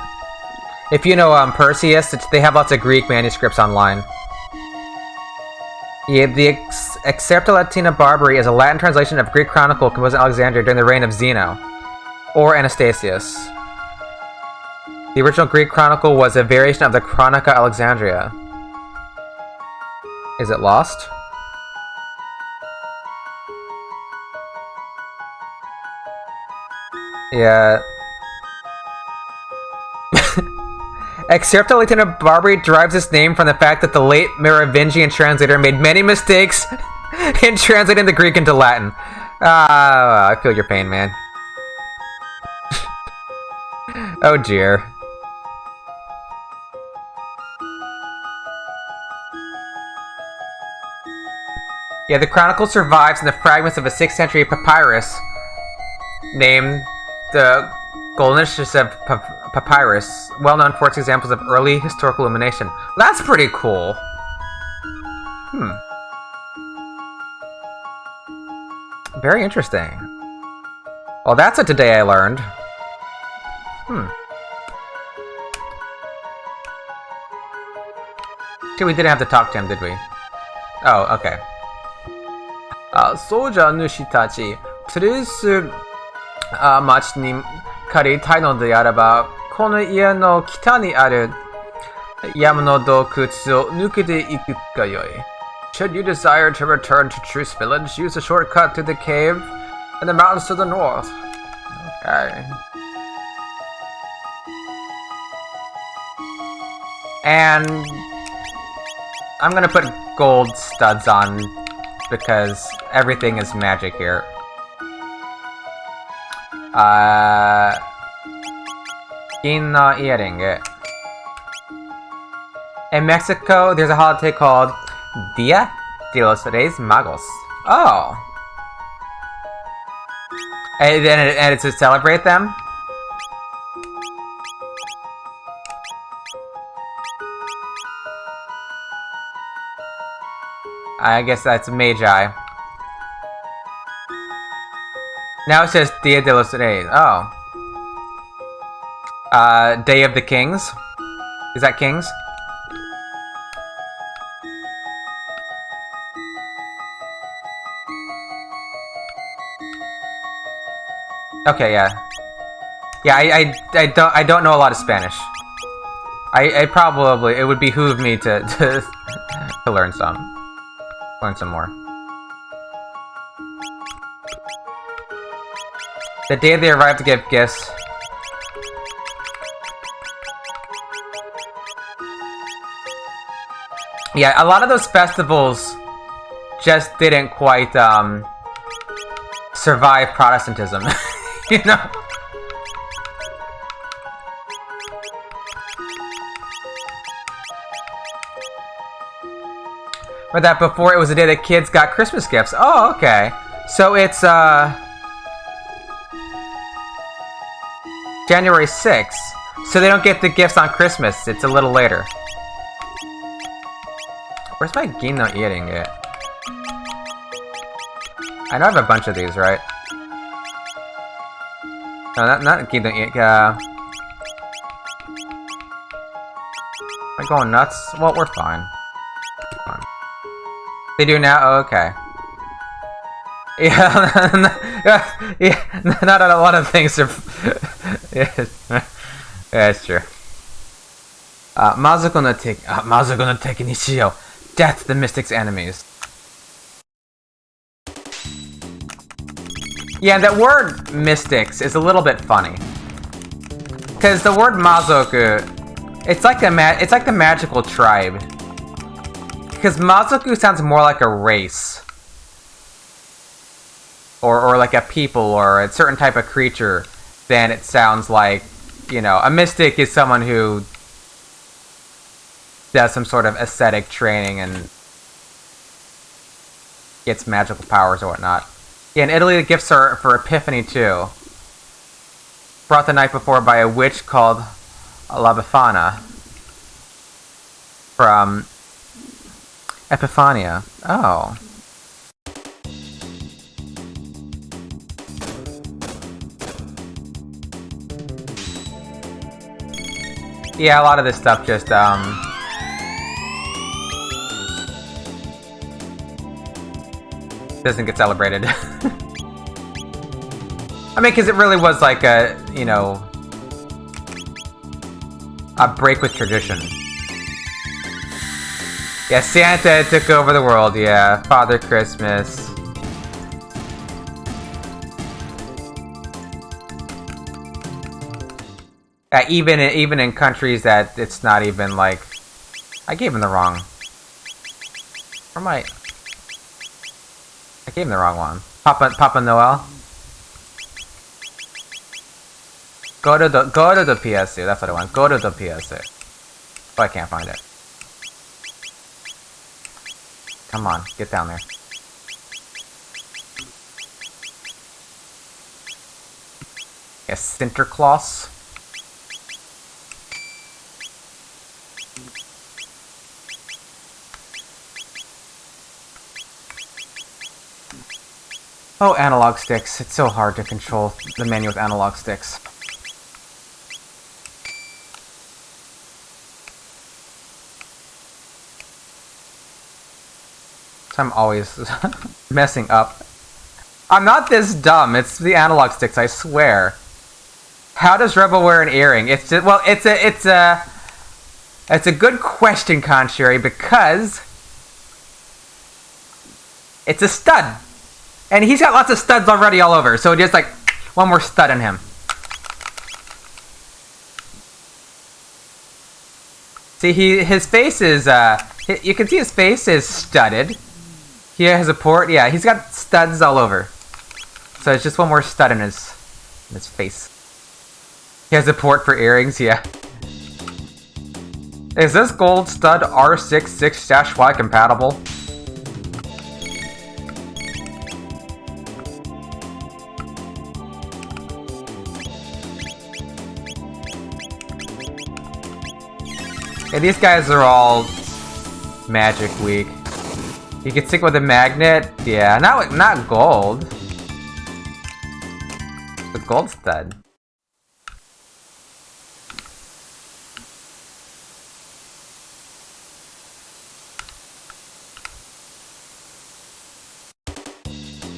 If you know Perseus, they have lots of Greek manuscripts online. Yeah, the Excerpta Latina Barbari is a Latin translation of Greek chronicle composed in Alexandria during the reign of Zeno, or Anastasius. The original Greek chronicle was a variation of the Chronica Alexandria. Is it lost? Yeah. Excerpta Latina Barbari derives its name from the fact that the late Merovingian translator made many mistakes in translating the Greek into Latin. I feel your pain, man. Oh dear. Yeah, the chronicle survives in the fragments of a 6th century papyrus named the Golnishsev Papyrus, well known for its examples of early historical illumination. That's pretty cool. Very interesting. Well, that's it today I learned. See, we didn't have to talk to him, did we? Oh, okay. そうじゃ主たち、プリス町に借りたいのであれば、この家の北にある山の洞窟を抜けていくがよい。Should you desire to return to Truce Village, use a shortcut to the cave in the mountains to the north. Okay. And I'm gonna put gold studs on because everything is magic here. Ginna earring. In Mexico, there's a holiday called Dia de los Reyes Magos. Oh. And it's to celebrate them? I guess that's Magi. Now it says Dia de los Reyes. Oh. Day of the Kings? Is that Kings? Okay, yeah. Yeah, I don't know a lot of Spanish. It would behoove me to to learn some more. The day they arrive to give gifts. Yeah, a lot of those festivals just didn't quite survive Protestantism. You know? Or that before it was the day that kids got Christmas gifts. Oh, okay. So it's January 6th. So they don't get the gifts on Christmas. It's a little later. Where's my Ginno earring at? I know I have a bunch of these, right? No, not Ginno earring. Am I going nuts? Well, we're fine. They do now? Oh, okay. Yeah, yeah, not a lot of things are... Yeah, it's true. Mazuko no Teki ni shiyou. Death the Mystic's enemies. Yeah, that word mystics is a little bit funny. Because the word Mazoku, it's like the magical tribe. Because Mazoku sounds more like a race. Or like a people or a certain type of creature than it sounds like, you know, a mystic is someone who does some sort of ascetic training and gets magical powers or whatnot. Yeah, in Italy the gifts are for Epiphany too. Brought the night before by a witch called La Befana. From Epiphania. Oh. Yeah, a lot of this stuff just, doesn't get celebrated. I mean, because it really was like a, you know, a break with tradition. Yeah, Santa took over the world, yeah. Father Christmas. Even in countries that it's not even like... I gave him the wrong... Or I gave him the wrong one. Papa Noel? Go to the PSU, that's what I want. Go to the PSU. Oh, I can't find it. Come on, get down there. Yes, Sinterklaas. Oh, analog sticks. It's so hard to control the menu with analog sticks. So I'm always messing up. I'm not this dumb. It's the analog sticks, I swear. How does Rebel wear an earring? It's just, well, it's a good question, Contrary, because it's a stud. And he's got lots of studs already all over, so just like one more stud in him. See, his face is, you can see his face is studded. He has a port, yeah, he's got studs all over. So it's just one more stud in his face. He has a port for earrings, yeah. Is this gold stud R66-Y compatible? Yeah, these guys are all magic weak. You can stick with a magnet. Yeah, not gold. The gold stud.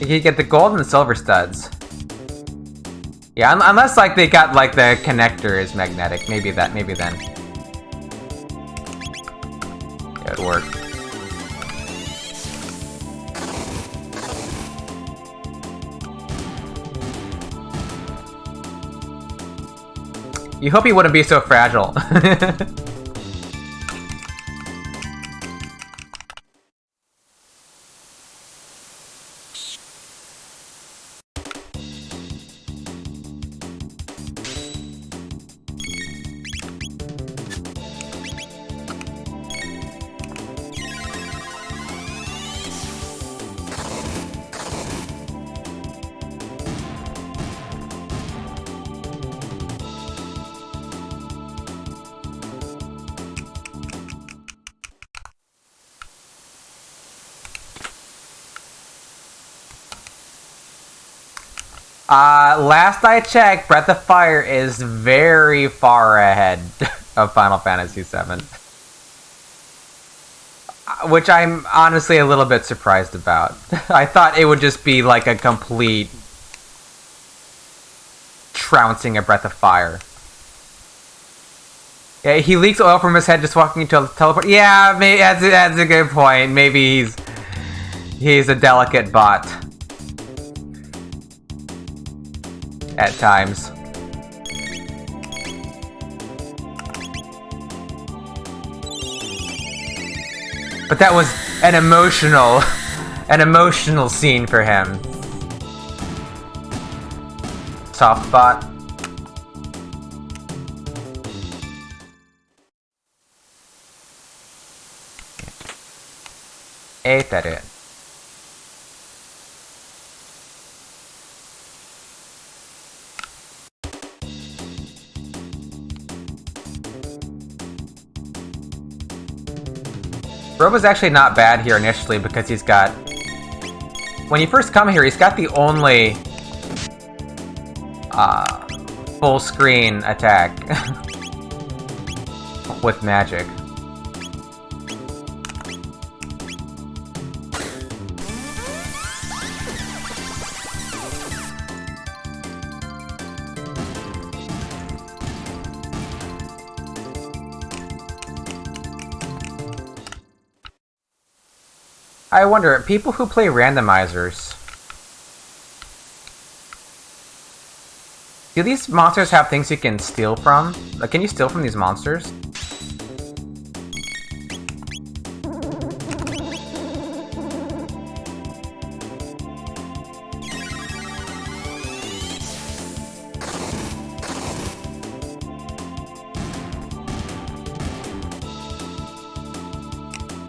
You can get the gold and the silver studs. Yeah, unless like they got like the connector is magnetic. Maybe then. It would work. You hope he wouldn't be so fragile. Last I checked, Breath of Fire is very far ahead of Final Fantasy VII. Which I'm honestly a little bit surprised about. I thought it would just be like a complete trouncing of Breath of Fire. Yeah, he leaks oil from his head just walking into a teleport. Yeah, maybe that's a good point. Maybe he's a delicate bot. At times. But that was an emotional scene for him. Soft bot. Etere. Robo's actually not bad here initially because he's got... When you first come here, he's got the only full screen attack. with magic. I wonder, people who play randomizers, do these monsters have things you can steal from? Like, can you steal from these monsters?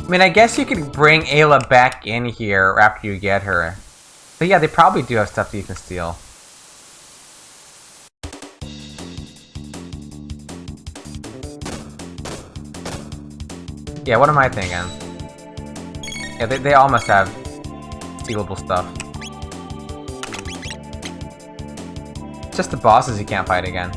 I mean, I guess you could bring Ayla back in here after you get her. But yeah, they probably do have stuff that you can steal. Yeah, what am I thinking? Yeah, they all must have stealable stuff. It's just the bosses you can't fight again.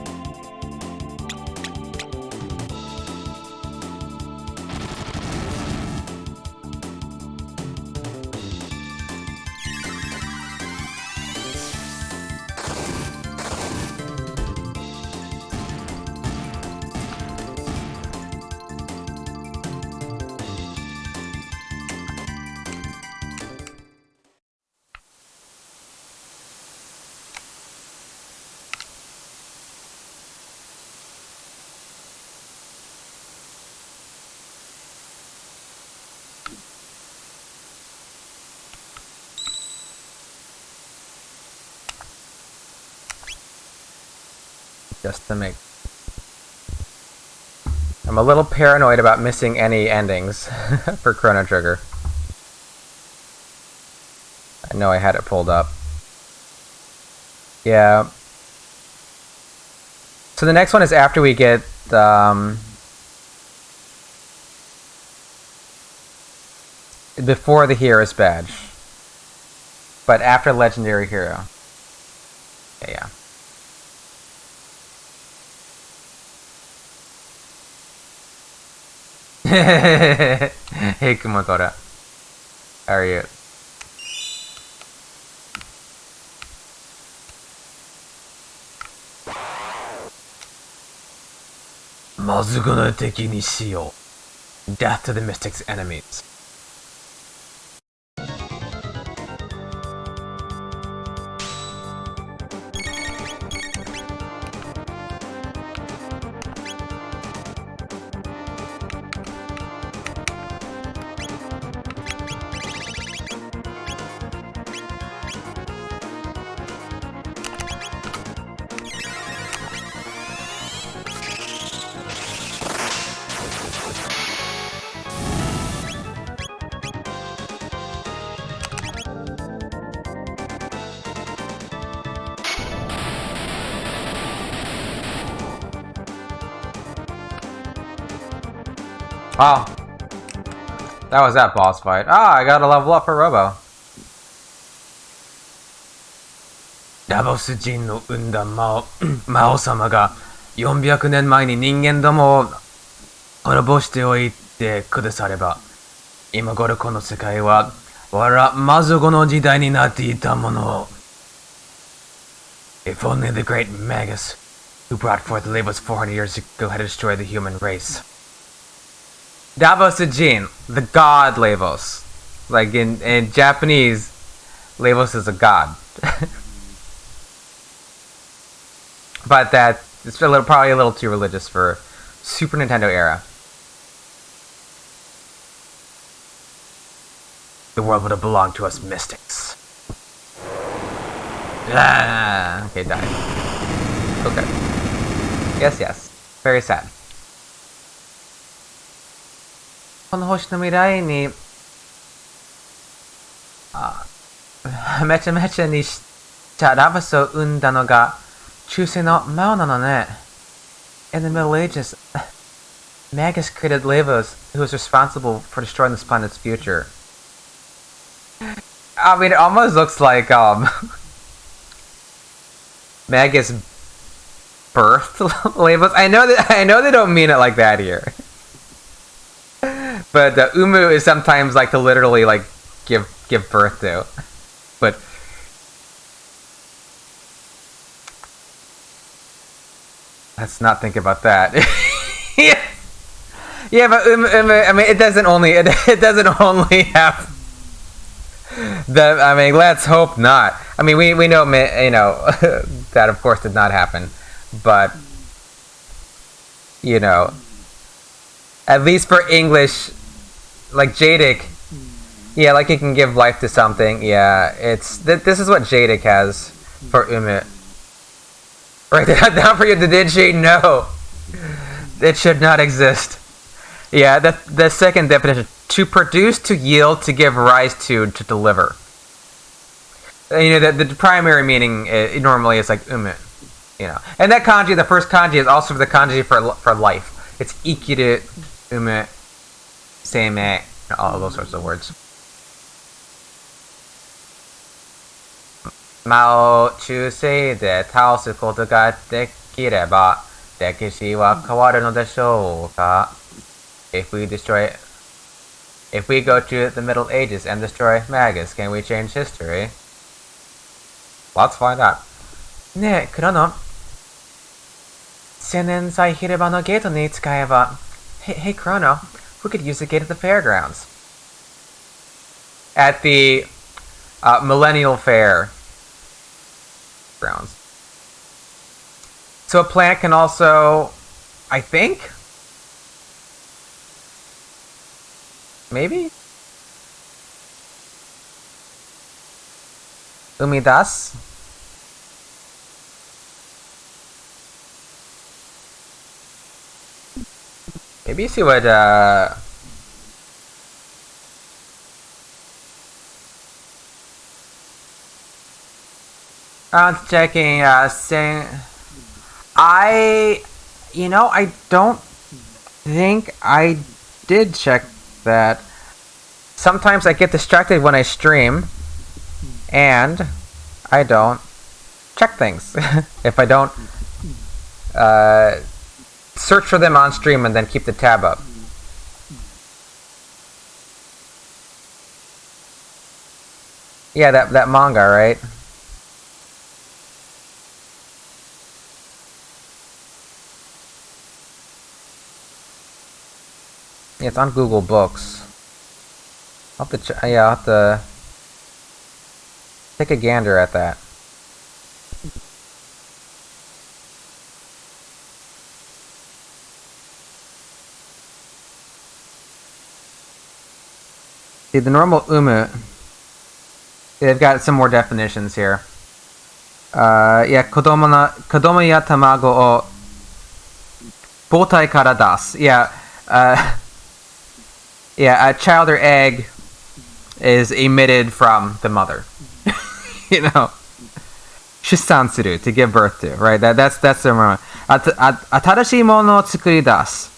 Just to make... I'm a little paranoid about missing any endings for Chrono Trigger. I know I had it pulled up. Yeah. So the next one is after we get before the Hero's Badge. But after Legendary Hero. Yeah. Hey Kumotora. How are you? Mazugo no teki ni shiyou. Death to the Mystic's enemies. Oh, that was that boss fight. Ah, I gotta level up for Robo. Davos Jin no unda Mao-samaが400年前に人間どもを滅ぼしておいてくだされば、今頃この世界は我らマズゴの時代になっていたものを。If only the great Magus, who brought forth the labels 400 years ago, had destroyed the human race. Davos Jin, the god Lavos. Like in Japanese, Lavos is a god. But that it's probably a little too religious for Super Nintendo era. The world would have belonged to us mystics. Ah, okay, died. Okay. Yes, yes. Very sad. この星の未来にめちゃめちゃにしたラバスを生んだのが中世の魔王なのね。In the Middle Ages, Magus created Lavos, who was responsible for destroying this planet's future. I mean, it almost looks like Magus birthed Lavos. I know they don't mean it like that here. But umu is sometimes like to literally like give birth to. But let's not think about that. Yeah, but I mean, it doesn't only have the. I mean, let's hope not. I mean, we know that of course did not happen, but at least for English, like Jadic, yeah, like it can give life to something. Yeah, it's this is what Jadic has for umu. Right, down for you, did she? No, it should not exist. Yeah, the second definition: to produce, to yield, to give rise to deliver. The primary meaning normally is like umu, and that kanji, the first kanji, is also the kanji for life. It's ikiru, umu, seimei, all those sorts of words. 魔を中世で倒すことができれば歴史は変わるのでしょうか If we go to the Middle Ages and destroy Magus, can we change history? Let's find out. ねえ、クロノ。青年祭広場のゲートに使えば。Hey, Chrono, we could use the gate at the fairgrounds. At the Millennial Fair grounds. So a plant can also, I think, maybe? Umidas? Maybe see what, I'm checking, saying, I don't think I did check that. Sometimes I get distracted when I stream, and I don't check things. If I don't search for them on stream and then keep the tab up. Yeah, that manga, right? Yeah, it's on Google Books. I'll have to take a gander at that. See, the normal umu, they've got some more definitions here. Yeah, kodomo ya tamago o botai kara dasu. Yeah, yeah, a child or egg is emitted from the mother. Shisansuru, to give birth to, right? That's the moment. Atarashi mono o tsukuri dasu.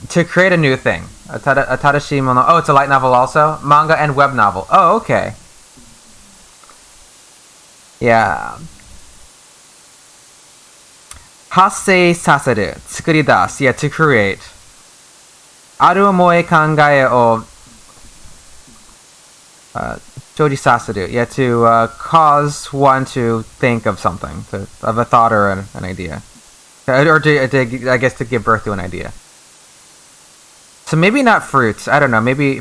To create a new thing. Atarashi mono. Oh, it's a light novel also? Manga and web novel. Oh, okay. Yeah. Hassei saseru. Tsukuri dasu. Yeah, to create. Aru omoe kangae o joji saseru. Yeah, to cause one to think of something, of a thought or an idea. Or to, I guess, to give birth to an idea. So maybe not fruits. I don't know. Maybe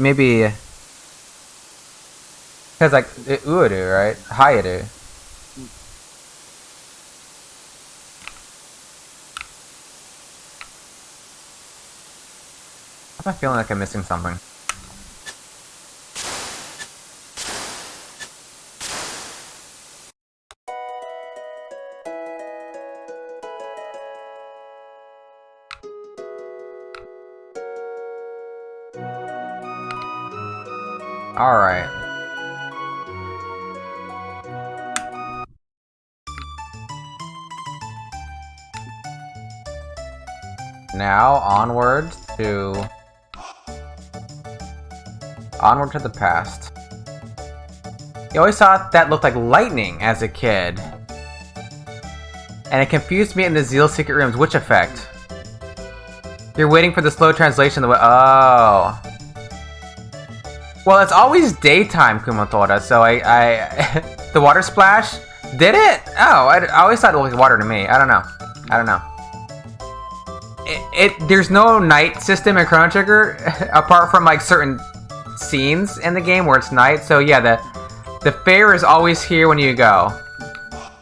because like uuru, right? Hayaru. I'm feeling like I'm missing something. Alright. Now, onward to the past. You always thought that looked like lightning as a kid. And it confused me in the Zeal Secret Rooms. Which effect? You're waiting for the slow translation of the oh. Well, it's always daytime, Kumotora, so the water splash? Did it? Oh, I always thought it was water to me. I don't know. There's no night system in Chrono Trigger, apart from, like, certain scenes in the game where it's night. So, yeah, the fair is always here when you go.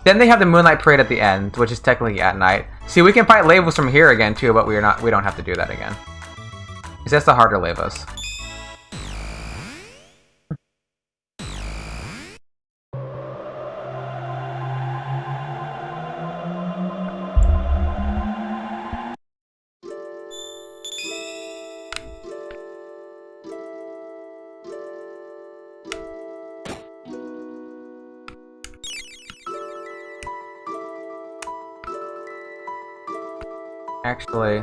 Then they have the Moonlight Parade at the end, which is technically at night. See, we can fight Lavos from here again, too, but we don't have to do that again. Because that's the harder Lavos. Actually,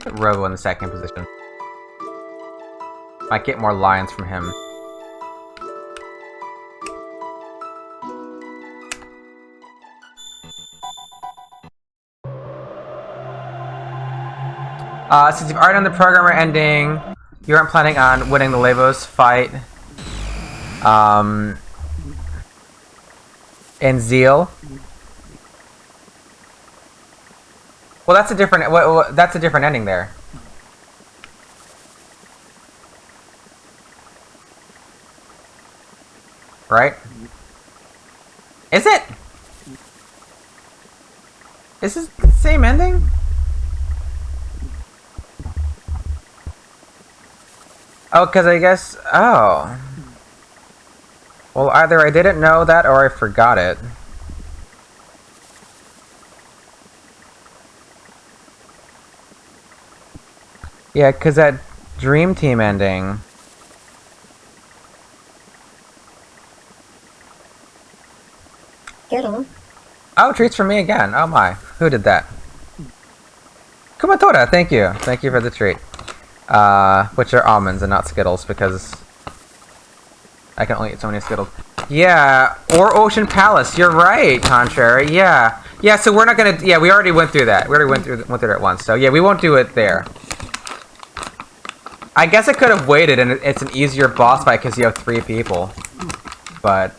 put Robo in the second position. Might get more lines from him. Since you've already done the programmer ending, you aren't planning on winning the Lavos fight. And Zeal. Well, that's a different. That's a different ending there. Right? Is it? Is this the same ending? Oh, because I guess. Oh. Well, either I didn't know that or I forgot it. Yeah, because that Dream Team ending... Hello. Oh, treats for me again. Oh my. Who did that? Kumatora, thank you. Thank you for the treat. Which are almonds and not Skittles, because I can only eat so many Skittles. Yeah, or Ocean Palace. You're right, Contrary. Yeah. Yeah, so we're not gonna... Yeah, we already went through that. We already went through it once. So yeah, we won't do it there. I guess I could have waited, and it's an easier boss fight because you have 3 people. But...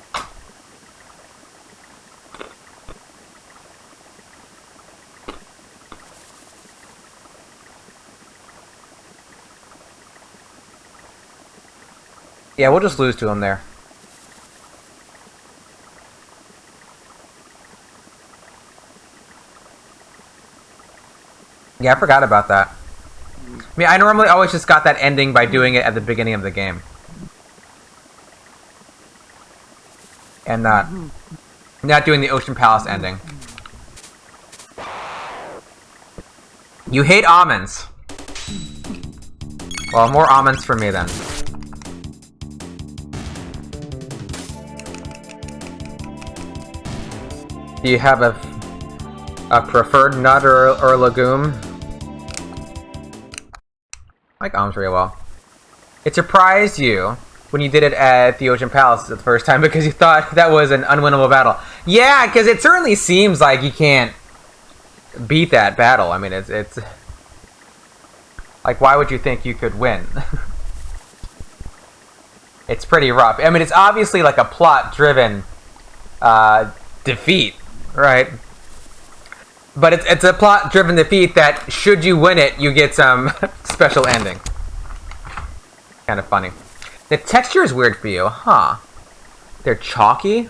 yeah, we'll just lose to him there. Yeah, I forgot about that. I mean, I normally always just got that ending by doing it at the beginning of the game. And not doing the Ocean Palace ending. You hate almonds. Well, more almonds for me then. Do you have a preferred nut or legume? I like almonds really well. It surprised you when you did it at the Ocean Palace the first time because you thought that was an unwinnable battle. Yeah, because it certainly seems like you can't beat that battle. I mean, it's like, why would you think you could win? It's pretty rough. I mean, it's obviously like a plot-driven defeat, right? But it's a plot-driven defeat that, should you win it, you get some special ending. Kind of funny. The texture is weird for you, huh? They're chalky?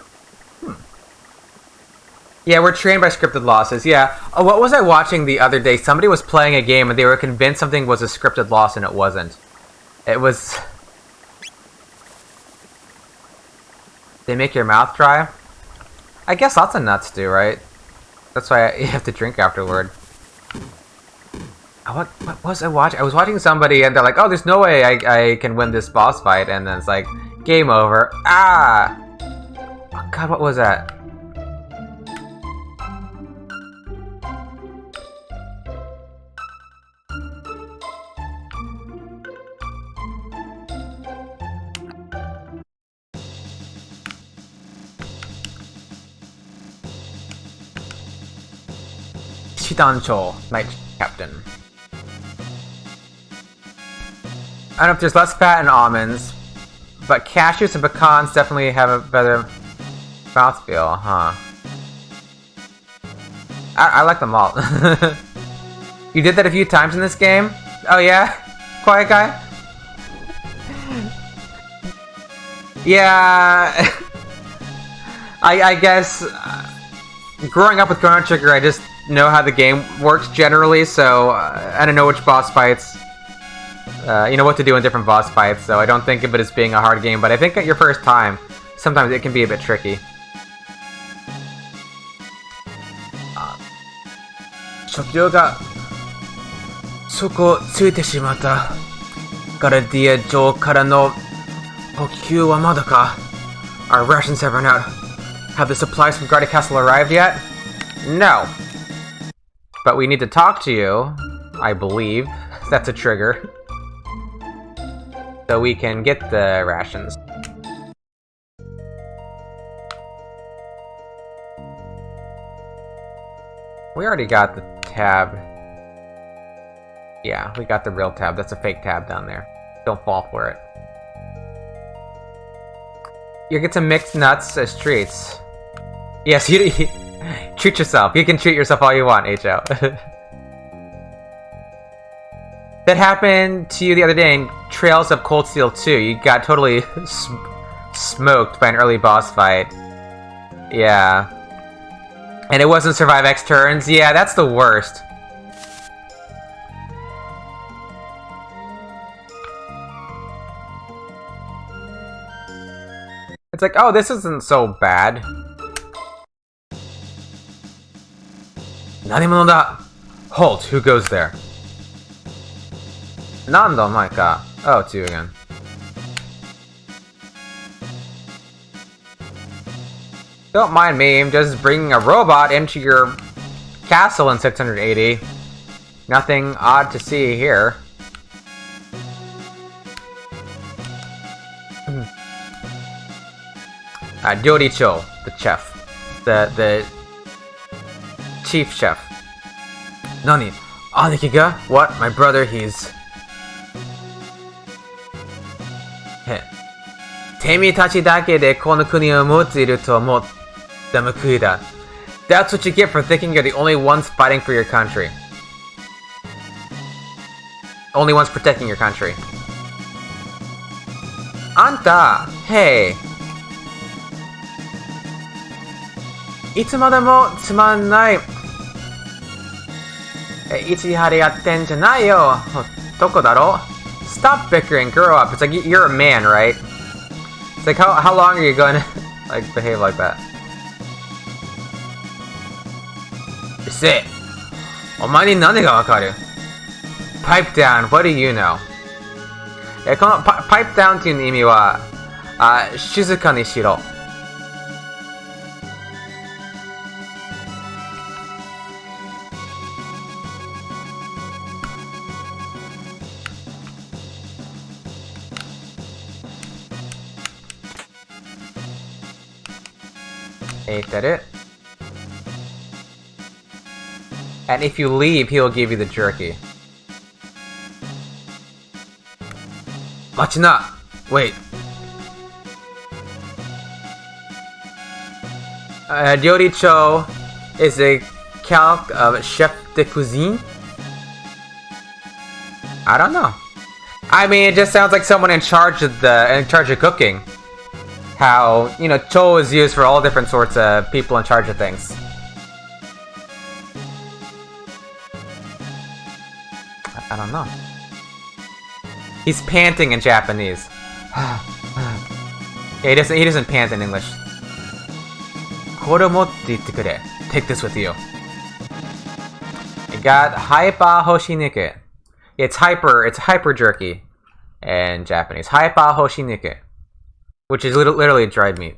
Yeah, we're trained by scripted losses, yeah. Oh, what was I watching the other day? Somebody was playing a game and they were convinced something was a scripted loss and it wasn't. It was... They make your mouth dry? I guess lots of nuts do, right? That's why you have to drink afterward. What was I watching? I was watching somebody and they're like, oh, there's no way I can win this boss fight. And then it's like, game over. Ah! Oh, God, what was that? Shidancho, Knight Captain. I don't know if there's less fat in almonds, but cashews and pecans definitely have a better mouthfeel, huh? I like them all. You did that a few times in this game? Oh yeah? Quiet guy? Yeah... I guess... growing up with Chrono Trigger, I just know how the game works generally, so I don't know which boss fights... you know what to do in different boss fights, so I don't think of it as being a hard game, but I think at your first time, sometimes it can be a bit tricky. 食料が底ついてしまった。ガルディア城からの補給はまだか? Our rations have run out. Have the supplies from Guardia Castle arrived yet? No. But we need to talk to you, I believe. That's a trigger. So we can get the rations. We already got the tab. Yeah, we got the real tab. That's a fake tab down there. Don't fall for it. You get some mixed nuts as treats. Yes, you treat yourself. You can treat yourself all you want, HO. That happened to you the other day in Trails of Cold Steel 2. You got totally smoked by an early boss fight. Yeah. And it wasn't Survive X turns. Yeah, that's the worst. It's like, oh, this isn't so bad. Nanimono da! Halt, who goes there? Nando, my god. Oh, it's you again. Don't mind me, I'm just bringing a robot into your castle in 680. Nothing odd to see here. Ryoricho, the chef. The chief chef. Nani? Aniki ga? What? My brother, he's... Temi tachi dake de kono kuni o motsu to motta mukui da. That's what you get for thinking you're the only ones fighting for your country. Only ones protecting your country. Anta! Hey! いつまでもつまんない。一張りやってんじゃないよ。どこだろ? Stop bickering, grow up. It's like you're a man, right? It's like how long are you going to like behave like that? Say, お前に何がわかる? Pipe down. What do you know? このpipe down っていう意味は、静かにしろ。Ate at it. And if you leave, he'll give you the jerky. Machina! Wait. Ryoricho is a calque of chef de cuisine? I don't know. I mean, it just sounds like someone in charge of cooking. How, you know, Cho is used for all different sorts of people in charge of things. I don't know. He's panting in Japanese. Yeah, he doesn't pant in English. Take this with you. I got Haipa Hoshinike. It's hyper jerky in Japanese. Haipa Hoshinike. Which is literally dried meat.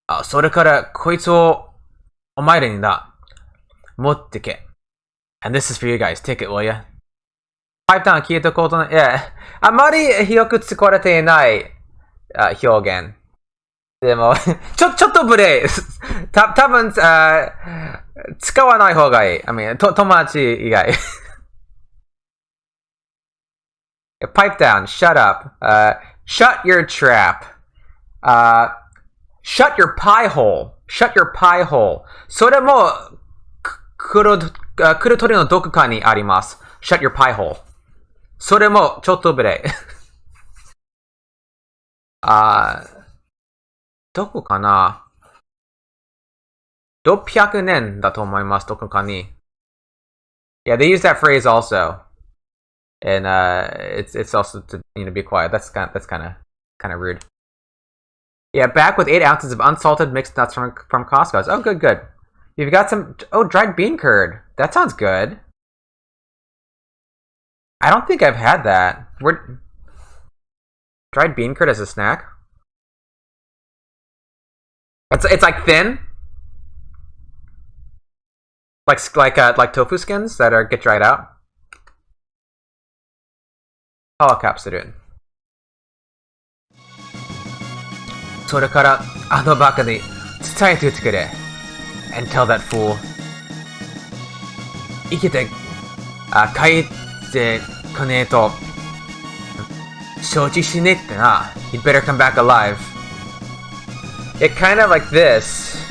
Ah, それからこいつをお前らにだ。持ってけ。And this is for you guys. Take it, will ya? Pipe down 聞いたことない。いや、あまりよく使われていない表現。でも、ちょっと無礼。多分、使わない方がいい。I mean, 友達以外。Pipe down, shut up, shut your trap, shut your pie hole, shut your pie hole. それも、来る鳥のどこかにあります。Shut your pie hole. それも、ちょっとブレイ。どこかな ?600 年だと思います、どこかに。Yeah, they use that phrase also. And it's also to be quiet. That's kind of rude. Yeah, back with 8 ounces of unsalted mixed nuts from Costco's. Oh, good. You've got some dried bean curd. That sounds good. I don't think I've had that. Dried bean curd as a snack? It's like thin, like tofu skins that get dried out. パワーキャプスル。それからあのバカに伝えておいてくれ。And tell that fool. 生きて帰ってこねえと承知しねえってな。You'd better come back alive. It kind of like this.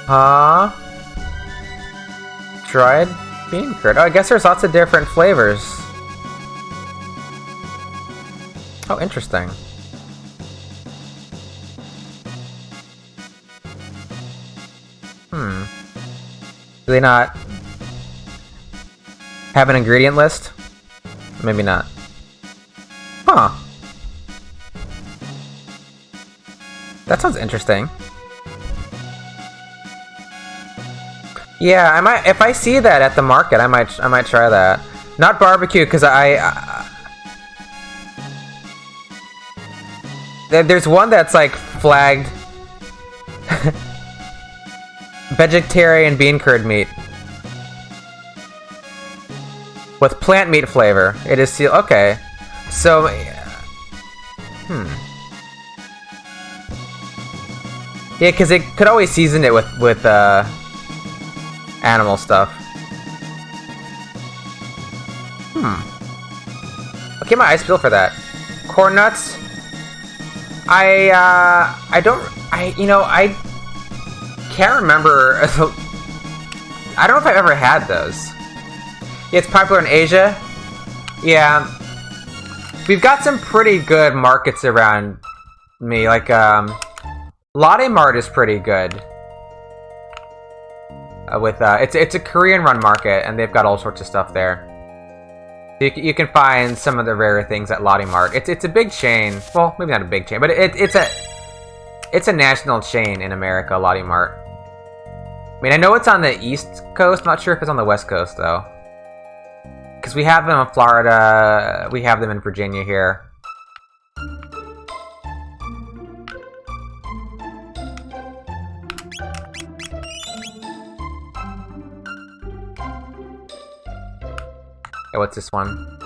Huh? Dried bean curd. Oh, I guess there's lots of different flavors. Oh, interesting. Do they not have an ingredient list? Maybe not. Huh. That sounds interesting. Yeah, I might. If I see that at the market, I might try that. Not barbecue, because there's one that's like flagged vegetarian bean curd meat with plant meat flavor. It is sealed. Okay, so yeah, because it could always season it with animal stuff. Okay, my eyes peel for that. Corn nuts. I can't remember. I don't know if I've ever had those. Yeah, it's popular in Asia. Yeah, we've got some pretty good markets around me. Like Latte Mart is pretty good. It's a Korean-run market, and they've got all sorts of stuff there. You can find some of the rarer things at Latte Mart. It's a big chain. Well, maybe not a big chain, but it's a national chain in America. Latte Mart. I mean, I know it's on the East Coast. Not sure if it's on the West Coast though, because we have them in Florida. We have them in Virginia here. Hey, what's this one?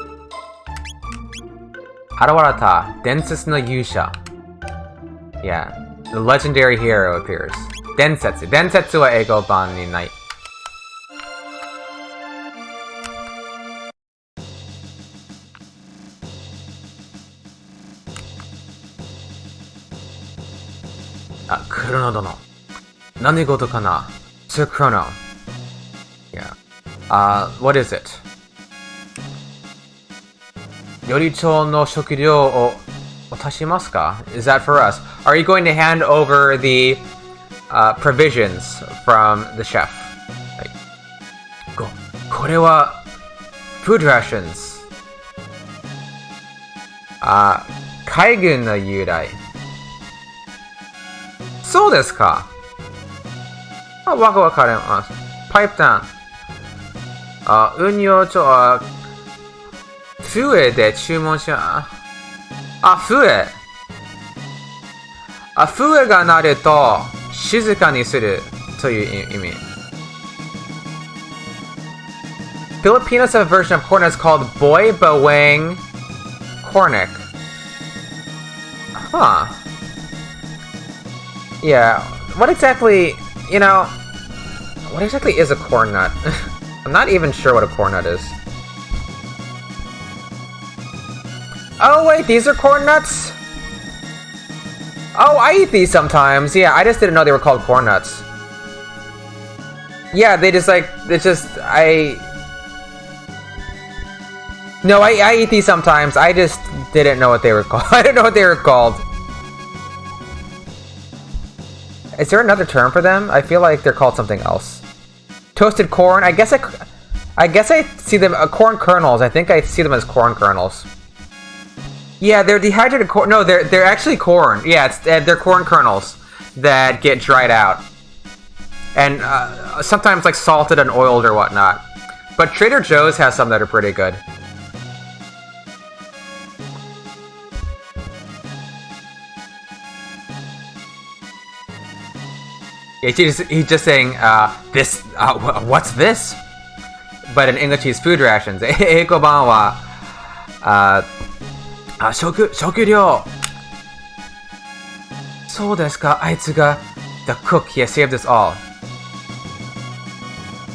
Harawarata, Densetsu no Yusha. Yeah, the legendary hero appears. Densetsu. Densetsu wa eigo ban ni nai. Chrono dono. Nanigoto kana? Sir Chrono. Yeah. What is it? Yoricho no shokuryo o otashimasu ka? Is that for us? Are you going to hand over the provisions from the chef? Like, kore wa food rations. Kaigun no yurai. そうですか。わかります。パイプダウン。運用帳、フエで注文しよう。フエ。フエが鳴ると静かにするという意味。Filipinos have a version of corn that's called Boy Bawang Cornic. Huh. Yeah. What exactly, you know, what exactly is a corn nut? I'm not even sure what a corn nut is. Oh wait, these are corn nuts? Oh, I eat these sometimes. Yeah, I just didn't know they were called corn nuts. Yeah, they just like, it's just, No, I eat these sometimes. I just didn't know what they were called. I didn't know what they were called. Is there another term for them? I feel like they're called something else. Toasted corn? I guess I see them, corn kernels. I think I see them as corn kernels. Yeah, they're dehydrated corn. No, they're actually corn. Yeah, they're corn kernels that get dried out. And sometimes like salted and oiled or whatnot. But Trader Joe's has some that are pretty good. He's just saying, this, what's this? But in English, he's food rations. 英語版は、食料。そうですか、あいつが、the cook, he has saved us all.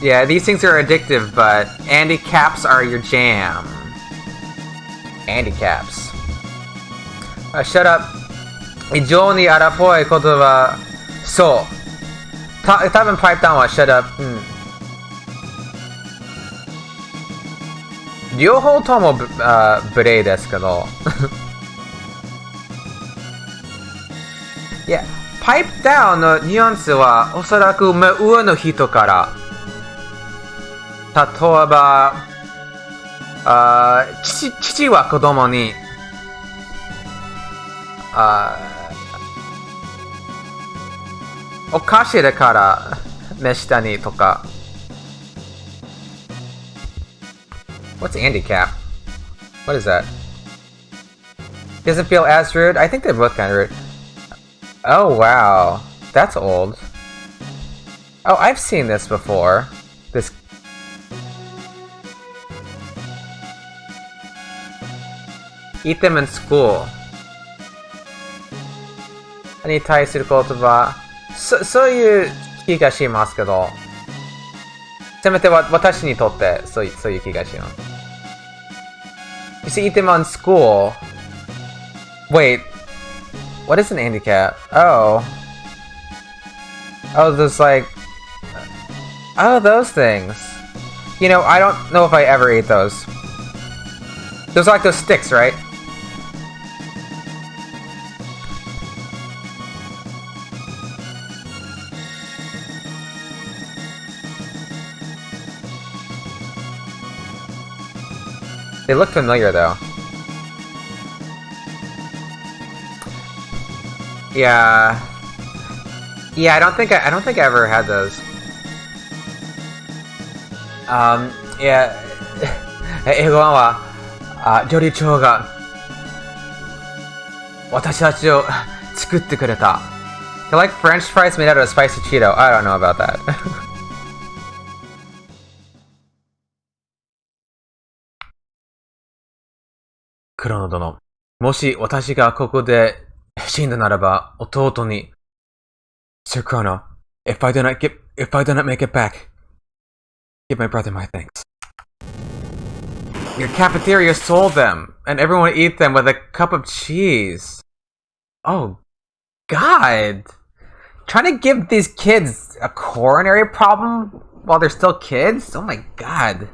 Yeah, these things are addictive, but handicaps are your jam. Handicaps. Shut up. 非常に荒っぽい言葉。そう。多分パイプダウンは shut up。両方とも無礼ですけど。いや、パイプダウンのニュアンスはおそらく上の人から。例えば、父は子供に、お菓子だから目下にとか。What's handicap? What is that? Doesn't feel as rude? I think they're both kind of rude. Oh wow, that's old. Oh, I've seen this before. This. Eat them in school. に対する言葉。そういう気がしますけど。せめて私にとってそういう気がします。You see, eat them on school. Wait, what is an handicap? Oh, there's like, those things. You know, I don't know if I ever ate those. Those are like those sticks, right? They look familiar though. Yeah. Yeah, I don't think I ever had those. Yeah. 英語は料理長が私たちを作ってくれた。They're like French fries made out of a spicy Cheeto. I don't know about that. クロノ殿、もし私がここで死んだならば、弟に Sir Chrono, if I do not make it back, give my brother my thanks. Your cafeteria sold them, and everyone eat them with a cup of cheese. Oh, God. Trying to give these kids a coronary problem while they're still kids? Oh my God.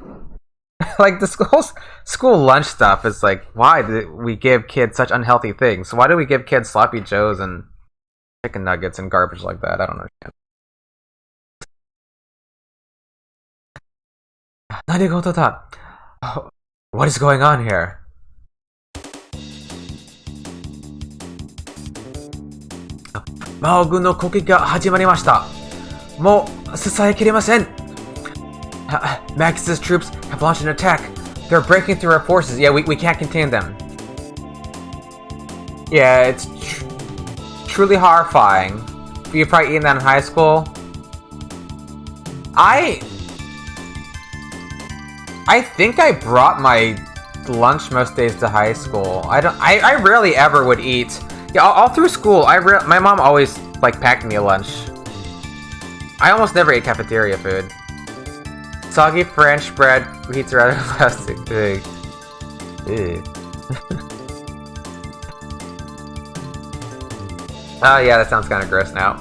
Like, the school lunch stuff is like, why do we give kids such unhealthy things? Why do we give kids sloppy joes and chicken nuggets and garbage like that? I don't understand. 何事だ? What is going on here? 魔王軍の攻撃が始まりました。もう支えきれません。Max's troops have launched an attack. They're breaking through our forces. Yeah, we can't contain them. Yeah, it's truly horrifying. You've probably eaten that in high school. I think I brought my lunch most days to high school. I rarely ever would eat. Yeah, all through school, my mom always, like, packed me a lunch. I almost never ate cafeteria food. Soggy French bread, pizza out of plastic bag. Oh yeah, that sounds kind of gross now.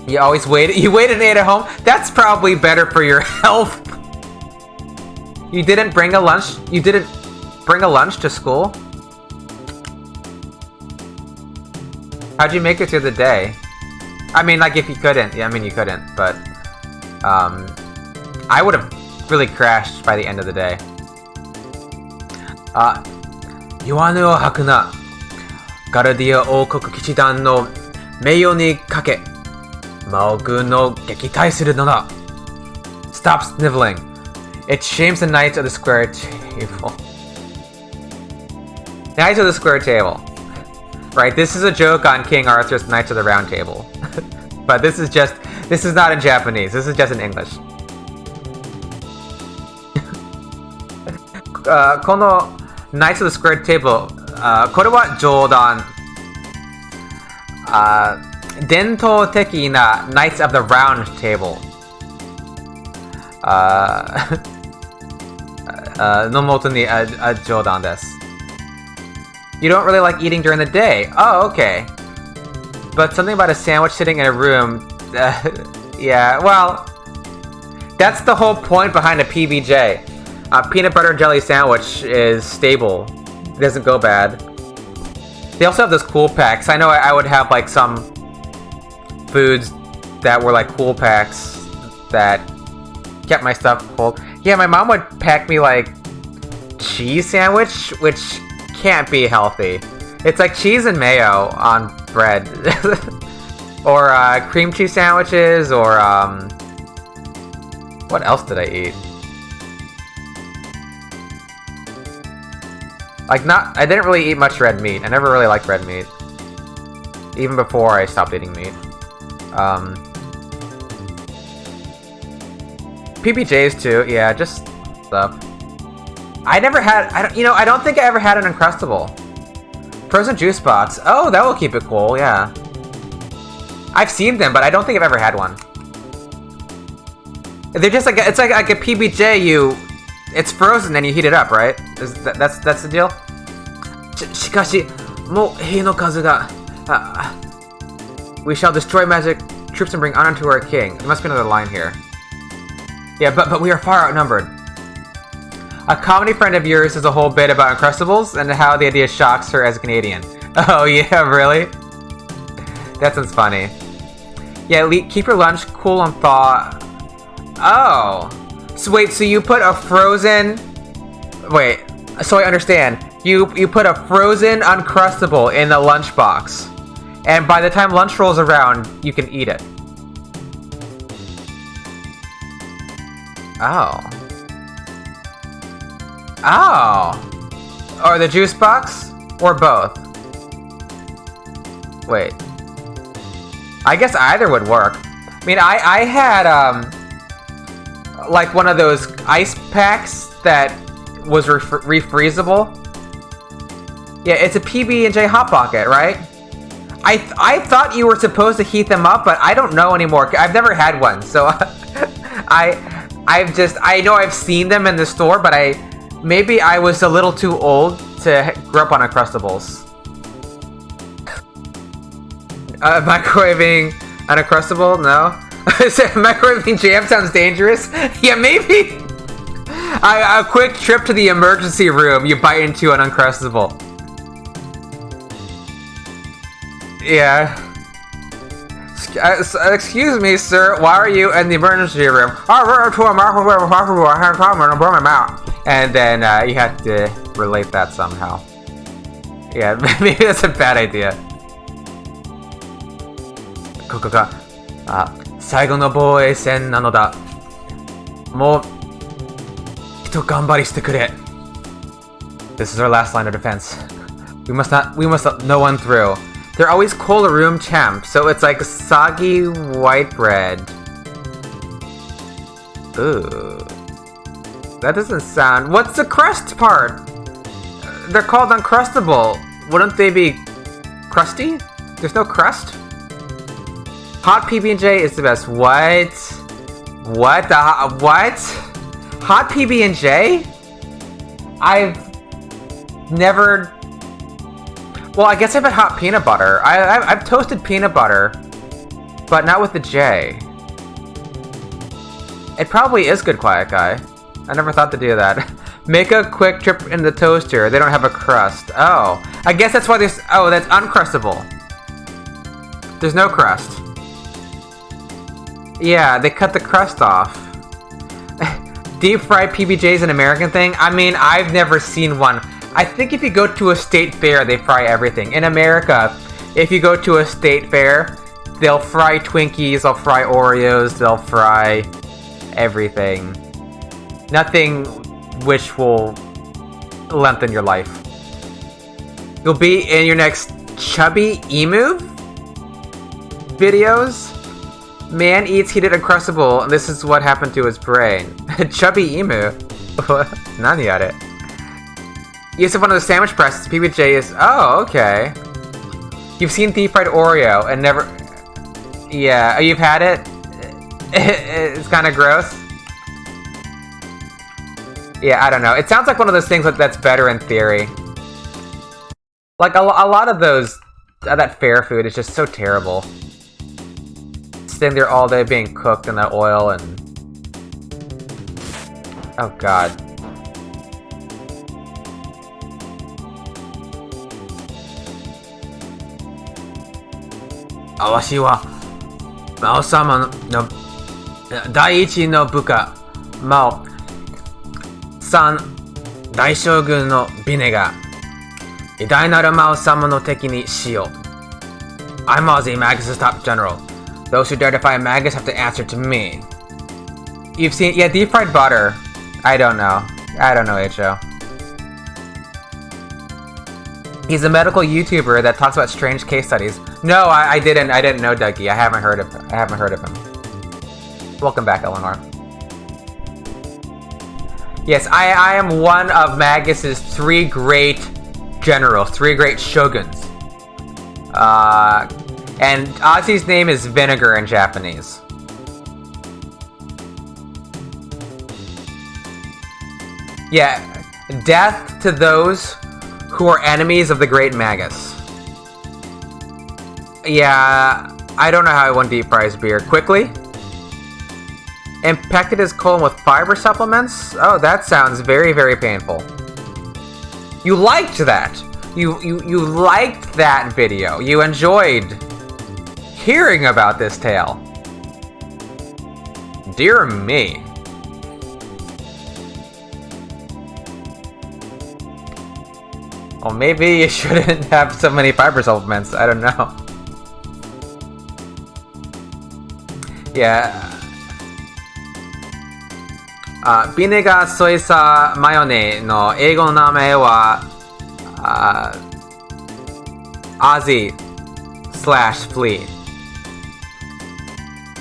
You always wait. You waited and ate at home. That's probably better for your health. You didn't bring a lunch. You didn't bring a lunch to school. How'd you make it through the day? I mean, like, if you couldn't. Yeah, I mean, you couldn't, but I would have really crashed by the end of the day. Yuanu o Hakuna. Gardia Okoku Kichidan no Meiyo ni kake. Maogu no gekitai suru no da. Stop sniveling. It shames the Knights of the Square Table. Knights of the Square Table. Right, this is a joke on King Arthur's Knights of the Round Table. But this is not in Japanese, this is just in English. Kono Knights of the Square Table, これは冗談。伝統的な Knights of the Round Table の元に冗談です。You don't really like eating during the day. Oh, okay. But something about a sandwich sitting in a room... yeah, well... That's the whole point behind a PBJ. A peanut butter and jelly sandwich is stable. It doesn't go bad. They also have those cool packs. I know I would have, like, some foods that were, like, cool packs that kept my stuff cold. Yeah, my mom would pack me, like, cheese sandwich, which can't be healthy. It's like cheese and mayo on bread. Or cream cheese sandwiches, or what else did I eat? Like, I didn't really eat much red meat. I never really liked red meat. Even before I stopped eating meat. PBJs too, yeah, just stuff. I don't think I ever had an Uncrustable. Frozen juice box. Oh, that will keep it cool, yeah. I've seen them, but I don't think I've ever had one. They're just like it's like a PBJ. It's frozen and you heat it up, right? That's the deal. Shikashi, mo hei no kazu ga. We shall destroy magic troops and bring honor to our king. There must be another line here. Yeah, but we are far outnumbered. A comedy friend of yours has a whole bit about Uncrustables and how the idea shocks her as a Canadian. Oh yeah, really? That sounds funny. Yeah, keep your lunch cool and thaw. Oh. So wait, so you put a frozen... Wait, so I understand. You put a frozen Uncrustable in the lunchbox. And by the time lunch rolls around, you can eat it. Oh. Oh. Or the juice box? Or both? Wait. I guess either would work. I mean, I had, like one of those ice packs that was refreezable. Yeah, it's a PB&J Hot Pocket, right? I thought you were supposed to heat them up, but I don't know anymore. I've never had one, so I know I've seen them in the store, but maybe I was a little too old to grow up on Uncrustables. Microwaving an Uncrustable? No. Microwaving jam sounds dangerous. Yeah, maybe. A quick trip to the emergency room. You bite into an Uncrustable. Yeah. Excuse me, sir. Why are you in the emergency room? And then you have to relate that somehow. Yeah, maybe that's a bad idea. ここが最後の防衛戦なのだ。もう一頑張りしてくれ。This is our last line of defense. We must let no one through. They're always cola room temp, so it's like soggy white bread. Ooh. That doesn't sound... What's the crust part? They're called Uncrustable. Wouldn't they be crusty? There's no crust? Hot PB&J is the best. What? What? What? Hot PB&J? I've never... Well, I guess I've had hot peanut butter. I've toasted peanut butter, but not with the J. It probably is good, Quiet Guy. I never thought to do that. Make a quick trip in the toaster. They don't have a crust. Oh. I guess that's why there's... Oh, that's Uncrustable. There's no crust. Yeah, they cut the crust off. Deep fried PBJ's an American thing? I mean, I've never seen one. I think if you go to a state fair, they fry everything. In America, if you go to a state fair, they'll fry Twinkies, they'll fry Oreos, they'll fry everything. Nothing which will lengthen your life. You'll be in your next Chubby Emu videos? Man eats heated Uncrustable, and this is what happened to his brain. Chubby Emu? Nani at it. Use of one of the sandwich presses, PBJ is... Oh, okay. You've seen deep fried Oreo and never... Yeah, oh, you've had it? It's kind of gross. Yeah, I don't know. It sounds like one of those things that's better in theory. Like, a lot of those... that fair food is just so terrible. Sitting there all day being cooked in that oil and... Oh, God. Awashi wa Mao-sama no Daiichi no buka Mao-san Daishogun no bine ga Idai naru Mao-sama no teki ni shio. I'm Ozzy, Magus' top general. Those who dare defy Magus have to answer to me. You've seen... Yeah, deep fried butter. I don't know. H.O. He's a medical YouTuber that talks about strange case studies. No, I didn't know Dougie. I haven't heard of him. Welcome back, Eleanor. Yes, I am one of Magus's 3 great generals, 3 great shoguns. And Ozzy's name is Vinegar in Japanese. Yeah, death to those who are enemies of the great Magus. Yeah, I don't know how I won deep fries beer. Quickly? Impacted his colon with fiber supplements? Oh, that sounds very, very painful. You liked that! You liked that video. You enjoyed hearing about this tale. Dear me. Well, maybe you shouldn't have so many fiber supplements. I don't know. Yeah. Vinegar soy sauce mayonnaise no eigo no name wa Ozzy / Flea.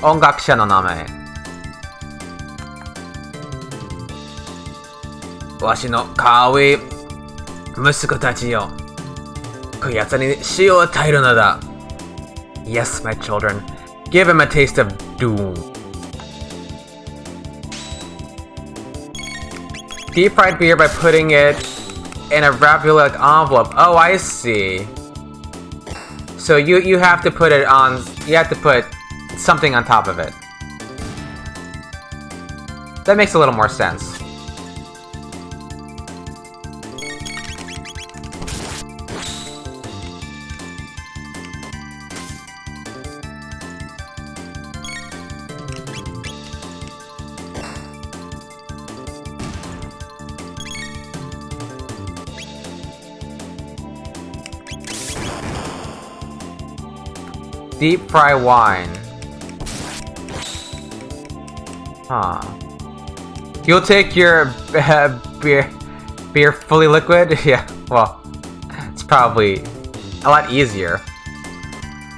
音楽者の名前。わしのかわいい息子たちよ。こやつに塩を与えるのだ。Yes, my children. Give him a taste of doom. Deep fried beer by putting it in a raviolic envelope. Oh, I see. So you have to put it on. You have to put something on top of it. That makes a little more sense. Deep fry wine. Huh. You'll take your beer fully liquid? Yeah, well, it's probably a lot easier.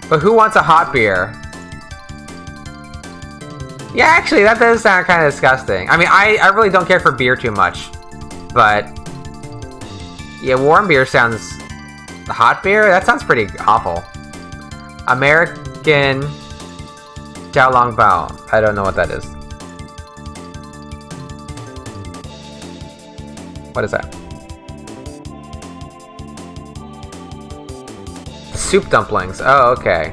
But who wants a hot beer? Yeah, actually, that does sound kind of disgusting. I mean, I really don't care for beer too much. But... yeah, warm beer sounds... hot beer? That sounds pretty awful. American... Jiao Long Bao. I don't know what that is. What is that? Soup dumplings. Oh, okay.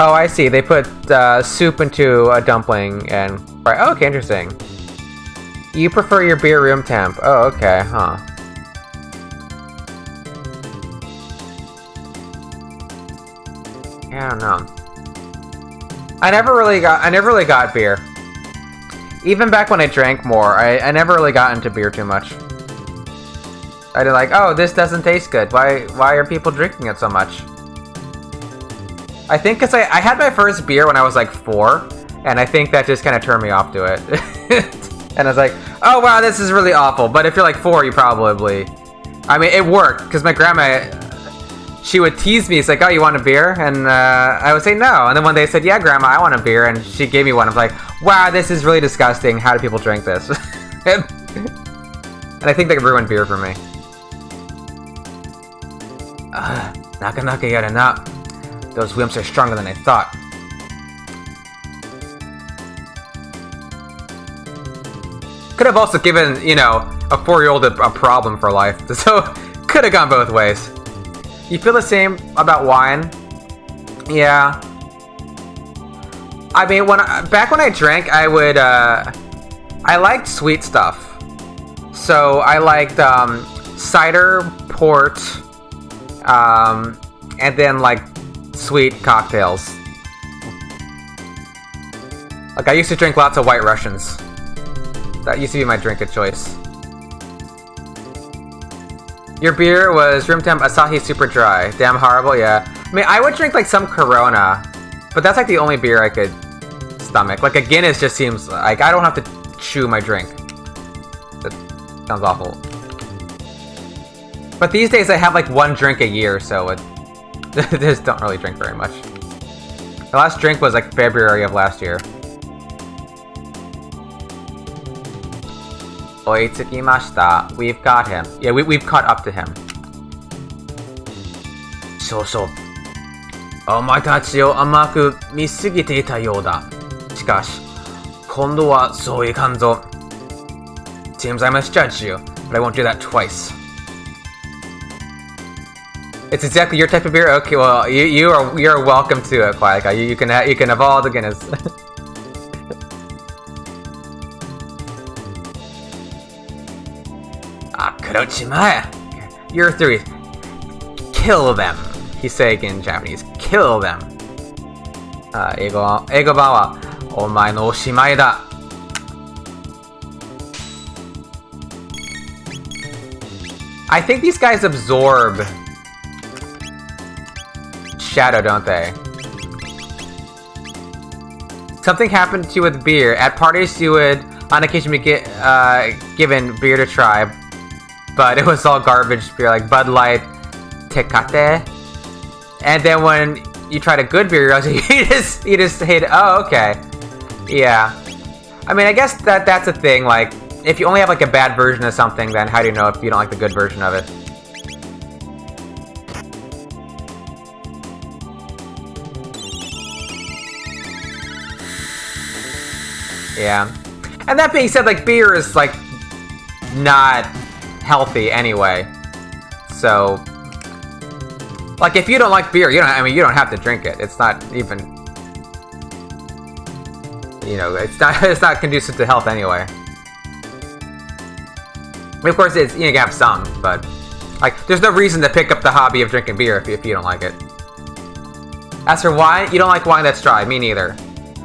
Oh, I see. They put soup into a dumpling and... right. Oh, okay, interesting. You prefer your beer room temp. Oh, okay, huh. Yeah, I don't know. I never really got beer. Even back when I drank more, I never really got into beer too much. I did like, oh, this doesn't taste good. Why are people drinking it so much? I think because I had my first beer when I was like 4, and I think that just kind of turned me off to it. And I was like, oh wow, this is really awful. But if you're like 4, you probably... I mean, it worked, because my grandma, she would tease me. It's like, oh, you want a beer? And I would say no. And then one day I said, yeah, Grandma, I want a beer. And she gave me one. I'm like, wow, this is really disgusting. How do people drink this? And I think they ruined beer for me. Nakanaka yada na. Those wimps are stronger than I thought. Could have also given, you know, a 4-year-old a problem for life. So, could have gone both ways. You feel the same about wine? Yeah. I mean, back when I drank, I would, I liked sweet stuff. So, I liked, cider, port, and then, like, sweet cocktails. Like, I used to drink lots of White Russians. That used to be my drink of choice. Your beer was room temp Asahi super dry. Damn horrible, yeah. I mean, I would drink like some Corona, but that's like the only beer I could stomach. Like a Guinness just seems like I don't have to chew my drink. That sounds awful. But these days I have like 1 drink a year, so I just don't really drink very much. The last drink was like February of last year. Oitsukimashita. We've got him. Yeah, we've caught up to him. So. Omaitachi o amaku misugite ita you da. Shikashi, kondo wa sou ikanzo. Seems I must judge you, but I won't do that twice. It's exactly your type of beer? Okay, well, you're welcome to it, Quiet. You can have all the Guinness. You're through. Kill them. He's saying in Japanese. Kill them. Eigo bawa. Omae no oshimai da. I think these guys absorb shadow, don't they? Something happened to you with beer. At parties, you would on occasion be given beer to try. But it was all garbage beer, like Bud Light, Tecate. And then when you tried a good beer, you just hate it. Oh, okay. Yeah. I mean, I guess that's a thing, like, if you only have, like, a bad version of something, then how do you know if you don't like the good version of it? Yeah. And that being said, like, beer is, like, not healthy anyway. So, like, if you don't like beer, you don't have to drink it. It's not even, you know, it's not conducive to health anyway. I mean, of course, it's, you can have some, but like, there's no reason to pick up the hobby of drinking beer if you don't like it. As for wine, you don't like wine that's dry. Me neither.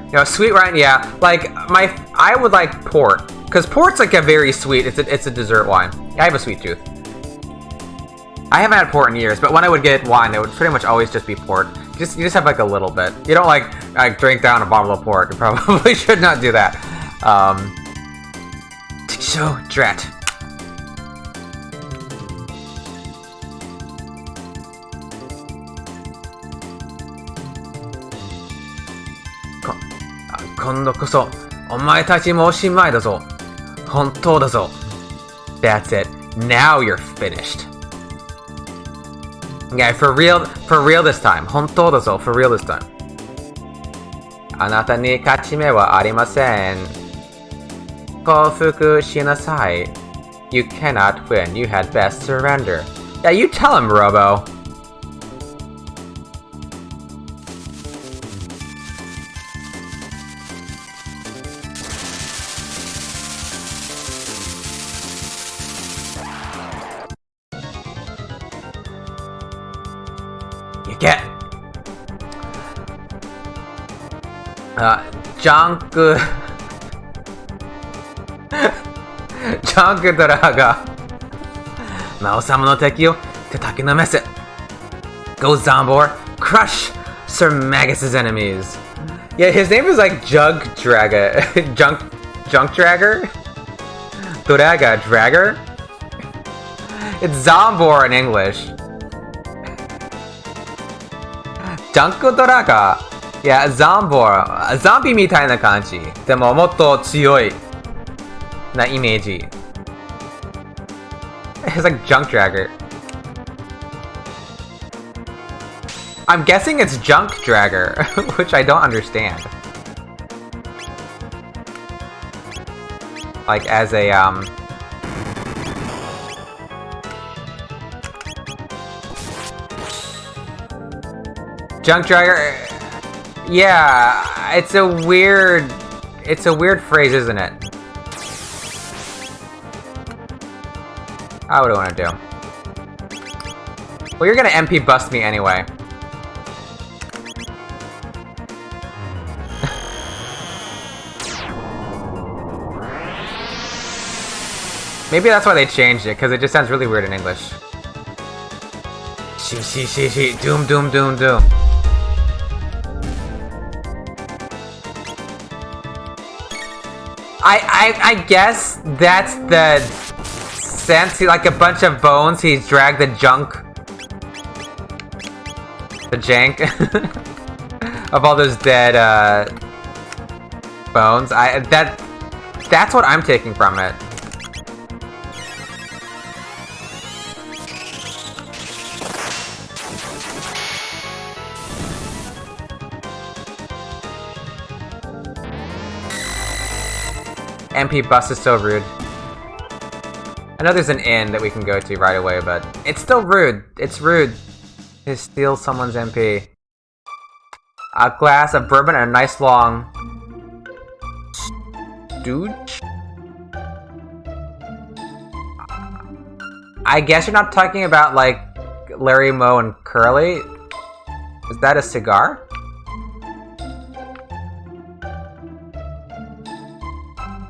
You know, sweet wine, yeah. Like I would like port, because port's like a very sweet. It's a dessert wine. I have a sweet tooth. I haven't had port in years, but when I would get wine, it would pretty much always just be port. You just have like a little bit. You don't like drink down a bottle of port. You probably should not do that. So drat. 今度こそ、お前たちもおしまいだぞ。本当だぞ。That's it. Now you're finished. Yeah, for real this time. 本当だぞ, for real this time. あなたに勝ち目はありません。降伏しなさい。You cannot win. You had best surrender. Yeah, you tell him, Robo. You get. Junk. ジャンクドラが魔王様の敵を叩きのめせ Go Zombor, crush Sir Magus's enemies. Yeah, his name is like Junk Dragger. Junk Dragger? Doraga Dragger? It's Zombor in English. Junk Doraga. Yeah, Zombor. Zombie みたいな感じ。でももっと強い。なイメージ It's like Junk Dragger. I'm guessing it's Junk Dragger, which I don't understand. Like as a Junk Dragger. Yeah, it's a weird phrase, isn't it? What do I want to do? Well, you're gonna MP bust me anyway. Maybe that's why they changed it, because it just sounds really weird in English. She, doom, doom, doom, doom. I guess that's the sense, like a bunch of bones, he's dragged the jank of all those dead bones. That's what I'm taking from it. MP bus is so rude. I know there's an inn that we can go to right away, but it's still rude. It's rude to steal someone's MP. A glass of bourbon and a nice long stooge? I guess you're not talking about like Larry, Moe, and Curly. Is that a cigar?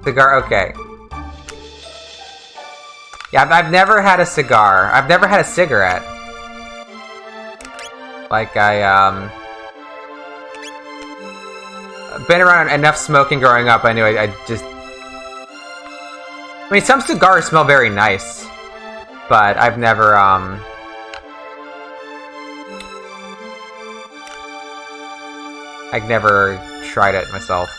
Cigar, okay. Yeah, I've never had a cigar. I've never had a cigarette. Like, I've been around enough smoking growing up, I knew I just... I mean, some cigars smell very nice. But I've never, I've never tried it myself.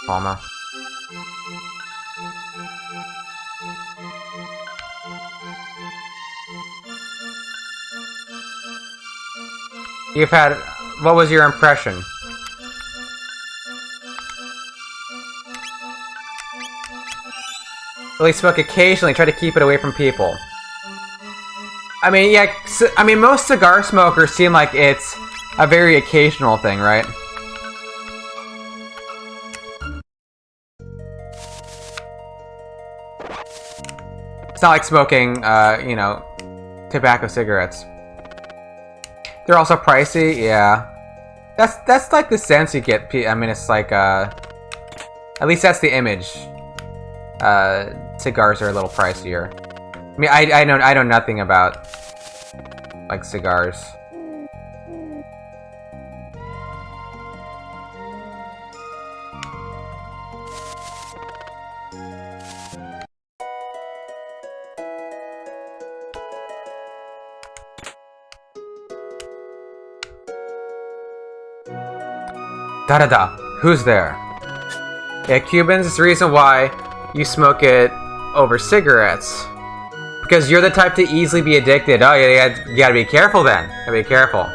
Palma. You've had... What was your impression? Really smoke occasionally, try to keep it away from people. I mean, yeah, I mean, most cigar smokers seem like it's a very occasional thing, right? It's not like smoking, you know, tobacco cigarettes. They're also pricey, yeah. That's like the sense you get. I mean, it's like, at least that's the image. Cigars are a little pricier. I mean, I know nothing about, like, cigars. Da-da-da. Who's there? Yeah, Cubans, it's the reason why you smoke it over cigarettes. Because you're the type to easily be addicted. Oh, yeah, you gotta be careful then. Gotta be careful.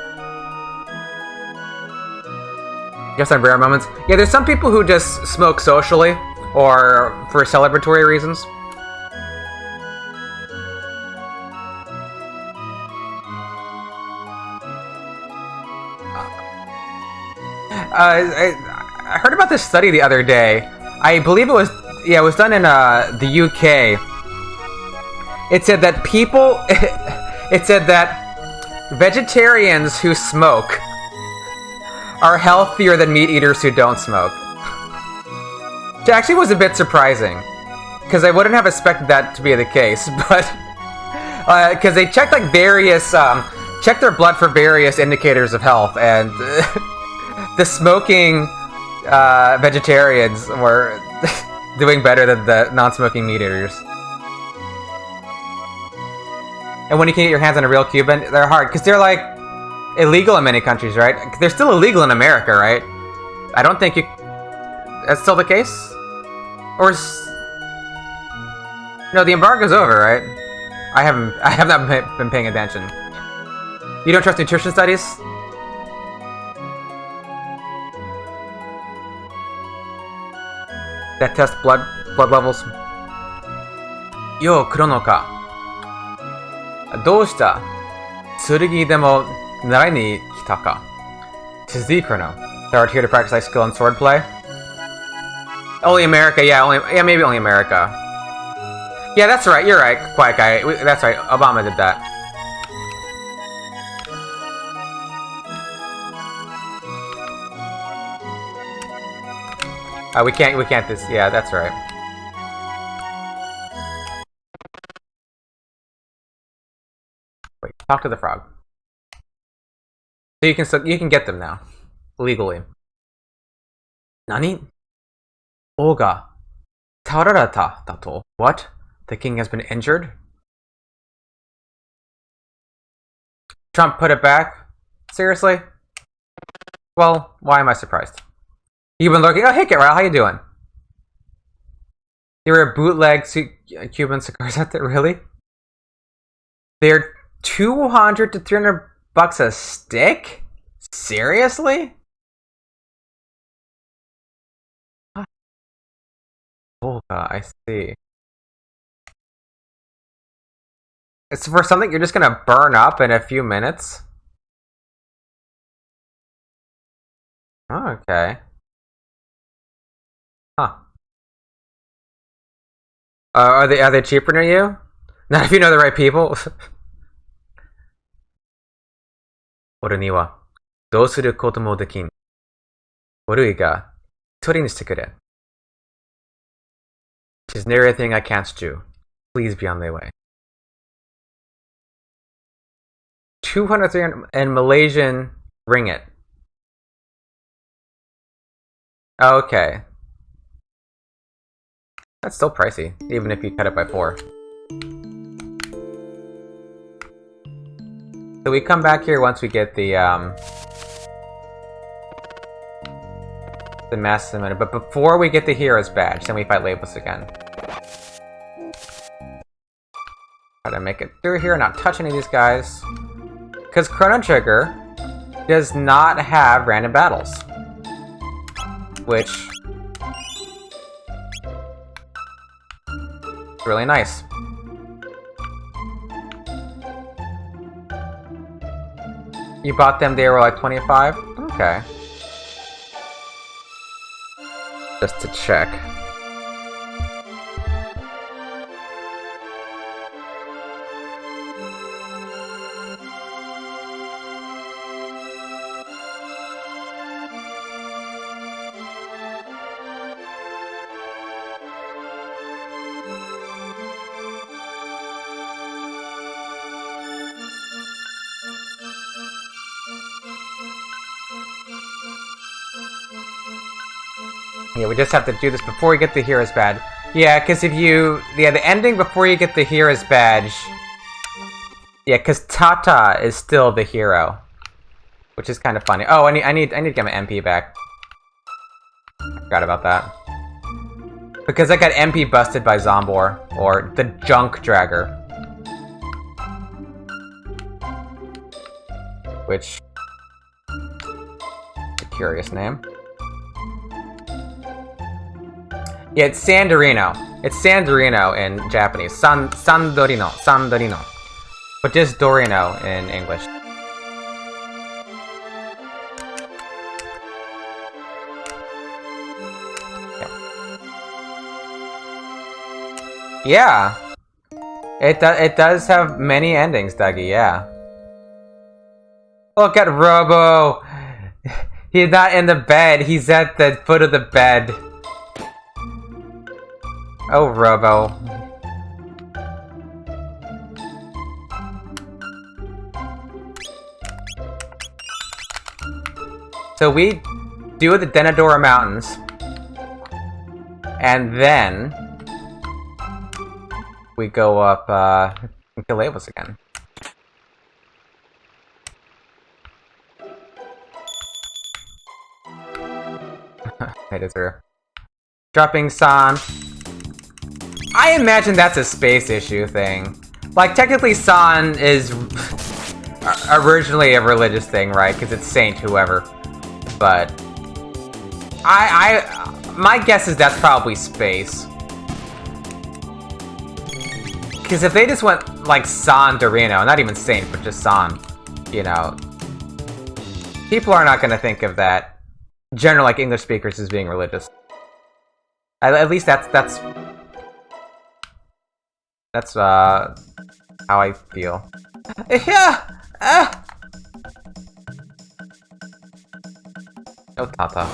Just on rare moments. Yeah, there's some people who just smoke socially or for celebratory reasons. I heard about this study the other day. I believe it was done in the UK. It said that vegetarians who smoke are healthier than meat eaters who don't smoke. It actually was a bit surprising, because I wouldn't have expected that to be the case, but because they checked like checked their blood for various indicators of health, and the smoking vegetarians were doing better than the non-smoking meat eaters. And when you can get your hands on a real Cuban, they're hard, because they're like illegal in many countries, right? They're still illegal in America, right? I don't think that's still the case? Or no, the embargo's over, right? I have not been paying attention. You don't trust nutrition studies? That test blood levels? Yo, Chrono ka. どうした? 剣でも習いに来たか? 'Tis thee, Chrono. Thou art here to practice thy skill in swordplay? Only America, yeah, maybe only America. Yeah, that's right, you're right, Quiet Guy. That's right, Obama did that. We can't this, yeah, that's right. Wait, talk to the frog. So you can get them now. Legally. Nani? Oga. Taurarata dato. What? The king has been injured? Trump put it back? Seriously? Well, why am I surprised? You've been looking. Oh, hey, Carol, how you doing? There are bootleg Cuban cigars out there, really? They're 200 to 300 bucks a stick? Seriously? Oh, I see. It's for something you're just gonna burn up in a few minutes? Oh, okay. Huh. Are they cheaper near you? Not if you know the right people. 俺にはどうすることもできん。悪いが一人にしてくれ。'Tis near a thing I can't do. Please be on thy way. 200, 300 and Malaysian ringgit. Okay. That's still pricey, even if you cut it by 4. So we come back here once we get the Master Minute, but before we get the Hero's Badge, then we fight Labels again. Try to make it through here, not touch any of these guys. Because Chrono Trigger does not have random battles. Which is really nice. You bought them, they were like 25? Okay. Just to check. Yeah, we just have to do this before we get the Hero's Badge. Yeah, because if you... Yeah, the ending before you get the Hero's Badge... Yeah, because Tata is still the hero. Which is kind of funny. Oh, I need to get my MP back. Forgot about that. Because I got MP busted by Zombor, or the Junk Dragger. Which... is a curious name. Yeah, it's Sandorino. It's Sandorino in Japanese. Sandorino. Sandorino. But just Dorino in English. Yeah. It does have many endings, Dougie, yeah. Look at Robo! He's not in the bed, he's at the foot of the bed. Oh, Robo. So we do the Denadora Mountains. And then... we go up, and kill Avos again. It is her. Dropping San. I imagine that's a space issue thing. Like, technically San is originally a religious thing, right? Because it's Saint whoever. But... my guess is that's probably space. Because if they just went, like, San Dorino, not even Saint, but just San, you know, people are not going to think of that, general, like, English speakers as being religious. At least that's how I feel. Yeah! Oh, Tata.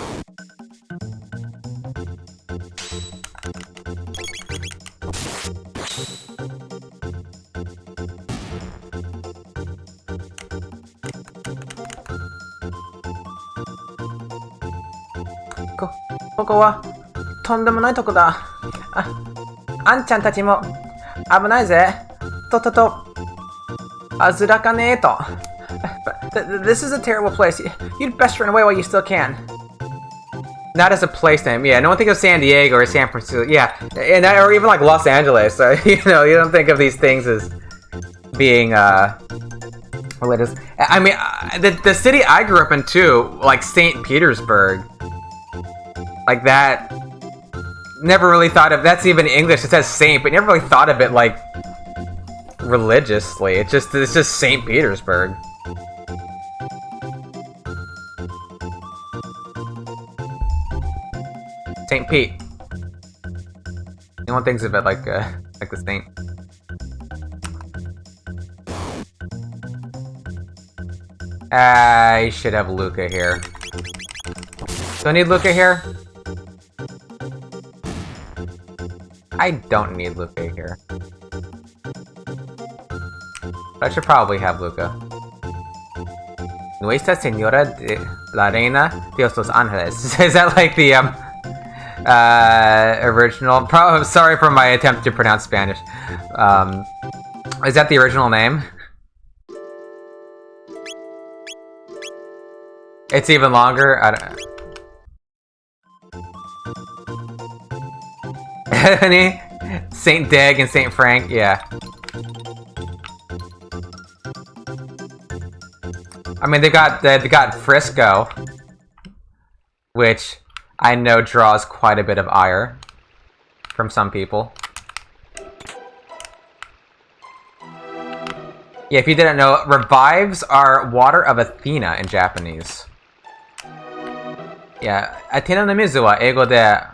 This is a terrible place. You'd best run away while you still can. Not as a place name, yeah. No one think of San Diego or San Francisco, yeah, and or even like Los Angeles. So, you know, you don't think of these things as being religious. I mean, the city I grew up in too, like St. Petersburg, like that. Never really thought of that's even English. It says Saint, but never really thought of it like religiously. It's just St. Petersburg. St. Pete. No one thinks of it like the saint. I should have Luca here. Do I need Luca here? I don't need Luca here. But I should probably have Luca. Nuestra Señora de la Reina de los Ángeles. Is that like the original? Sorry for my attempt to pronounce Spanish. Is that the original name? It's even longer? I don't... Saint Dag and Saint Frank, yeah. I mean, they got Frisco, which I know draws quite a bit of ire from some people. Yeah, if you didn't know, revives are water of Athena in Japanese. Yeah, Athena no mizu wa eigo de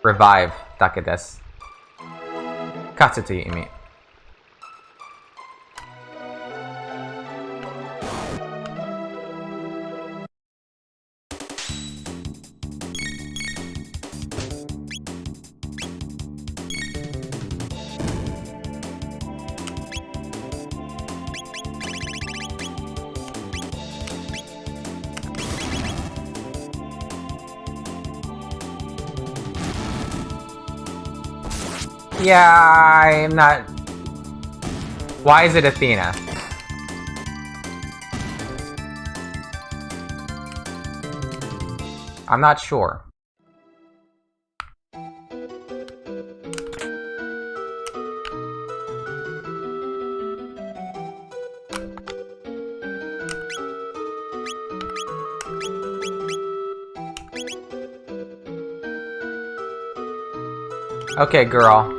revive dake desu. Katsu toいう意味. Yeah, I'm not... Why is it Athena? I'm not sure. Okay, girl.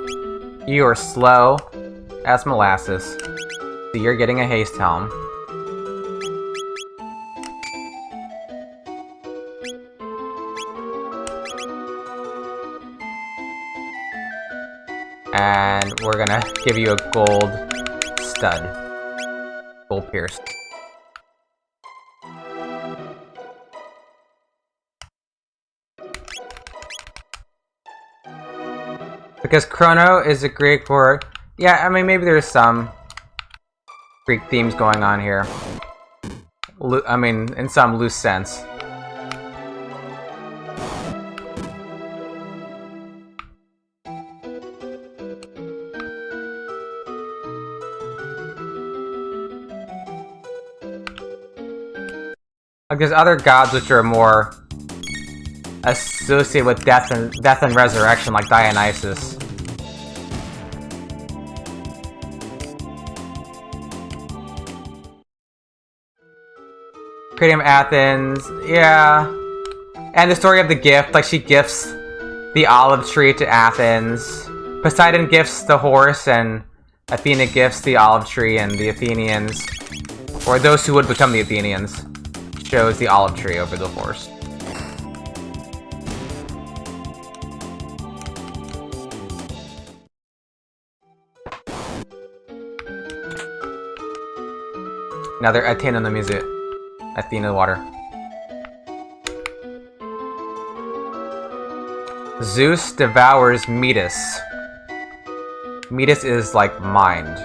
You are slow as molasses. So you're getting a haste helm. And we're gonna give you a gold stud. Gold pierced. Because Chrono is a Greek word. Yeah, I mean, maybe there's some Greek themes going on here. I mean, in some loose sense. Like, there's other gods which are more associated with death and resurrection, like Dionysus. Creating Athens, yeah. And the story of the gift, like she gifts the olive tree to Athens. Poseidon gifts the horse, and Athena gifts the olive tree, and the Athenians, or those who would become the Athenians, chose the olive tree over the horse. Another Athena in the music. Athena water. Zeus devours Metis. Metis is like mind.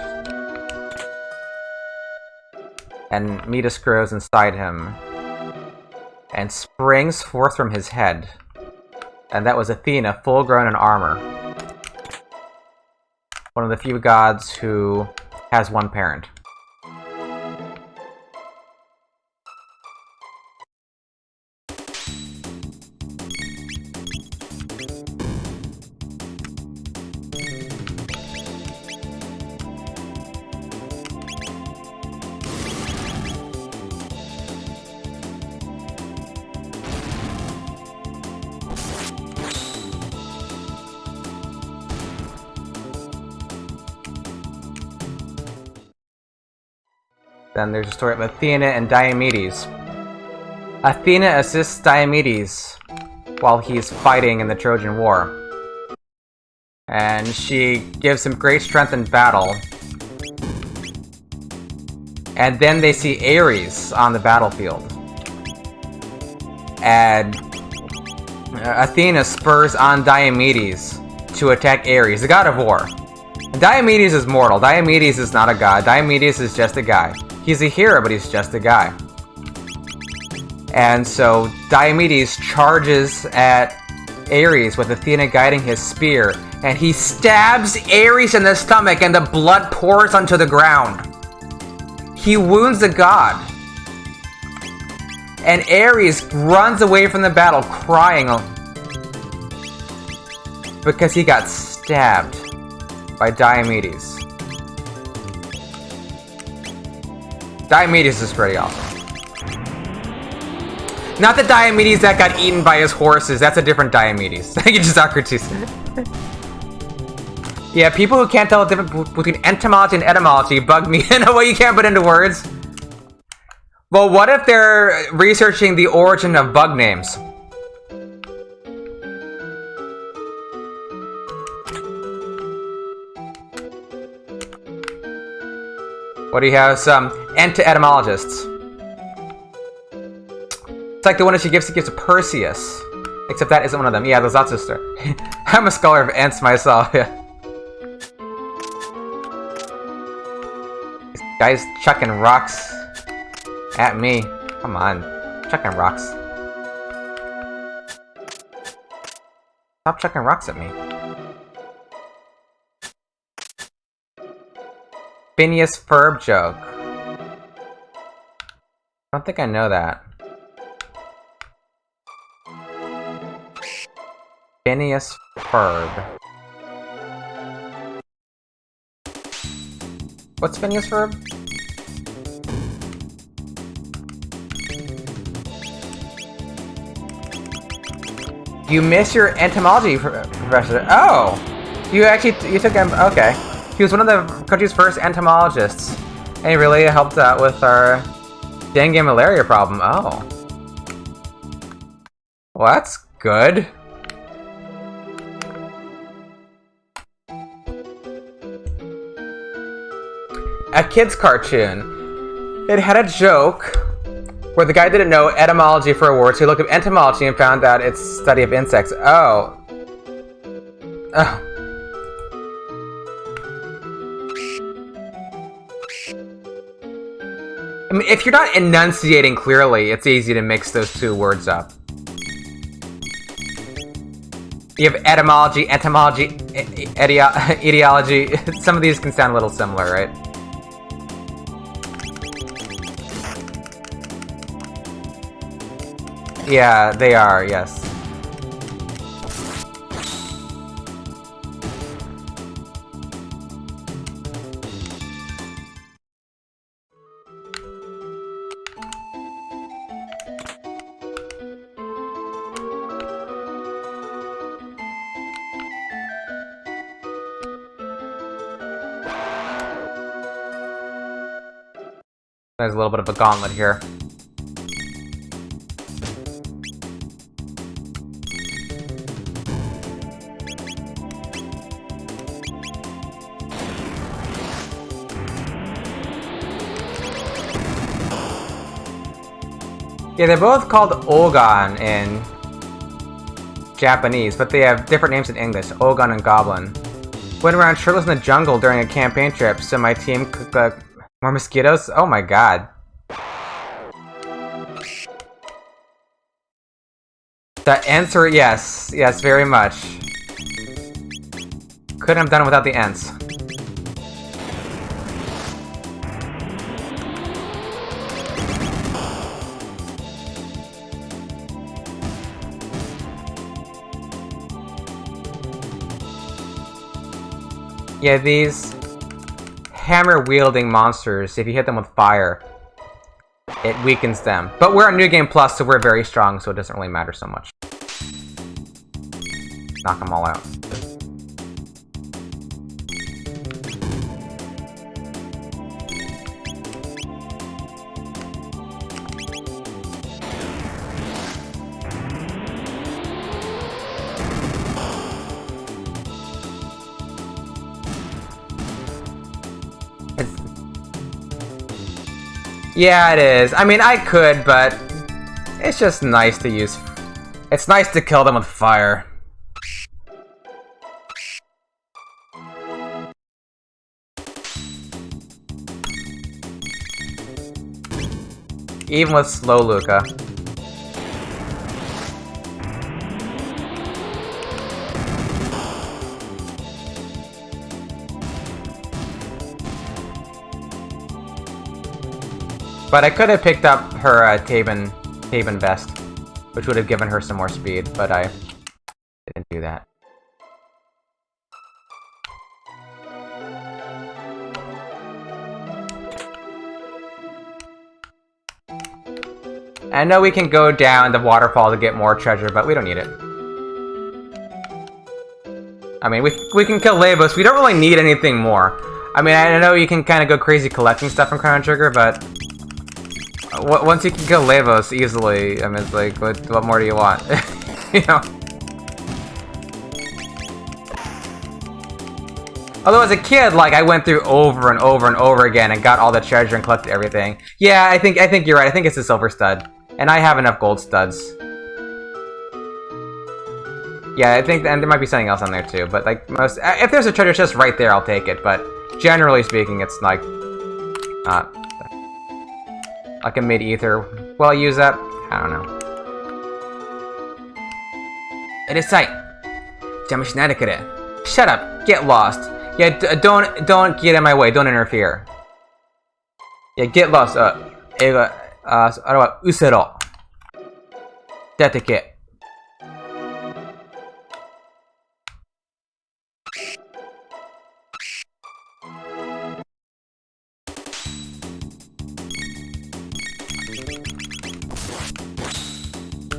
And Metis grows inside him. And springs forth from his head. And that was Athena, full grown in armor. One of the few gods who has one parent. Then there's a story of Athena and Diomedes. Athena assists Diomedes while he's fighting in the Trojan War. And she gives him great strength in battle. And then they see Ares on the battlefield. And Athena spurs on Diomedes to attack Ares, the god of war. And Diomedes is mortal. Diomedes is not a god. Diomedes is just a guy. He's a hero, but he's just a guy. And so Diomedes charges at Ares with Athena guiding his spear, and he stabs Ares in the stomach, and the blood pours onto the ground. He wounds the god. And Ares runs away from the battle crying because he got stabbed by Diomedes. Diomedes is pretty awesome. Not the Diomedes that got eaten by his horses, that's a different Diomedes. You just Socrates. Yeah, people who can't tell the difference between entomology and etymology bug me in a way you can't put into words. Well, what if they're researching the origin of bug names? What do you have? Some etymologists. It's like the one that she gives to Perseus. Except that isn't one of them. Yeah, the Zarathustra. I'm a scholar of Ents myself, yeah. This guy's chucking rocks at me. Come on. Chucking rocks. Stop chucking rocks at me. Phineas Ferb joke. I don't think I know that. Phineas Ferb. What's Phineas Ferb? You miss your entomology professor. Oh! You took him. Okay. He was one of the country's first entomologists, and he really helped out with our dengue and malaria problem. Oh. Well, that's good. A kid's cartoon. It had a joke where the guy didn't know etymology for a word, so he looked up entomology and found out it's study of insects. Oh. Oh. I mean, if you're not enunciating clearly, it's easy to mix those two words up. You have etymology, entomology, etiology. Some of these can sound a little similar, right? Yeah, they are, yes. There's a little bit of a gauntlet here. Yeah, they're both called Ogon in Japanese, but they have different names in English, Ogon and Goblin. Went around shirtless in the jungle during a campaign trip, so my team cooked more mosquitoes? Oh my god. The answer, yes. Yes, very much. Couldn't have done it without the ants. Yeah, these hammer-wielding monsters, if you hit them with fire, it weakens them. But we're on New Game Plus, so we're very strong, so it doesn't really matter so much. Knock them all out. Yeah, it is. I mean, I could, but it's just nice to use... It's nice to kill them with fire. Even with slow Luca. But I could have picked up her Taban vest, which would have given her some more speed, but I didn't do that. I know we can go down the waterfall to get more treasure, but we don't need it. I mean, we can kill Lavos. We don't really need anything more. I mean, I know you can kind of go crazy collecting stuff from Chrono Trigger, but once you can kill Lavos easily, I mean, it's like, what more do you want? You know? Although as a kid, like, I went through over and over and over again and got all the treasure and collected everything. Yeah, I think you're right. I think it's a silver stud. And I have enough gold studs. Yeah, I think, and there might be something else on there too, but like most, if there's a treasure chest right there, I'll take it, but generally speaking, it's like, like a mid-ether. Will I use that? I don't know. It is sight. Shut up. Get lost. Yeah, don't get in my way. Don't interfere. Yeah, get lost. Usero. Deteke.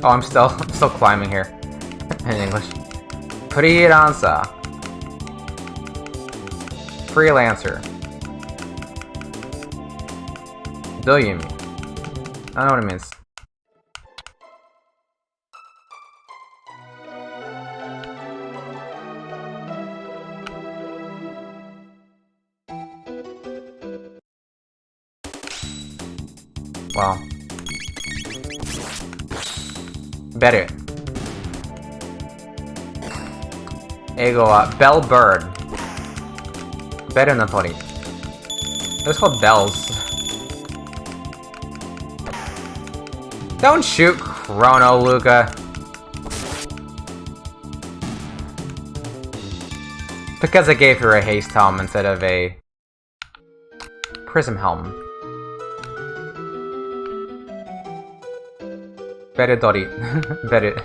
Oh, I'm still climbing here in English. Freelancer. freelancer. Do you mean? I don't know what it means. Well. Better. Ego Bell Bird. Better than Tori. It's called bells. Don't shoot Chrono, Luca. Because I gave her a haste helm instead of a prism helm. Better Dori. Better.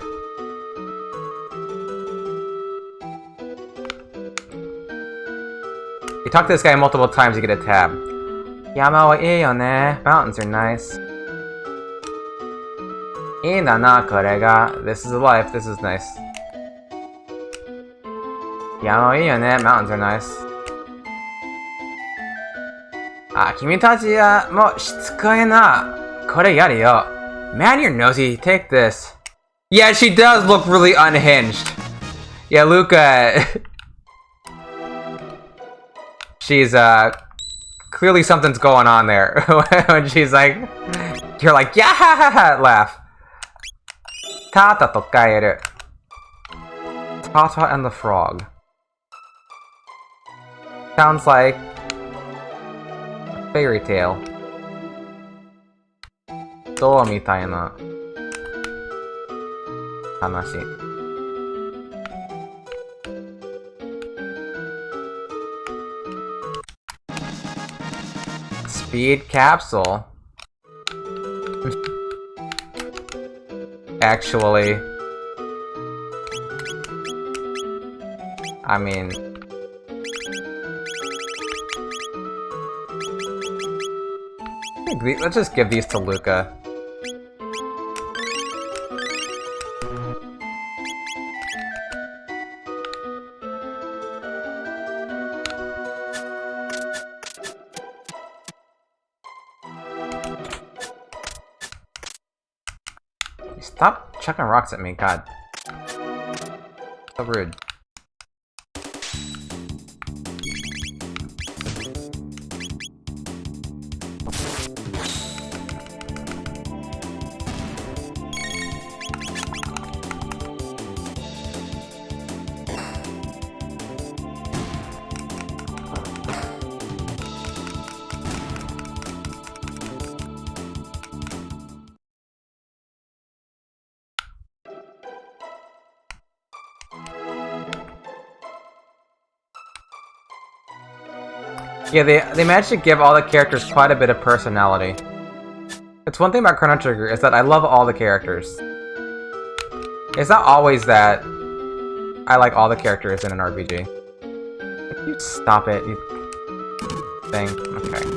You talk to this guy multiple times, you get a tab. Yama wa ii yo ne. Mountains are nice. Ii da na, kore ga. This is life, this is nice. Yama wa ii yo ne. Mountains are nice. Ah, kimi tachi wa mo shitsukoi na. Kore yaru yo. Man, you're nosy. Take this. Yeah, she does look really unhinged. Yeah, Luca. She's, clearly something's going on there. When she's like, you're like, yeah, laugh. Tata to kaeru. Tata and the Frog. Sounds like a fairy tale. Do mitai na hanashi. Speed capsule. Actually, I mean, let's just give these to Luca. Stop chucking rocks at me, God. So rude. Yeah, they managed to give all the characters quite a bit of personality. It's one thing about Chrono Trigger is that I love all the characters. It's not always that I like all the characters in an RPG. If you stop it, you thing. Okay.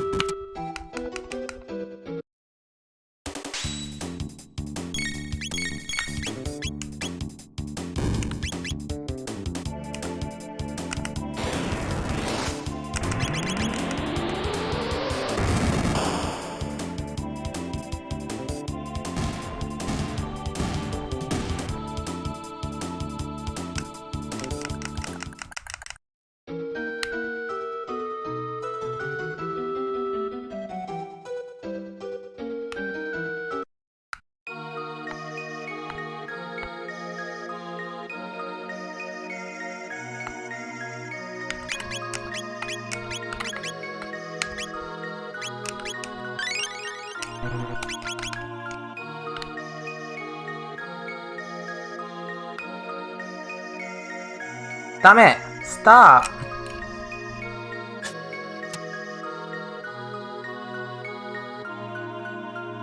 Dame! Stop!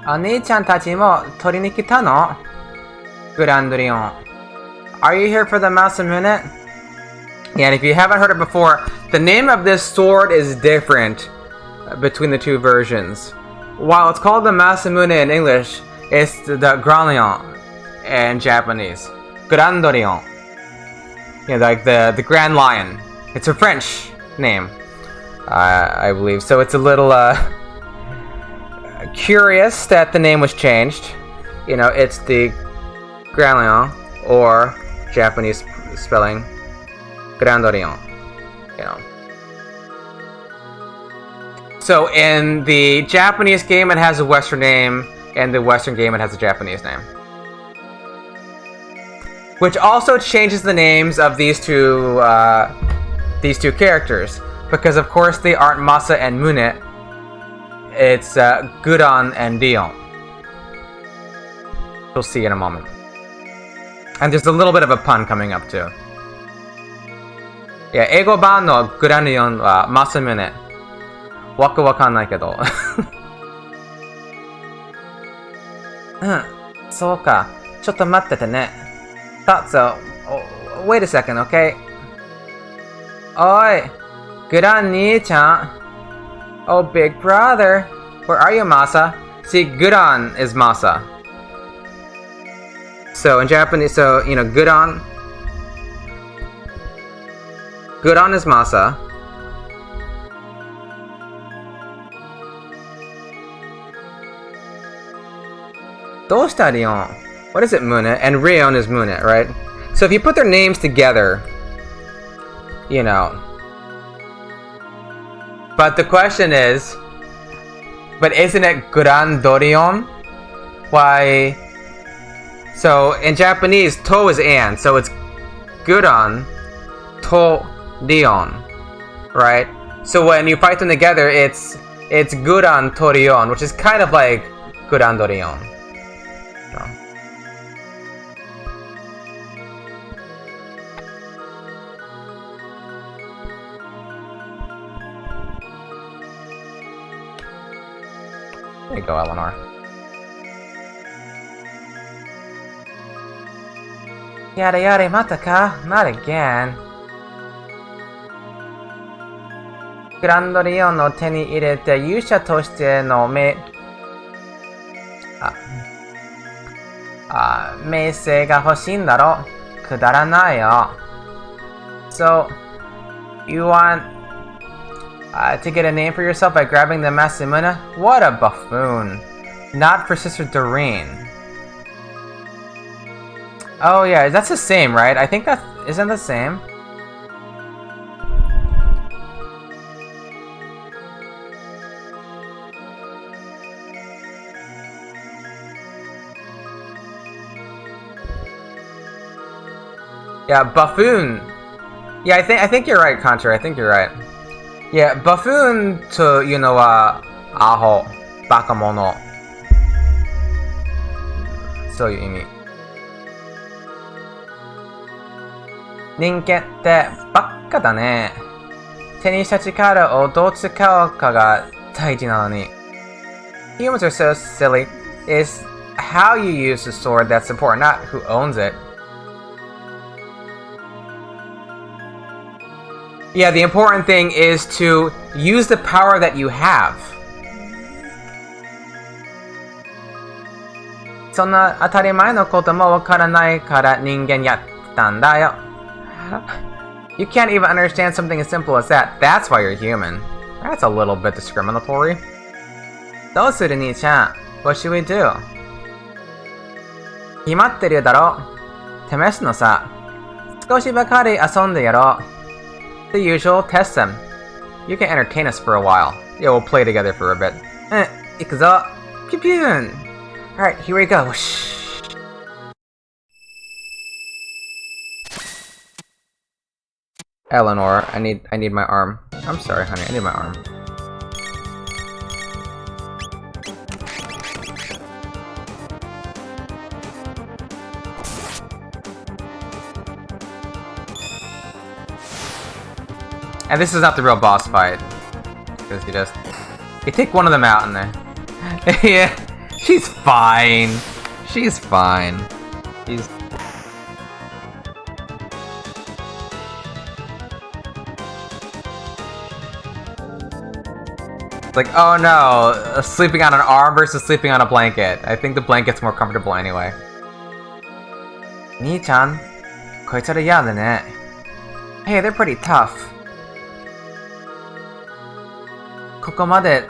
Oni-chan tachi mo tori ni kita no? Grandrion. Are you here for the Masamune? Yeah, and if you haven't heard it before, the name of this sword is different between the two versions. While it's called the Masamune in English, it's the Grandlion in Japanese. Grandrion. Yeah, like the Grand Lion. It's a French name. I believe. So it's a little curious that the name was changed. You know, it's the Grandlion, or Japanese spelling Grandorion. You know. So in the Japanese game, it has a Western name, and the Western game, it has a Japanese name. Which also changes the names of these two characters, because of course they aren't Masa and Mune. It's Gudan and Dion. You'll see in a moment. And there's a little bit of a pun coming up too. Yeah, Eigo ban no Granion wa Masa Mune. Waku wakanai kedo. So ka. Chotto mattete ne. Tatsu, wait a second, okay? Oi, Gudan ni-chan. Oh, big brother. Where are you, Masa? See, Gudan is Masa. So in Japanese, so you know, Gudan is Masa. Doshita Rion? What is it, Mune? And Rion is Mune, right? So if you put their names together, you know. But the question is, but isn't it Gudan Dorion? Why? So in Japanese, to is and, so it's Gudan to Dion, right? So when you fight them together, it's Gudan Torion, which is kind of like Gudan Dorion. No. There you go, Eleanor. Yada yada mataka, not again. Grandorion no te ni irete yusha toshite no meisei ga hoshii n daro. Kudaranai yo. So, you want to get a name for yourself by grabbing the Masamune? What a buffoon. Not for Sister Doreen. Oh yeah, that's the same, right? I think that isn't the same. Yeah, buffoon. Yeah, I think you're right, Contra. I think you're right. Yeah, buffoon to you know aho, bakamono. So you mean. 人間ってバッカだね。手にした力をどう使うかが大事なのに。Humans are so silly. It's how you use the sword that's important, not who owns it. Yeah, the important thing is to use the power that you have. そんな当たり前のこともわからないから人間やったんだよ。You can't even understand something as simple as that. That's why you're human. That's a little bit discriminatory. どうする兄ちゃん? What should we do? 決まってるだろ. 試すのさ. 少しばかり遊んでやろう. The usual, test them. You can entertain us for a while. Yeah, we'll play together for a bit. 行くぞ. Pew pew. Alright, here we go. Whoosh. Eleanor, I need my arm. I'm sorry, honey, I need my arm. And this is not the real boss fight. Because you take one of them out and then yeah, she's fine. She's fine. She's like, oh no, sleeping on an arm versus sleeping on a blanket. I think the blanket's more comfortable anyway. Nii-chan, koitsu yada ne. Hey, they're pretty tough. ここまで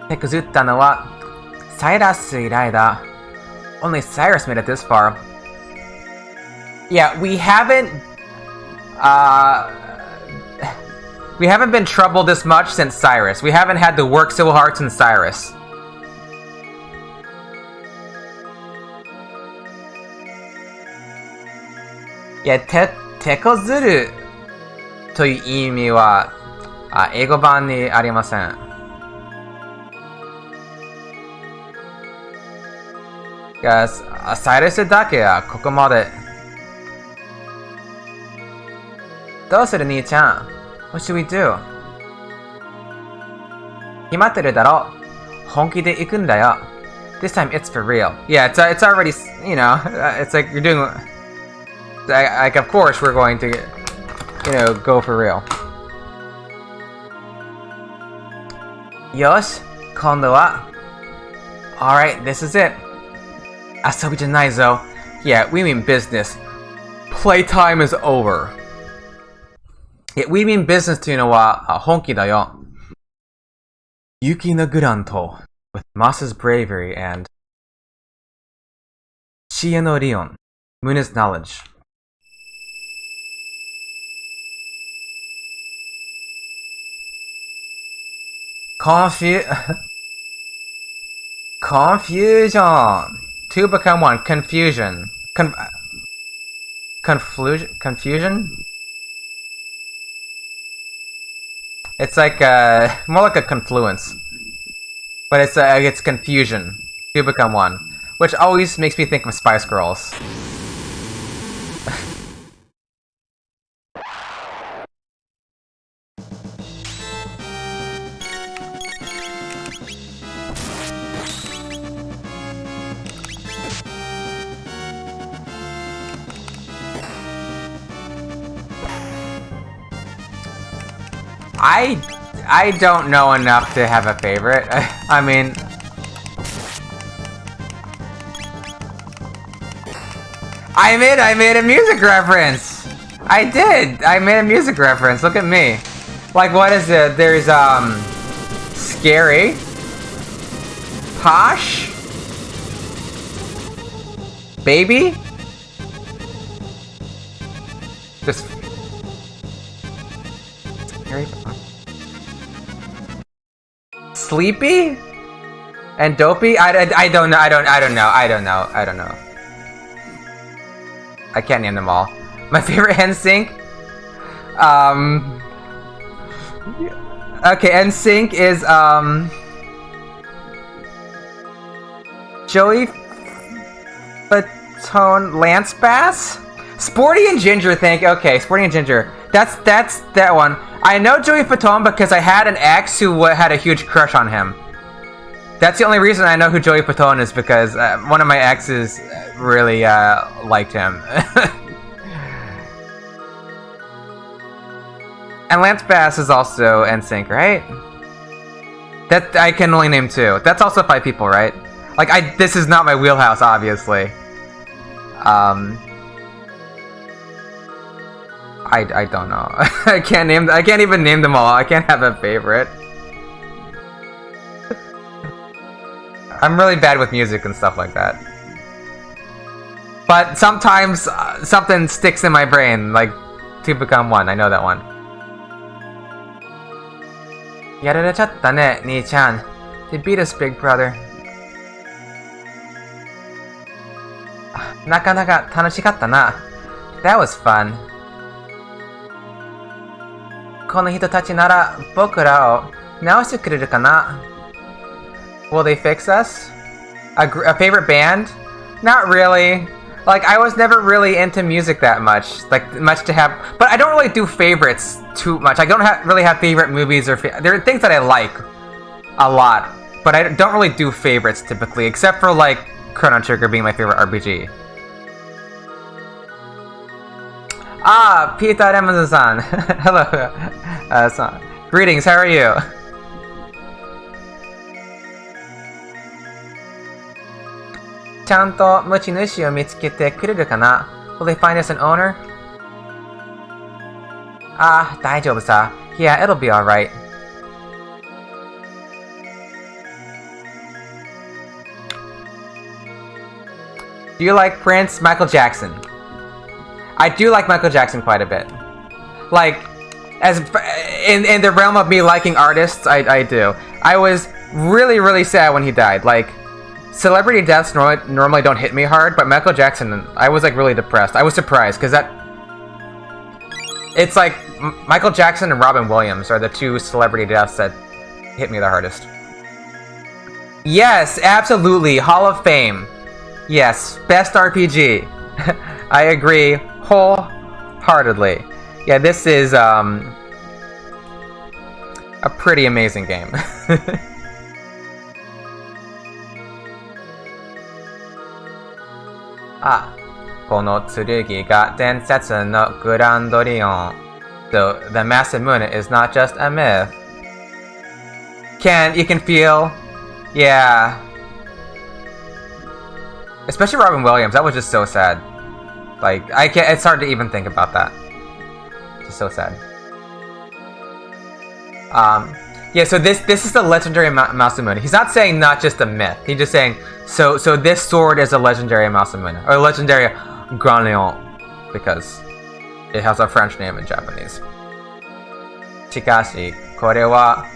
手くずったのはサイラス以来だ。Only Cyrus made it this far. Yeah, we haven't been troubled this much since Cyrus. We haven't had to work so hard since Cyrus. Yeah, 手こずるという意味は英語版にありません。サイラスだけはここまで。どうする兄ちゃん What should we do? 決まってるだろ本気で行くんだよ This time it's for real. Yeah, it's already, you know, it's like you're doing... Like, of course we're going to, you know, go for real. よし、今度は Alright, this is it. 遊びじゃないぞ Yeah, we mean business. Playtime is over. Yeah, we mean business というのは本気だよ Yuki no Granto with Masa's bravery and Chie no Rion, Muna's knowledge. Confusion. Two become one. Confusion. Confusion? It's like more like a confluence. But it's confusion. Two become one. Which always makes me think of Spice Girls. I don't know enough to have a favorite. I mean... I made a music reference! I did! I made a music reference, look at me. Like, what is it? There's, Scary. Posh. Baby. Just... Scary. Sleepy? And Dopey? I don't know. I don't know. I can't name them all. My favorite NSYNC? Okay, NSYNC is, Joey Fatone Lance Bass? Sporty and Ginger, okay, Sporty and Ginger. That's that one. I know Joey Fatone because I had an ex who had a huge crush on him. That's the only reason I know who Joey Fatone is, because one of my exes really liked him. And Lance Bass is also NSYNC, right? That I can only name two. That's also 5 people, right? Like this is not my wheelhouse, obviously. I don't know. I can't even name them all. I can't have a favorite. I'm really bad with music and stuff like that. But sometimes something sticks in my brain, like Two Become One. I know that one. やられちゃったね、兄ちゃん. They beat us, big brother. なかなか楽しかったな. That was fun. この人たちなら僕らを直してくれるかな? Will they fix us? A favorite band? Not really. Like, I was never really into music that much. Like, much to have... But I don't really do favorites too much. I don't really have favorite movies or... There are things that I like a lot. But I don't really do favorites typically. Except for, like, Chrono Trigger being my favorite RPG. Ah, Peter Amazon-san. Hello. Greetings, how are you? Chanto muchinushi o mitsukete kureru kana? Will they find us an owner? Ah, daijoubu sa. Yeah, it'll be alright. Do you like Prince? Michael Jackson. I do like Michael Jackson quite a bit. Like, as in the realm of me liking artists, I do. I was really, really sad when he died. Like, celebrity deaths normally don't hit me hard, but Michael Jackson, I was like really depressed. I was surprised because it's like Michael Jackson and Robin Williams are the two celebrity deaths that hit me the hardest. Yes, absolutely, Hall of Fame. Yes, best RPG. I agree wholeheartedly. Yeah, this is a pretty amazing game. あ、この剣が伝説のグランドリオン。So the massive moon is not just a myth. You can feel, yeah. Especially Robin Williams, that was just so sad. Like, it's hard to even think about that. Just so sad. Yeah, so this is the legendary Masamune. He's not saying not just a myth. He's just saying, so this sword is a legendary Masamune. Or a legendary Grand Lion. Because it has a French name in Japanese. Chikashi, これは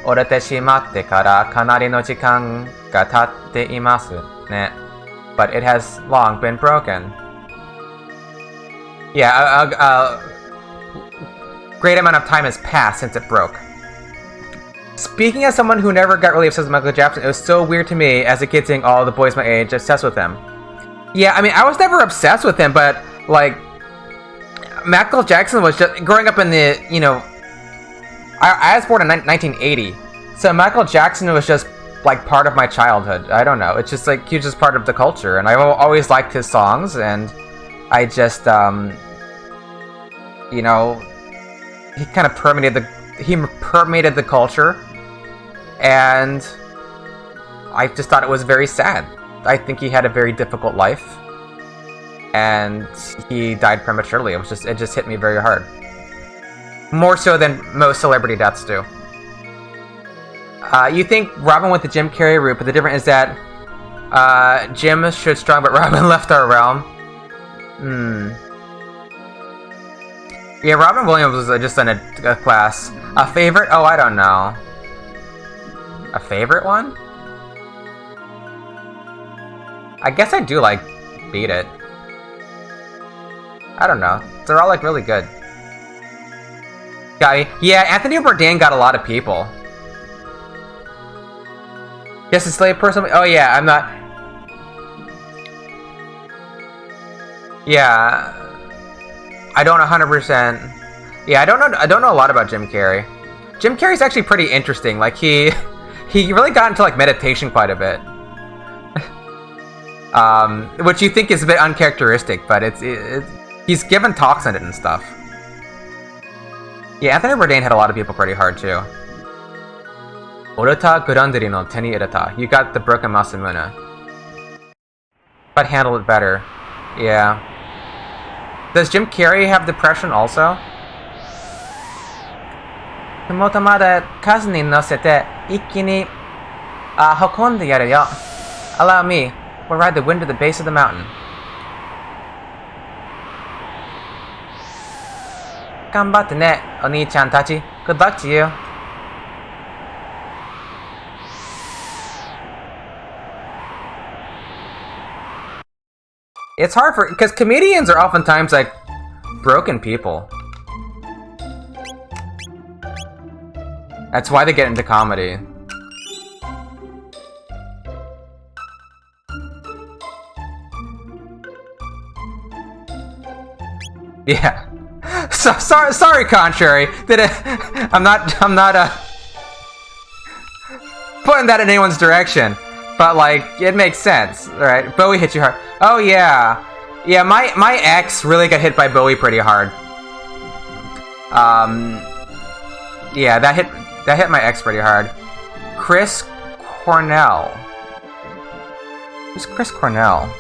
折れてしまってからかなりの時間が経っていますね。But it has long been broken. Yeah, a great amount of time has passed since it broke. Speaking as someone who never got really obsessed with Michael Jackson, it was so weird to me as a kid seeing all the boys my age obsessed with him. Yeah, I mean, I was never obsessed with him, but, like, Michael Jackson was just, growing up in the, you know, I was born in 1980, so Michael Jackson was just, like, part of my childhood. I don't know, it's just, like, he was just part of the culture, and I've always liked his songs, and I just, you know, he kind of permeated the culture, and I just thought it was very sad. I think he had a very difficult life, and he died prematurely. It just hit me very hard. More so than most celebrity deaths do. You think Robin went the Jim Carrey route, but the difference is that Jim stood strong, but Robin left our realm. Yeah, Robin Williams was just in a class. A favorite? Oh, I don't know. A favorite one? I guess I do like Beat It. I don't know. They're all like really good. Yeah, Anthony Bourdain got a lot of people. Just a slave person? Oh yeah, I'm not... Yeah... I don't 100%... Yeah, I don't know a lot about Jim Carrey. Jim Carrey's actually pretty interesting. Like, he really got into, like, meditation quite a bit. Which you think is a bit uncharacteristic, but he's given talks on it and stuff. Yeah, Anthony Bourdain had a lot of people pretty hard, too. Oreta Gurandiri no Teni Ireta. You got the broken Masamune. But handle it better. Yeah. Does Jim Carrey have depression also? 麓まで数に乗せて一気に運んでやるよ. Allow me. We'll ride the wind to the base of the mountain. 頑張ってね、お兄ちゃんたち. Good luck to you. It's hard because comedians are oftentimes like broken people. That's why they get into comedy. Yeah. Sorry, Contrary. I'm not putting that in anyone's direction. But, like, it makes sense, right? Bowie hit you hard. Oh, yeah. Yeah, my ex really got hit by Bowie pretty hard. Yeah, that hit my ex pretty hard. Chris Cornell. Who's Chris Cornell?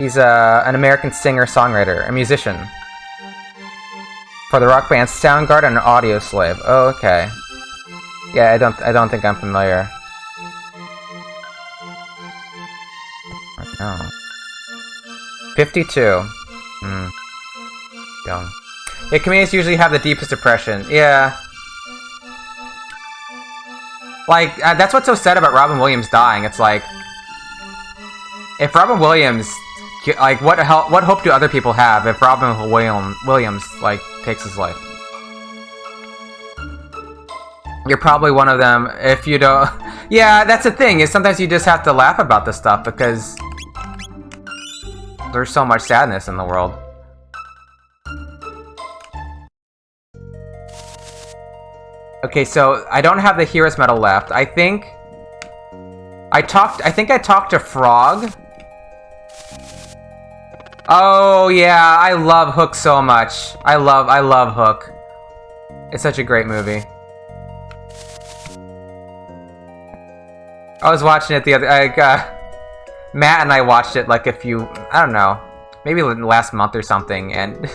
He's an American singer-songwriter, a musician. For the rock band Soundgarden and Audio Slave. Oh, okay. Yeah, I don't think I'm familiar. No. 52. Young. Yeah, comedians usually have the deepest depression. Yeah. Like, that's what's so sad about Robin Williams dying. It's like, if Robin Williams, like, what hope do other people have if Robin Williams, like, takes his life? You're probably one of them if you don't... Yeah, that's the thing, is sometimes you just have to laugh about this stuff because there's so much sadness in the world. Okay, so I don't have the Heroes Medal left. I think I talked to Frog. Oh yeah, I love Hook so much. I love Hook. It's such a great movie. I was watching it the other Matt and I watched it like I don't know, maybe last month or something, and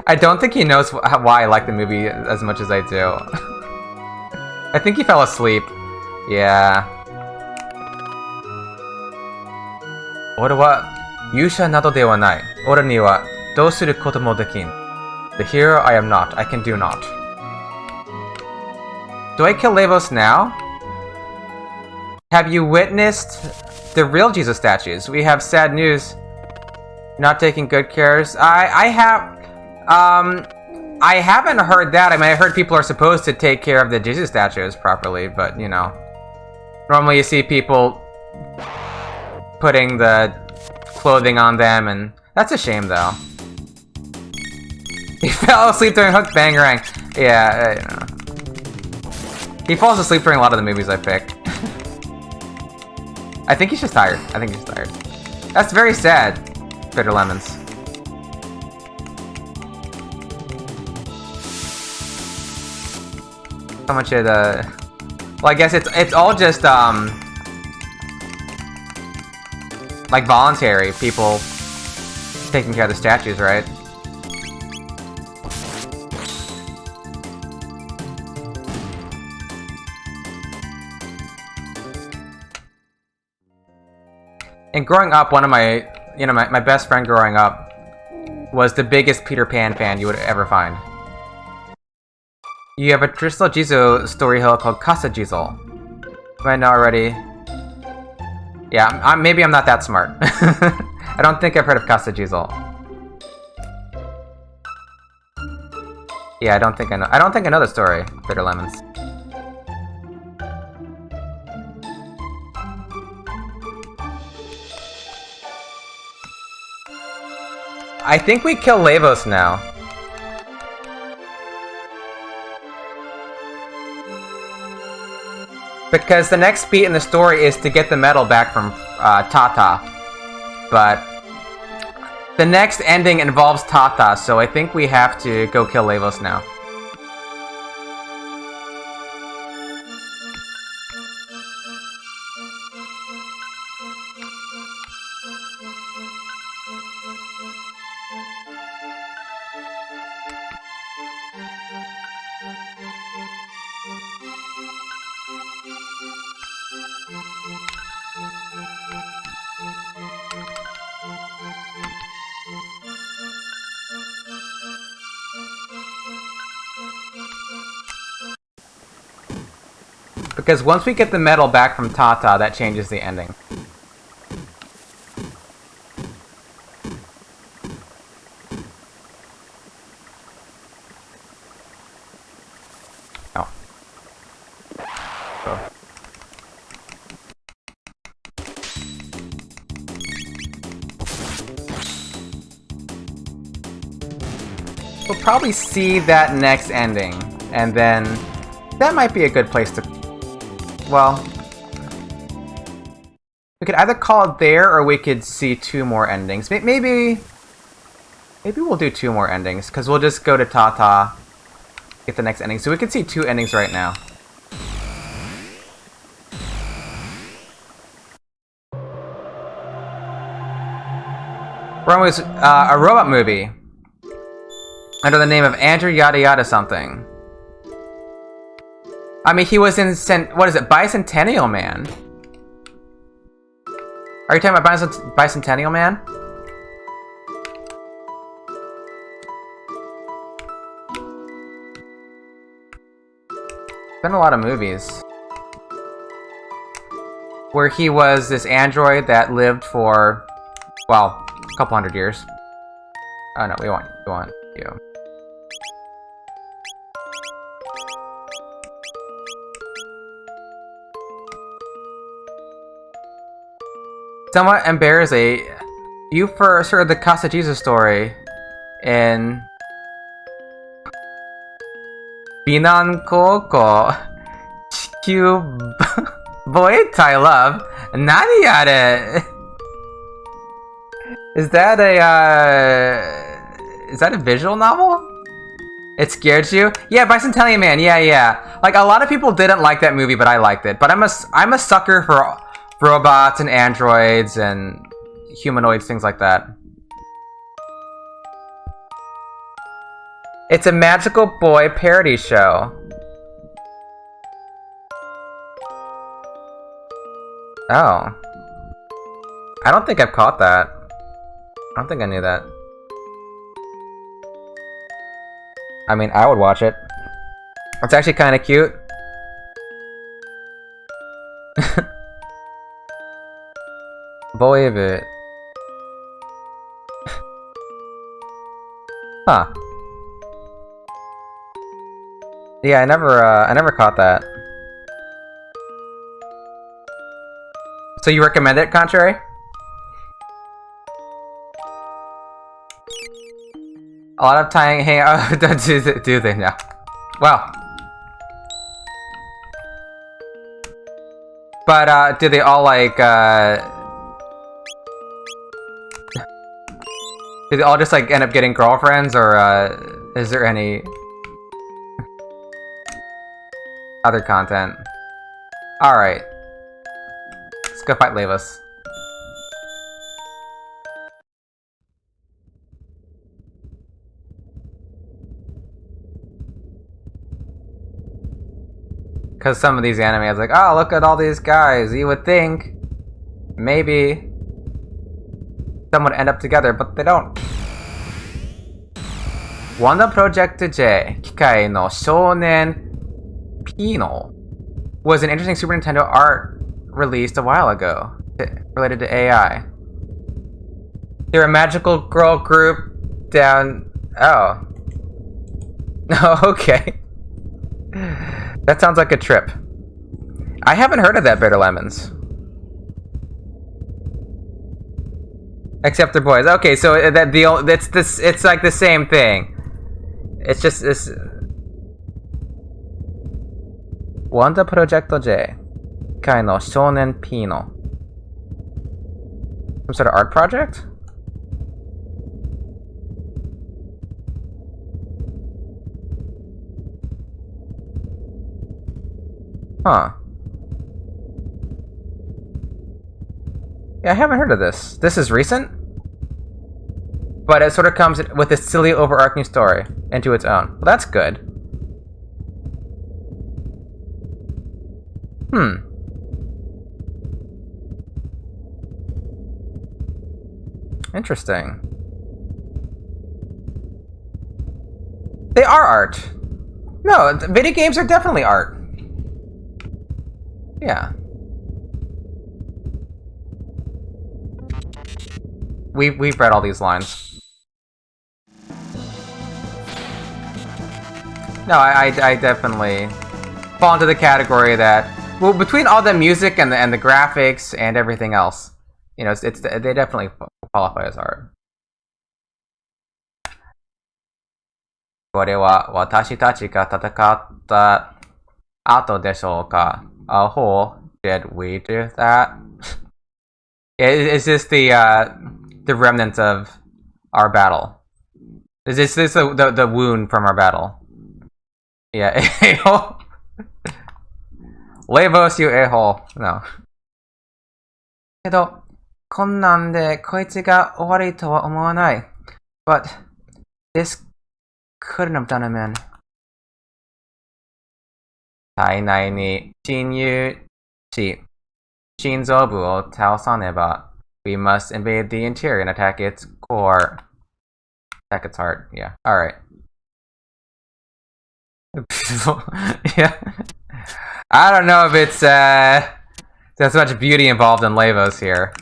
I don't think he knows why I like the movie as much as I do. I think he fell asleep. Yeah. Ore wa yusha nado de wa nai. Ore ni wa dou suru koto mo dekin. The hero I am not. I can do not. Do I kill Levos now? Have you witnessed the real Jesus statues? We have sad news. Not taking good cares. I haven't heard that. I mean, I heard people are supposed to take care of the Jesus statues properly, but, you know. Normally you see people putting the clothing on them, and that's a shame, though. He fell asleep during Hook Bangarang. Yeah, you know. He falls asleep during a lot of the movies I pick. I think he's just tired. That's very sad, Bitter Lemons. How much of the... Well, I guess it's all just, like, voluntary people taking care of the statues, right? And growing up, one of my, my best friend growing up was the biggest Peter Pan fan you would ever find. You have a Crystal Jizo story hill called Casa Jizo. You might know already. Yeah, maybe I'm not that smart. I don't think I've heard of Casa Jizo. Yeah, I don't think I know the story, Bitter Lemons. I think we kill Levos now. Because the next beat in the story is to get the medal back from Tata. But the next ending involves Tata, so I think we have to go kill Levos now. Because once we get the medal back from Tata, that changes the ending. Oh. So. We'll probably see that next ending, and then that might be a good place to... Well, we could either call it there, or we could see two more endings. Maybe we'll do two more endings, because we'll just go to Tata, get the next ending. So we could see two endings right now. Rome was a robot movie under the name of Andrew Yada Yada something. I mean, he was in what is it, Bicentennial Man? Are you talking about Bicentennial Man? Been a lot of movies where he was this android that lived for, well, a couple hundred years. Oh no, we want you. Somewhat embarrassing. You first heard the Casa Jesus story in Binan Koko Chikyu Boy Tai Love. Nani yare? Is that a visual novel? It scared you? Yeah, Bicentennial Man. Yeah. Like a lot of people didn't like that movie, but I liked it. But I'm a sucker for robots and androids and humanoids, things like that. It's a magical boy parody show. Oh. I don't think I've caught that. I don't think I knew that. I mean, I would watch it. It's actually kind of cute. Believe it. Huh. Yeah, I never caught that. So you recommend it, Contrary? A lot of time hang out. Do they now? Wow. But do they all like do they all just like end up getting girlfriends, or is there any other content? Alright. Let's go fight Lavos. Because some of these anime is like, oh, look at all these guys. You would think maybe some would end up together, but they don't. Wanda Project J, Kikai no Shounen Pino, was an interesting Super Nintendo art released a while ago related to AI. They're a magical girl group down... Oh. Okay. That sounds like a trip. I haven't heard of that, Bitter Lemons. Except they're boys. Okay, so it's like the same thing. It's just this. Wanda Projecto J, Kai no Shounen Pino. Some sort of art project? Huh. Yeah, I haven't heard of this. This is recent? But it sort of comes with this silly overarching story into its own. Well, that's good. Interesting. They are art. No, video games are definitely art. Yeah. We've read all these lines. No, I definitely fall into the category that, well, between all the music and the graphics and everything else, you know, they definitely qualify as art. これは私たちが戦った後でしょうか? Oh, did we do that? Is this the remnants of our battle? Is this the wound from our battle? Yeah, a-hole. Lavos, you a-hole. No. けど、こんなんでこいつが悪いとは思わない。But this couldn't have done him in. 体内に侵入し、心臓部を倒さねば。We must invade the interior and attack its core. Attack its heart. Yeah. Alright. Yeah. I don't know if it's, there's much beauty involved in Lavos here.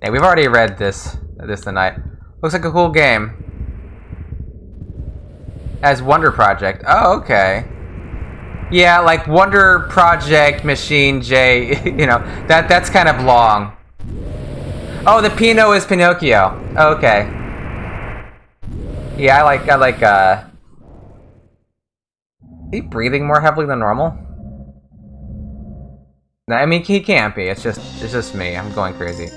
Yeah, we've already read this tonight. Looks like a cool game. As Wonder Project. Oh, okay. Yeah, like Wonder Project, Machine J, you know, that's kind of long. Oh, the Pinot is Pinocchio. Okay. Yeah, I like, is he breathing more heavily than normal? No, I mean, he can't be. It's just me. I'm going crazy.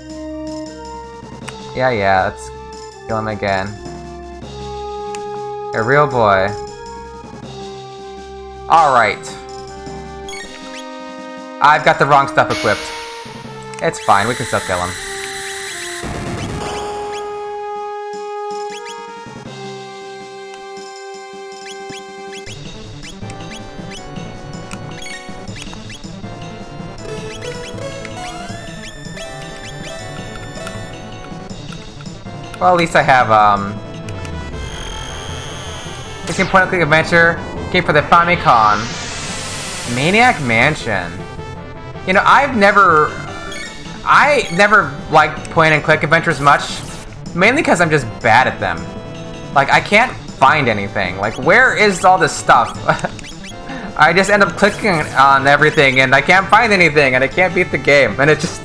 Yeah, let's kill him again. A real boy. Alright. I've got the wrong stuff equipped. It's fine, we can still kill him. Well, at least I have, 16 point-and-click adventure came for the Famicom. Maniac Mansion. You know, I never liked point-and-click adventures much, mainly because I'm just bad at them. Like, I can't find anything. Like, where is all this stuff? I just end up clicking on everything, and I can't find anything, and I can't beat the game, and it's just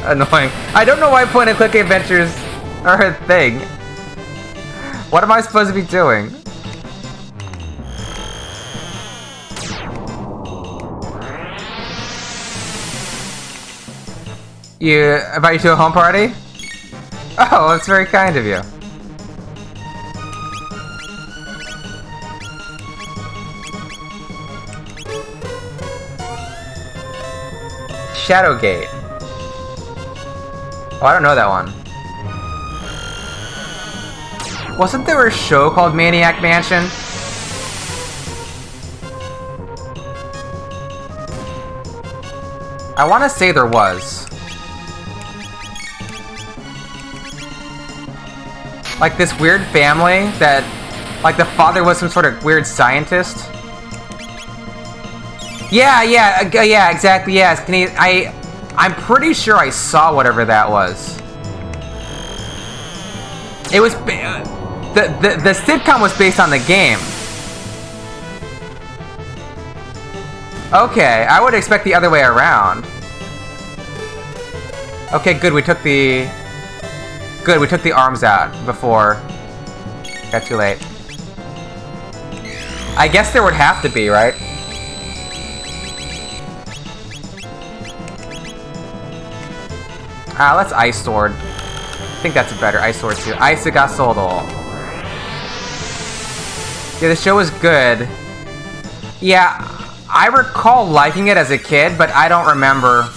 annoying. I don't know why point-and-click adventures are a thing. What am I supposed to be doing? You invite you to a home party? Oh, that's very kind of you. Shadowgate. Oh, I don't know that one. Wasn't there a show called Maniac Mansion? I want to say there was. Like this weird family that, like the father was some sort of weird scientist. Yeah, exactly, yes. I'm pretty sure I saw whatever that was. It was, the sitcom was based on the game. Okay, I would expect the other way around. Okay, good, we took the arms out before it got too late. I guess there would have to be, right? Let's Ice Sword. I think that's a better Ice Sword too. Isuga Sodo. Yeah, the show was good. Yeah, I recall liking it as a kid, but I don't remember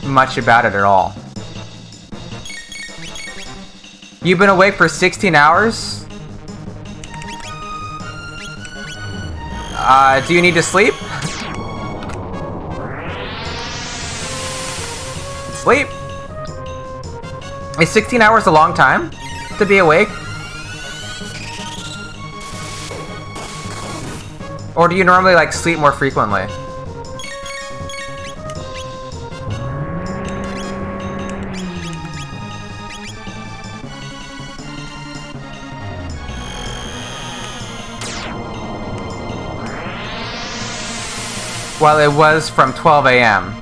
much about it at all. You've been awake for 16 hours? Do you need to sleep? Sleep? Is 16 hours a long time to be awake? Or do you normally, like, sleep more frequently? Well, it was from 12 a.m.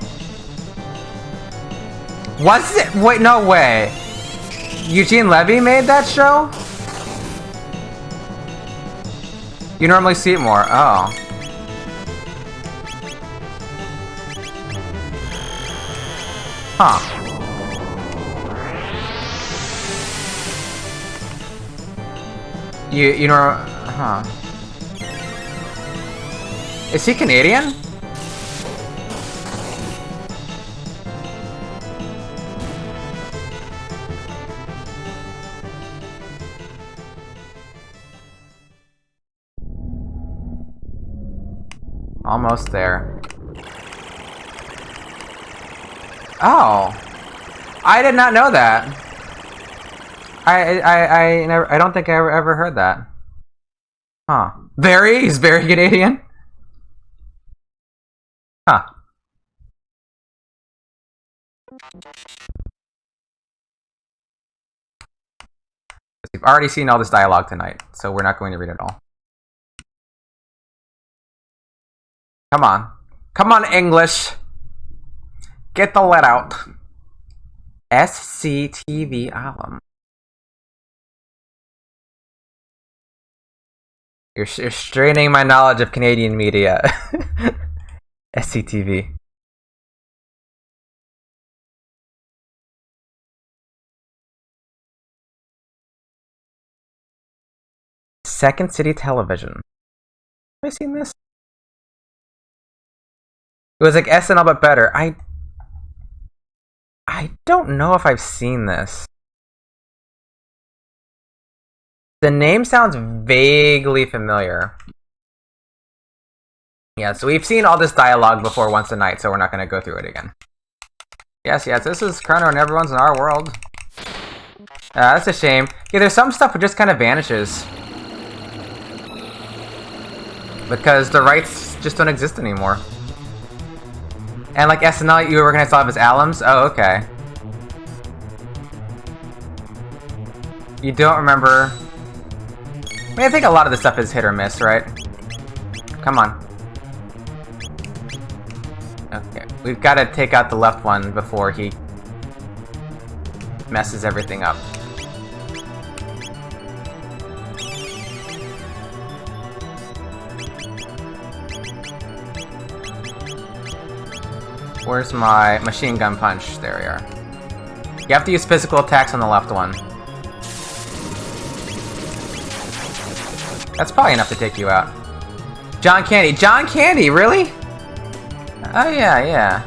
Was it? Wait, no way. Eugene Levy made that show? You normally see it more. Oh. Huh. You know, huh. Is he Canadian? Almost there. Oh! I did not know that! I don't think I ever heard that. Huh. He's very Canadian? Huh. We've already seen all this dialogue tonight, so we're not going to read it all. Come on. Come on, English! Get the let out. SCTV album. You're straining my knowledge of Canadian media. SCTV. Second City Television. Have I seen this? It was like SNL but better. I don't know if I've seen this. The name sounds vaguely familiar. Yeah, so we've seen all this dialogue before once a night, so we're not going to go through it again. Yes, this is Chrono and everyone's in our world. That's a shame. Yeah, there's some stuff that just kind of vanishes. Because the rights just don't exist anymore. And like SNL, you organized all of his albums? Oh, okay. You don't remember... I mean, I think a lot of this stuff is hit or miss, right? Come on. Okay, we've got to take out the left one before he messes everything up. Where's my machine gun punch? There we are. You have to use physical attacks on the left one. That's probably enough to take you out. John Candy. John Candy, really? Oh, yeah.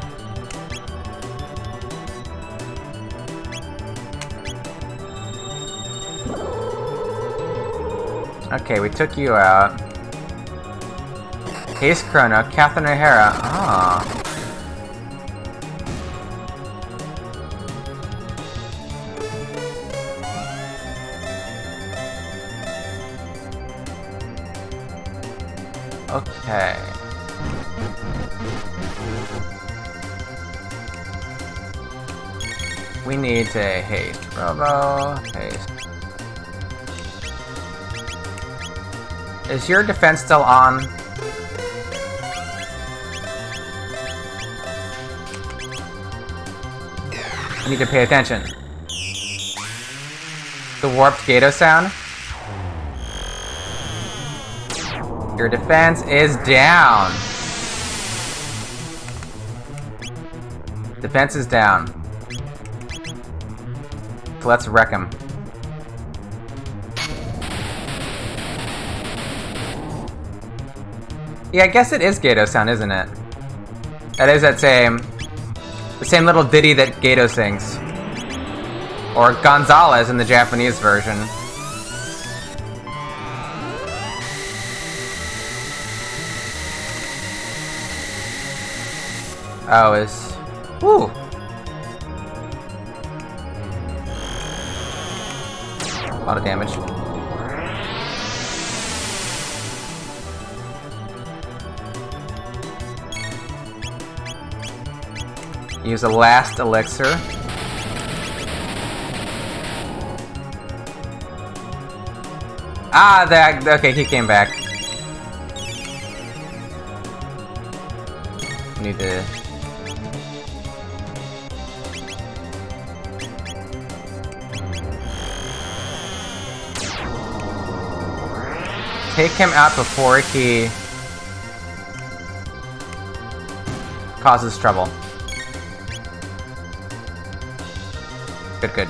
Okay, we took you out. Case Chrono, Catherine O'Hara. Ah. Okay. We need to haste. Robo, haste. Is your defense still on? You need to pay attention. The warped Gato sound? Your defense is down. Defense is down. So let's wreck him. Yeah, I guess it is Gato sound, isn't it? That is the same little ditty that Gato sings. Or Gonzalez in the Japanese version. Oh, is... Woo! A lot of damage. Use a last elixir. Ah, that... Okay, he came back. Need to... take him out before he causes trouble. Good, good.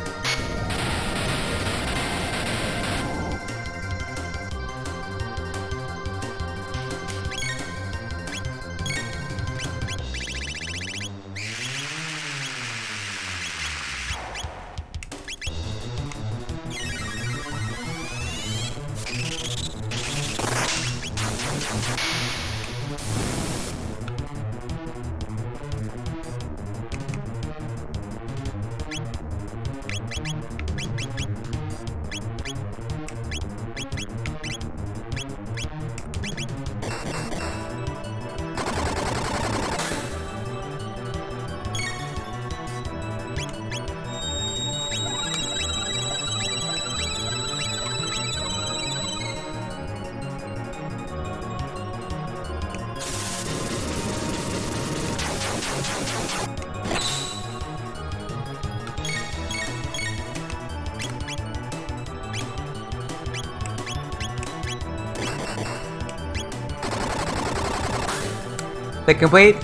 The complete?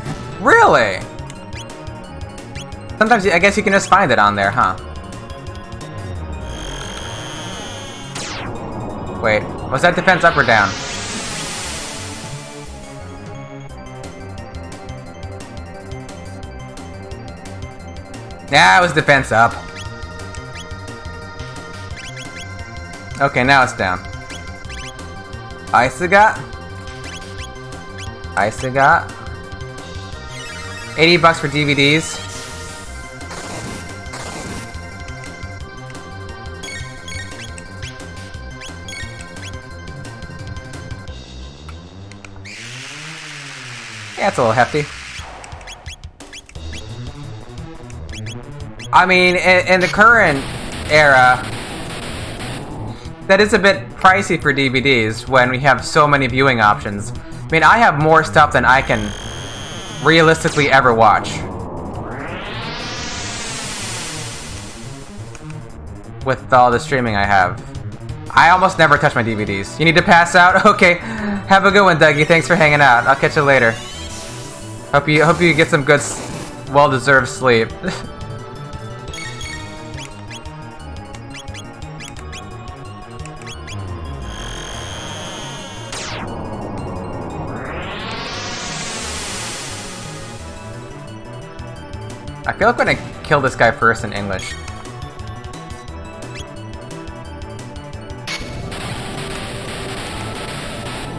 Really? Sometimes I guess you can just find it on there, huh? Wait, was that defense up or down? Yeah, it was defense up. Okay, now it's down. Isagot? 80 bucks for DVDs. Yeah, it's a little hefty. I mean, in the current era, that is a bit pricey for DVDs when we have so many viewing options. I mean, I have more stuff than I can realistically ever watch. With all the streaming I have. I almost never touch my DVDs. You need to pass out? Okay. Have a good one, Dougie. Thanks for hanging out. I'll catch you later. Hope you get some good, well-deserved sleep. I feel like I'm gonna kill this guy first in English.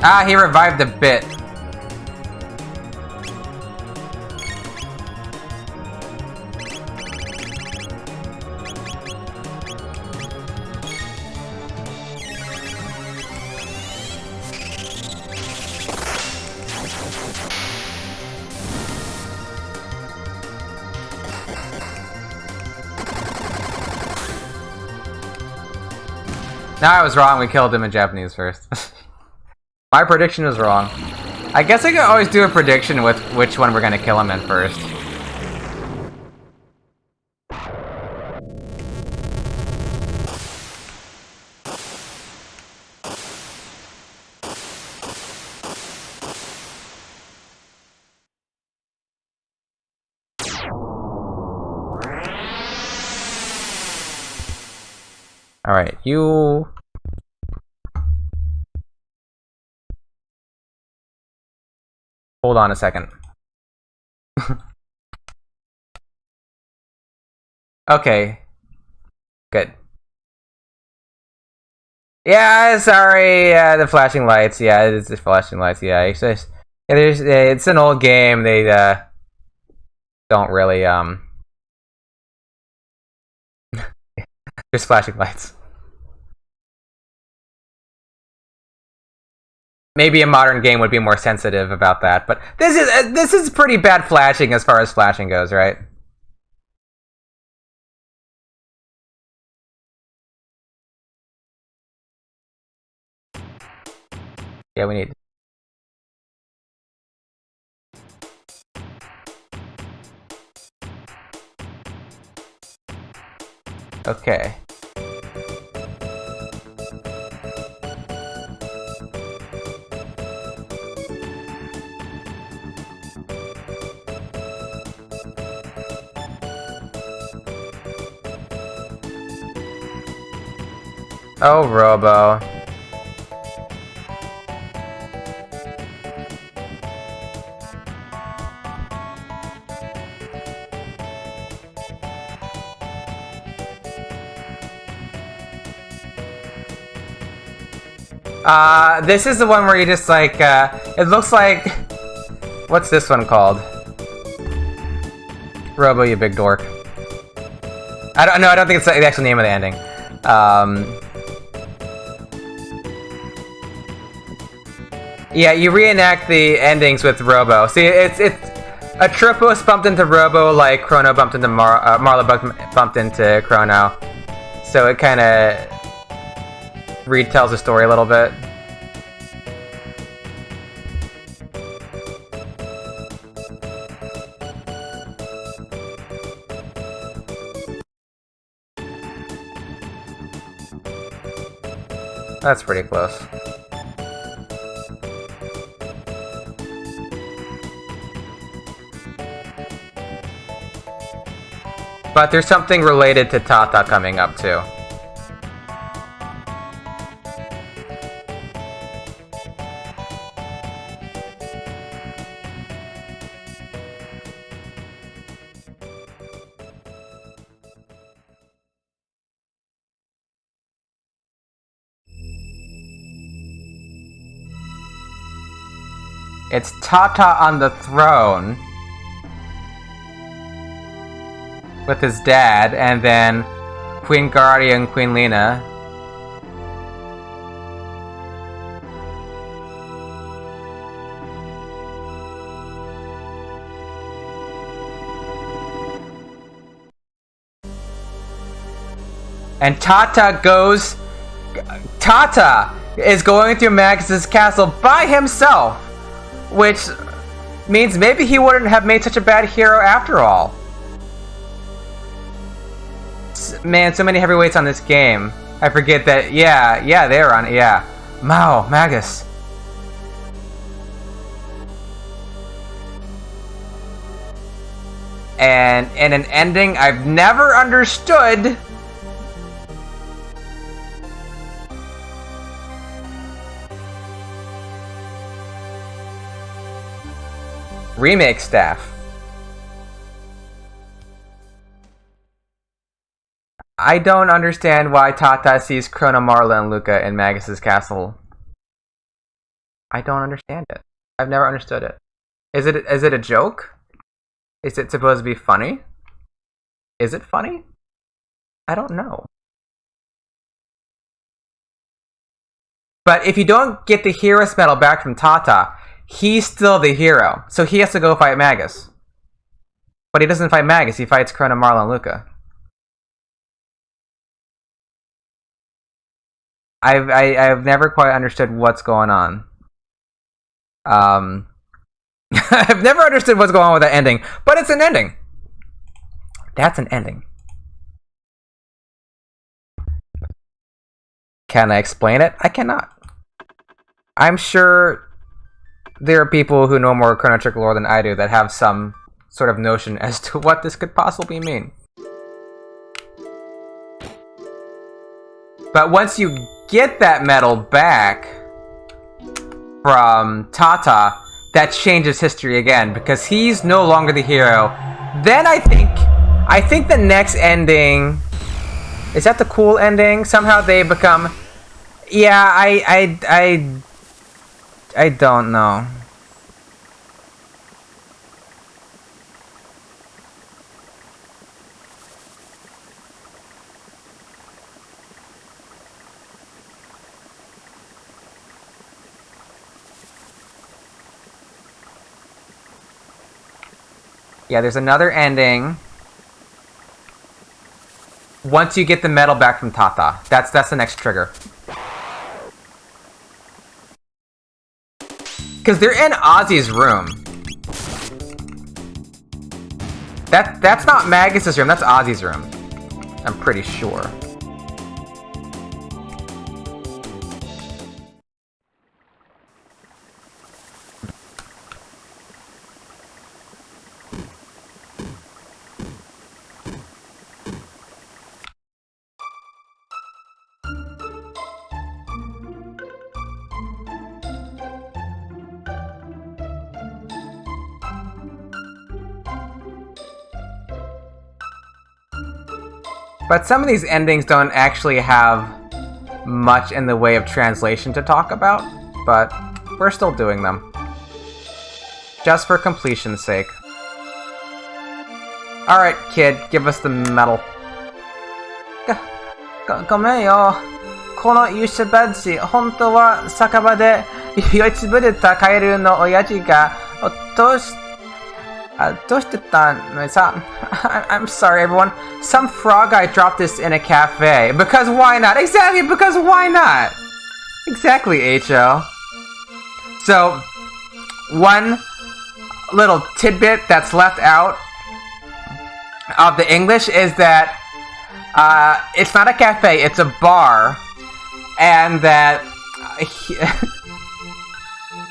Ah, he revived a bit. No, I was wrong. We killed him in Japanese first. My prediction was wrong. I guess I could always do a prediction with which one we're gonna kill him in first. Alright, you... Hold on a second. Okay. Good. Yeah, sorry, the flashing lights. Yeah, it is the flashing lights. Yeah, it's an old game. They don't really just flashing lights. Maybe a modern game would be more sensitive about that, but this is pretty bad flashing as far as flashing goes, right? Yeah, we need. Okay. Oh, Robo. This is the one where you just like, it looks like, what's this one called? Robo, you big dork. I don't think it's the actual name of the ending. Yeah, you reenact the endings with Robo. See, it's Atropos bumped into Robo like Chrono bumped into Marla bumped into Chrono. So it kind of retells the story a little bit. That's pretty close. But there's something related to Tata coming up too. It's Tata on the throne with his dad, and then Queen Guardia and Queen Lena. And Tata is going through Magus's castle by himself, which means maybe he wouldn't have made such a bad hero after all. Man, so many heavyweights on this game. I forget that, yeah, they're on it, yeah. Mao, Magus. And in an ending I've never understood. Remake staff. I don't understand why Tata sees Chrono, Marla, and Luca in Magus's castle. I don't understand it. I've never understood it. Is it a joke? Is it supposed to be funny? Is it funny? I don't know. But if you don't get the Hero's Medal back from Tata, he's still the hero. So he has to go fight Magus. But he doesn't fight Magus, he fights Chrono, Marla, and Luca. I've never quite understood what's going on. I've never understood what's going on with that ending, but it's an ending. That's an ending. Can I explain it? I cannot. I'm sure there are people who know more Chrono Trigger lore than I do that have some sort of notion as to what this could possibly mean. But once you get that medal back from Tata, that changes history again, because he's no longer the hero. Then I think the next ending, is that the cool ending? Somehow they become, yeah, I don't know. Yeah, there's another ending. Once you get the medal back from Tata. That's the next trigger. Because they're in Ozzy's room. That's not Magus's room, that's Ozzy's room. I'm pretty sure. But some of these endings don't actually have much in the way of translation to talk about, but we're still doing them. Just for completion's sake. Alright, kid, give us the medal. ごめんよ。この勇者バッジ、本当は酒場で酔いつぶれたカエルの親父が落としてたのさ。I'm sorry, everyone. Some frog guy dropped this in a cafe. Because why not? Exactly, because why not? Exactly, HO. So, one little tidbit that's left out of the English is that it's not a cafe, it's a bar, and that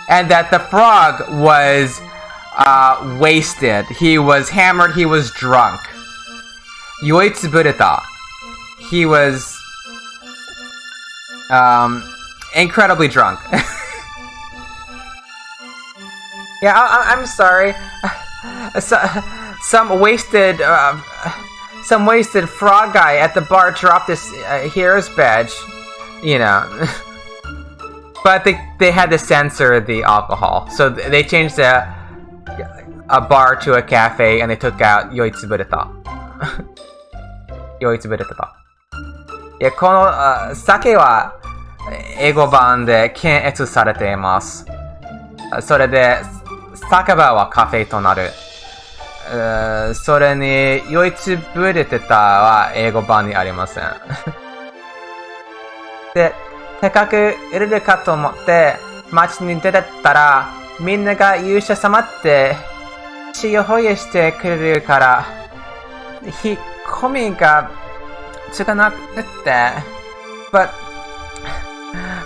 and that the frog was wasted. He was hammered, he was drunk. Yoitsubureta. He was incredibly drunk. Yeah, I'm sorry. Some wasted frog guy at the bar dropped his hero's badge, you know. But they had to censor the alcohol, so they changed a bar to a cafe, and they took out Yoitsubureta. Yoitsubureta. いや、この酒は英語版で検閲されています。それで酒場はカフェとなる。それに酔いつぶれてたは英語版にありません。で、高く売れるかと思って街に出てったらみんなが勇者様って血をほえしてくれるから引っ込みがつかなくて。But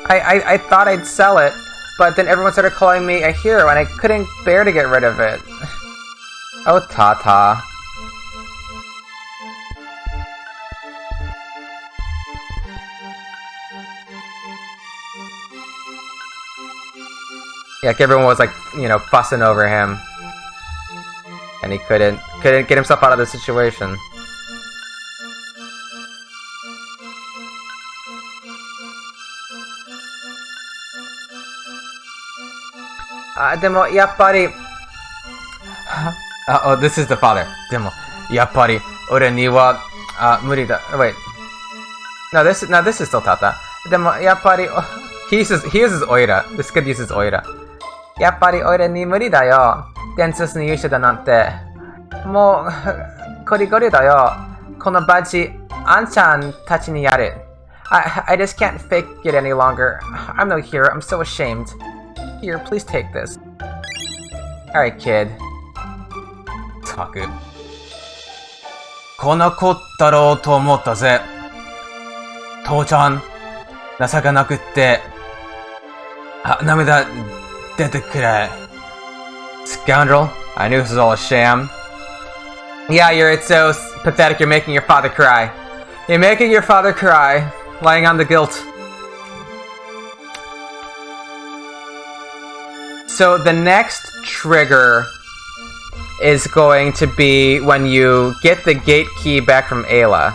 I thought I'd sell it, but then everyone started calling me a hero and I couldn't bear to get rid of it. Oh, Tata. Yeah, like everyone was like, you know, fussing over him. And he couldn't get himself out of the situation. Demo, yappari. Oh, this is the father. Demo, yappari, ore ni wa murida. Wait. No, this is still Tata. Demo, yappari. He uses oira. This kid uses oira. Yappari oira ni muri da yo. Densetsu no yusha da nante. Mou korigori da yo. Kono baji An-chan tachi ni yaru. I just can't fake it any longer. I'm no hero. I'm so ashamed. Here, please take this. Alright, kid. Taku. この子だろうと思ったぜ。父ちゃん、情けなくって。涙出てくれ。Scoundrel, I knew this was all a sham. Yeah, it's so pathetic you're making your father cry. You're making your father cry, lying on the guilt. So the next trigger is going to be when you get the gate key back from Ayla.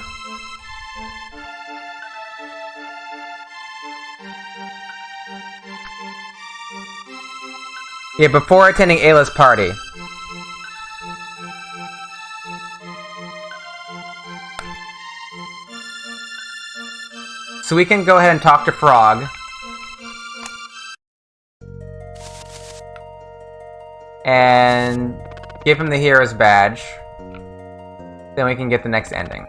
Yeah, before attending Ayla's party. So we can go ahead and talk to Frog. And give him the hero's badge. Then we can get the next ending.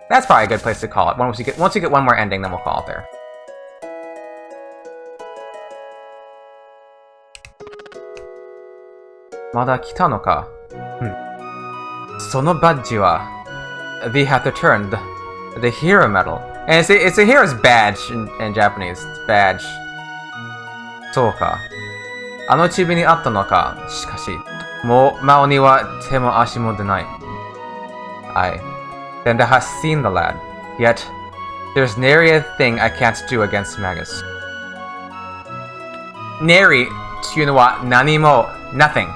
That's probably a good place to call it. Once you get one more ending, then we'll call it there. Mada kita no ka? Sono badge wa we have returned the hero medal. And it's a hero's badge in Japanese. It's badge. So ka. あのチビにあったのか。しかし、もう魔王には手も足も出ない。Then thou hast seen the lad. Yet, there's nary a thing I can't do against Magus. Nary というのは何も nothing.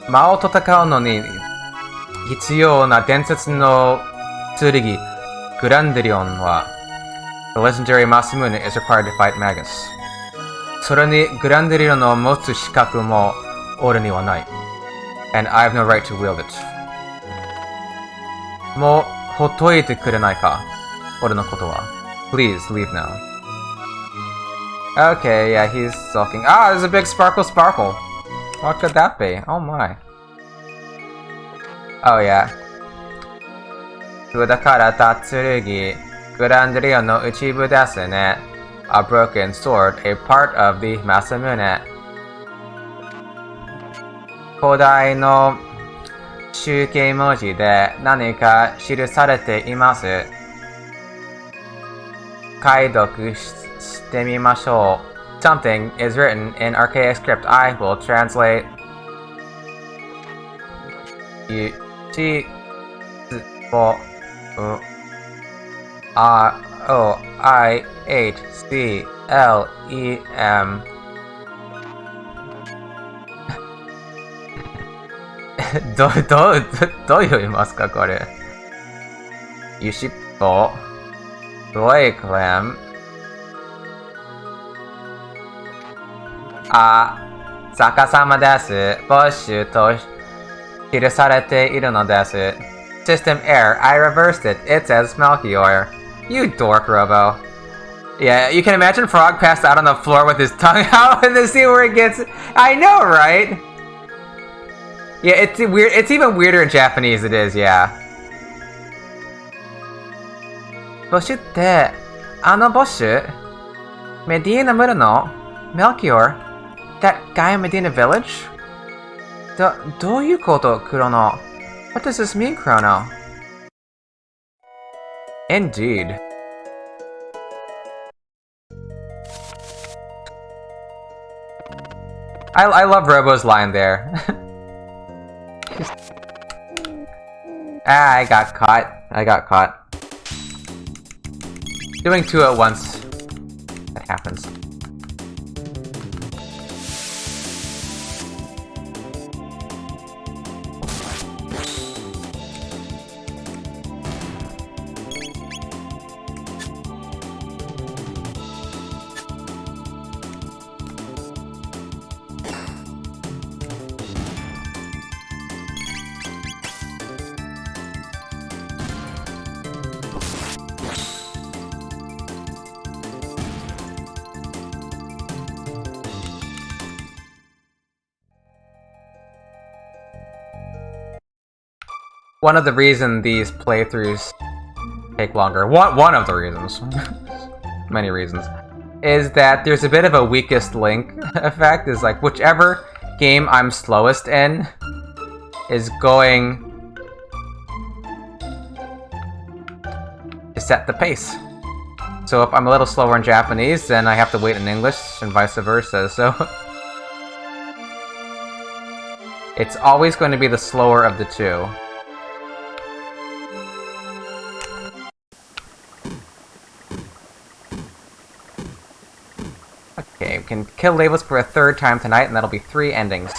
魔王と戦うのに必要な伝説の剣 Grandelion wa the legendary Masamune is required to fight Magus. それに Grandelion の持つ資格も俺にはない。And I have no right to wield it. もうほっといてくれないか俺のことは。Please leave now. Okay, yeah, he's sulking. Ah, there's a big sparkle. What could that be? Oh my. Oh yeah. だからた剣、グランデリオンの一部ですね。A broken sword, a part of the Masamune. 古代の集計文字で何か記されています。解読してみましょ something is written in archaic script. I will translate. You see, ROIHCLEM どう読みますかこれ You ship Roiclem 逆さまです。募集と記されているのです。System error. I reversed it. It says Melchior. You dork, Robo. Yeah, you can imagine Frog passed out on the floor with his tongue out in the scene where it gets... I know, right? Yeah, it's weird. It's even weirder in Japanese, it is, yeah. ボッシュって、ボッシュメディーナ村の Melchior? That guy in Medina Village? どういうこと、Chrono? What does this mean, Chrono? Indeed. I love Robo's line there. I got caught. Doing two at once. That happens. One of the reasons these playthroughs take longer, one of the reasons, many reasons, is that there's a bit of a weakest link effect. Is like whichever game I'm slowest in is going to set the pace. So if I'm a little slower in Japanese, then I have to wait in English and vice versa. So it's always going to be the slower of the two. Okay, we can kill labels for a third time tonight, and that'll be 3 endings.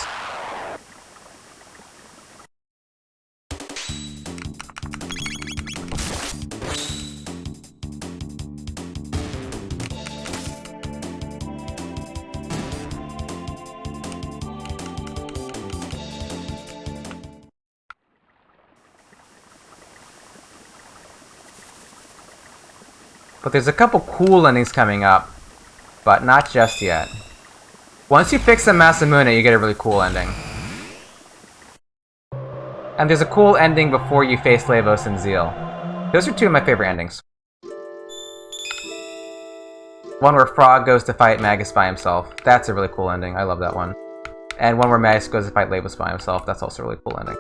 But there's a couple cool endings coming up. But not just yet. Once you fix the Masamune, you get a really cool ending. And there's a cool ending before you face Lavos and Zeal. Those are 2 of my favorite endings. One where Frog goes to fight Magus by himself. That's a really cool ending. I love that one. And one where Magus goes to fight Lavos by himself. That's also a really cool ending.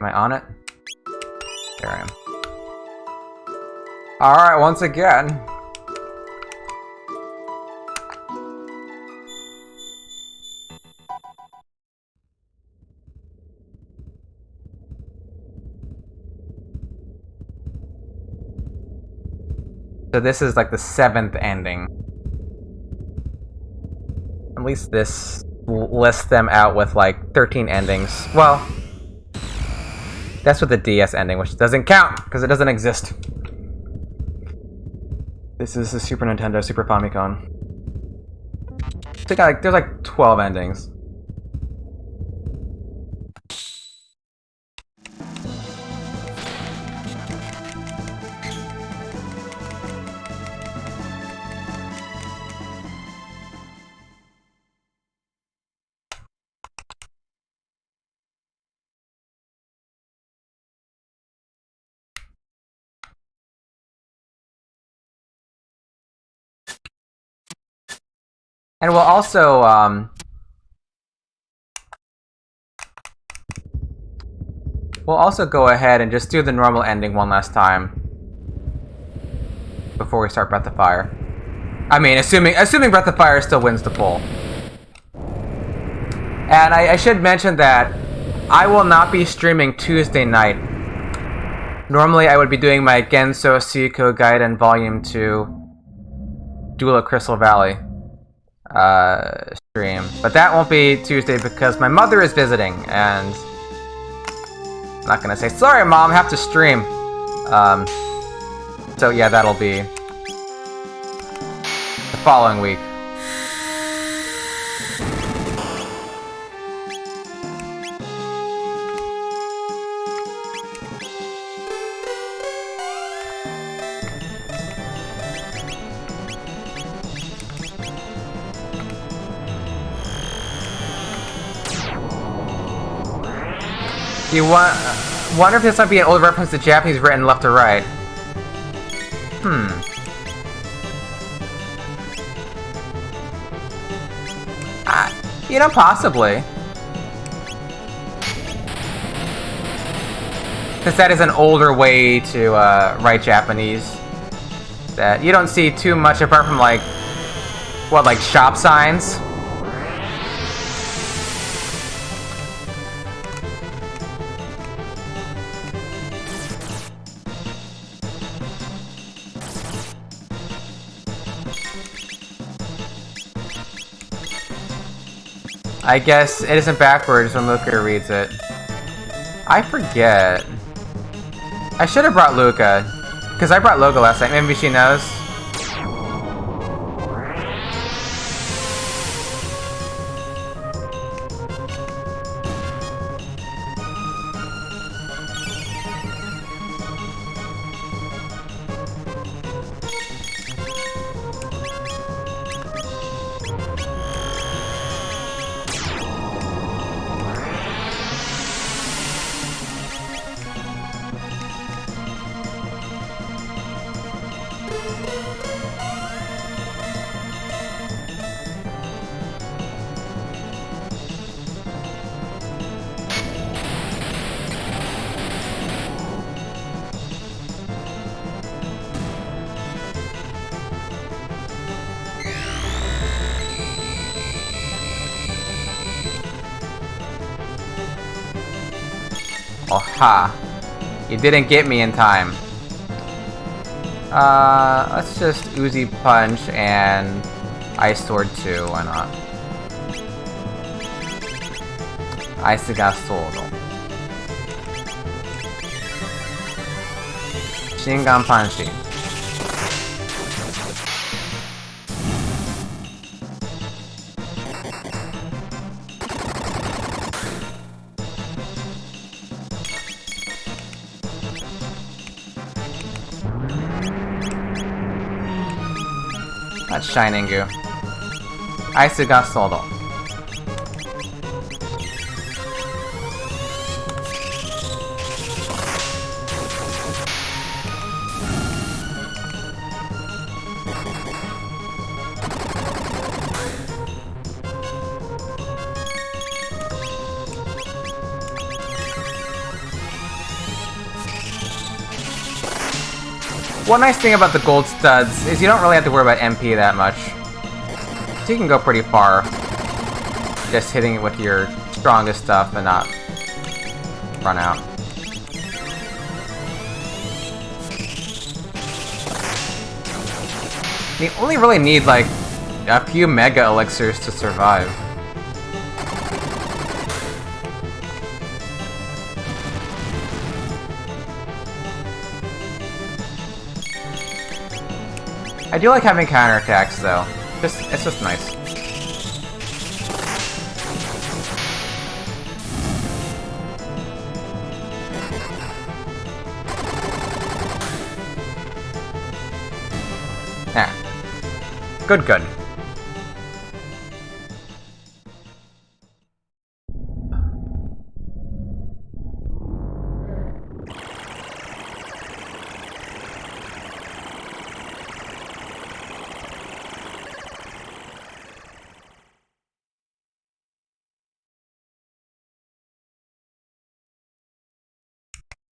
Am I on it? There I am. Alright, once again. So this is like the 7th ending. At least this lists them out with like 13 endings. Well, that's with the DS ending, which doesn't count, because it doesn't exist. This is the Super Nintendo, Super Famicom. So there's like 12 endings. And we'll also, We'll also go ahead and just do the normal ending one last time before we start Breath of Fire. I mean, assuming Breath of Fire still wins the poll. And I should mention that I will not be streaming Tuesday night. Normally, I would be doing my Genso Suiko Gaiden Volume 2 Duel at Crystal Valley stream. But that won't be Tuesday because my mother is visiting, and I'm not gonna say, sorry mom, I have to stream. So yeah, that'll be the following week. You wonder if this might be an old reference to Japanese written left to right. You know, possibly. Because that is an older way to write Japanese that you don't see too much apart from, like, what, like shop signs? I guess it isn't backwards when Luca reads it. I forget. I should have brought Luca. Because I brought Loga last night. Maybe she knows. Oh ha! You didn't get me in time. Let's just Uzi Punch and Ice Sword 2, why not? Ice ga Sword. Shingan Panshi. That's Shiningu. Ice ga Sword. One nice thing about the gold studs is you don't really have to worry about MP that much. So you can go pretty far just hitting it with your strongest stuff and not run out. You only really need like a few mega elixirs to survive. I do like having counterattacks though. It's just nice. Yeah. Good.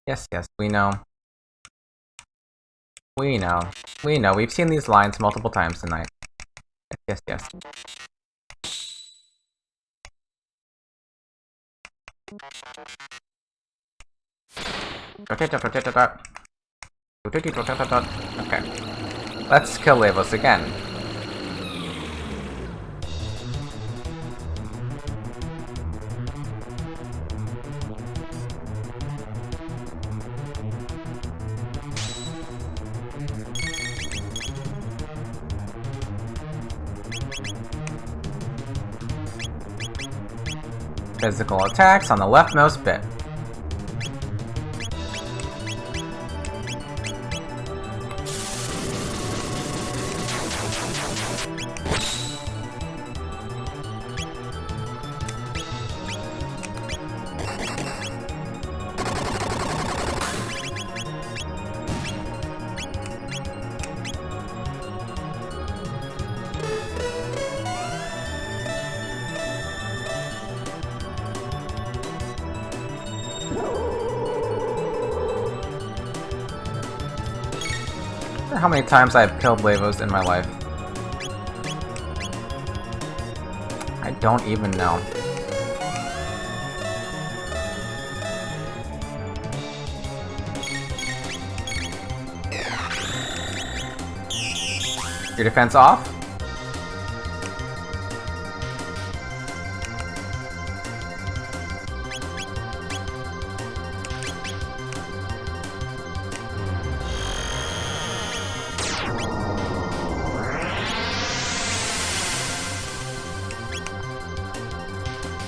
Yes, yes, we know. We know. We know. We've seen these lines multiple times tonight. Yes, yes, Okay. Let's kill Lavos again. Physical attacks on the leftmost bit. How many times I've killed Lavos in my life? I don't even know. Your defense off?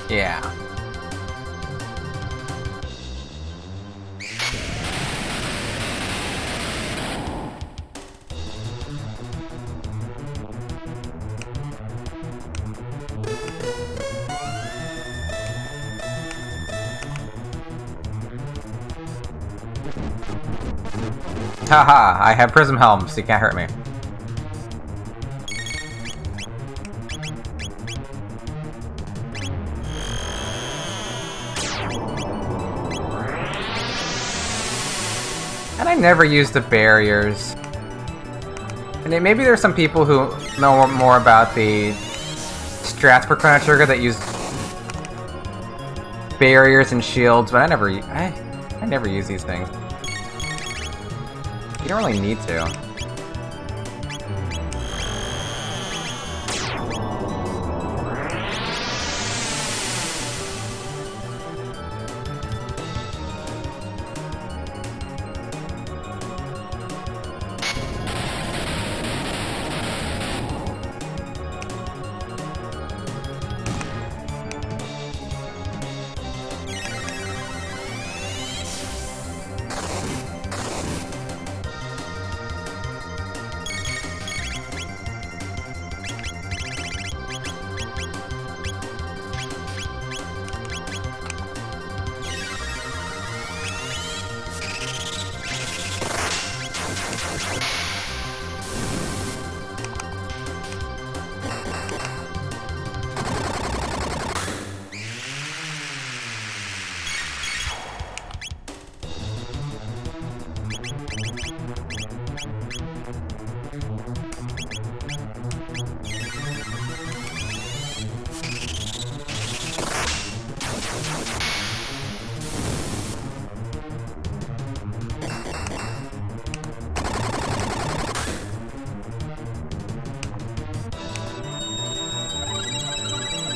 Yeah. Haha, I have Prism Helm, so you can't hurt me. And I never use the barriers. And maybe there's some people who know more about the strats for Chrono Trigger that use barriers and shields, but I never use these things. You don't really need to.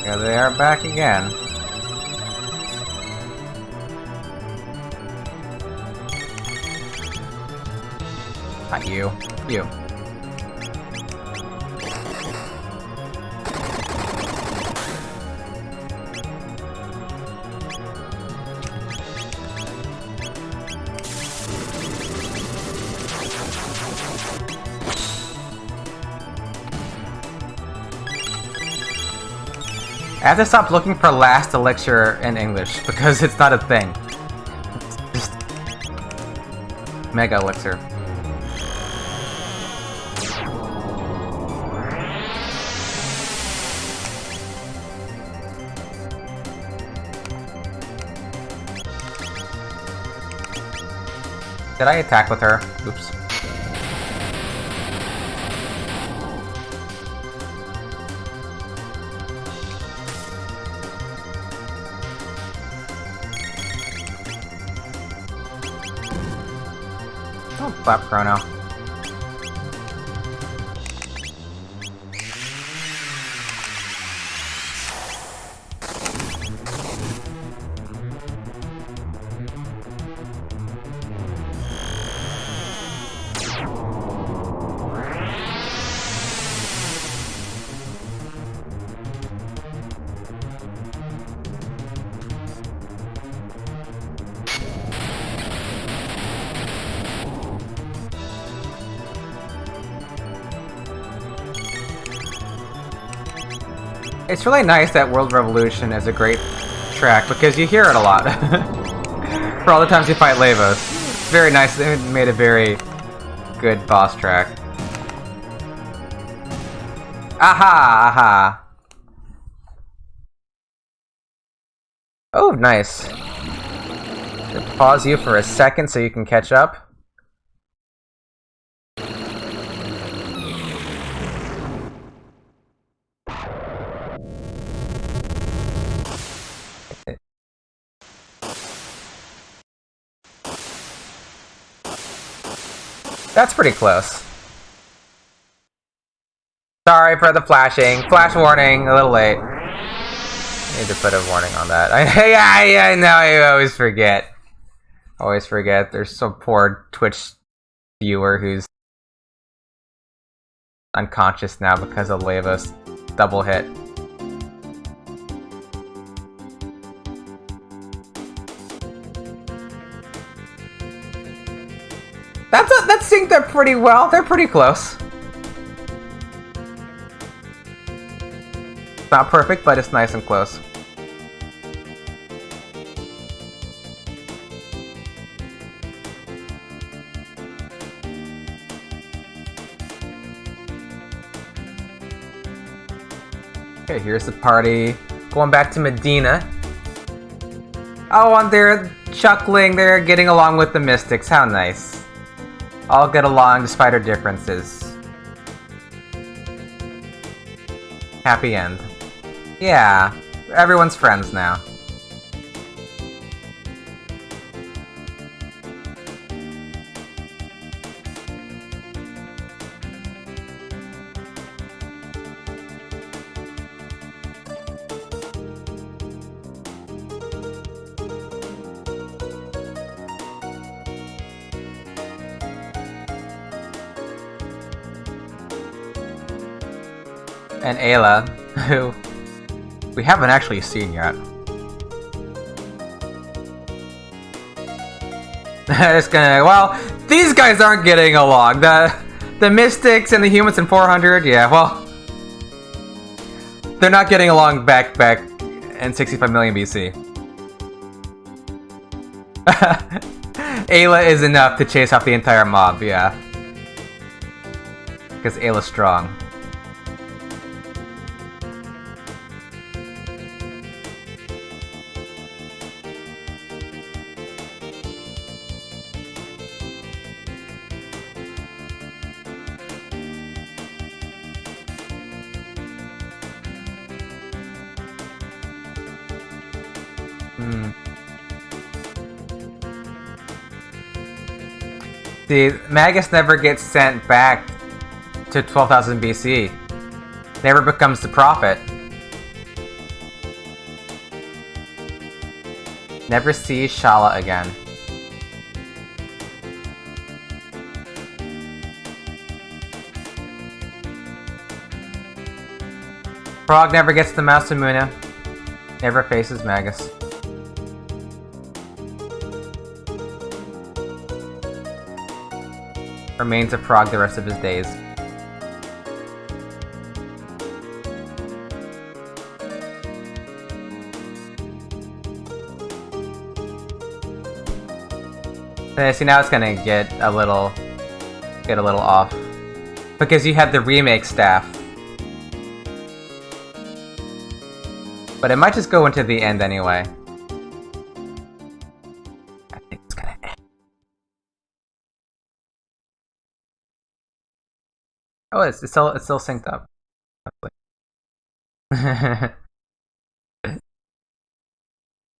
Here they are back again. Not you. You. I have to stop looking for last elixir in English because it's not a thing. It's just mega elixir. Did I attack with her? Oops. Oh, clap Chrono. It's really nice that World Revolution is a great track because you hear it a lot. For all the times you fight Lavos. It's very nice. They made a very good boss track. Aha! Aha! Oh, nice. Pause you for a second so you can catch up. That's pretty close. Sorry for the flashing. Flash warning, a little late. Need to put a warning on that. I know, I always forget. Always forget. There's some poor Twitch viewer who's unconscious now because of Lavos double hit. That synced up pretty well. They're pretty close. Not perfect, but it's nice and close. Okay, here's the party. Going back to Medina. Oh, and they're chuckling. They're getting along with the Mystics. How nice. All get along despite our differences. Happy end. Yeah, everyone's friends now. And Ayla, who we haven't actually seen yet. It's gonna, well, these guys aren't getting along. The Mystics and the humans in 400, yeah, well, they're not getting along back in 65 million BC. Ayla is enough to chase off the entire mob, yeah. Because Ayla's strong. See, Magus never gets sent back to 12,000 BC. Never becomes the prophet. Never sees Shala again. Frog never gets the Masamuna. Never faces Magus. Remains a frog the rest of his days. See, now it's gonna get a little off because you had the remake staff, but it might just go into the end anyway. Oh, it's still synced up.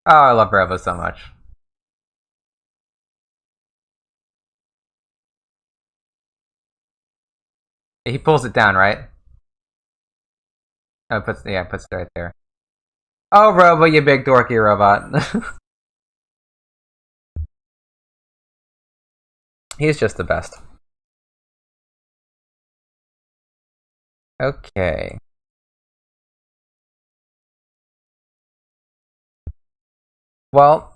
Oh, I love Bravo so much. He pulls it down, right? Oh, puts it right there. Oh, Robo, you big dorky robot. He's just the best. Okay. Well,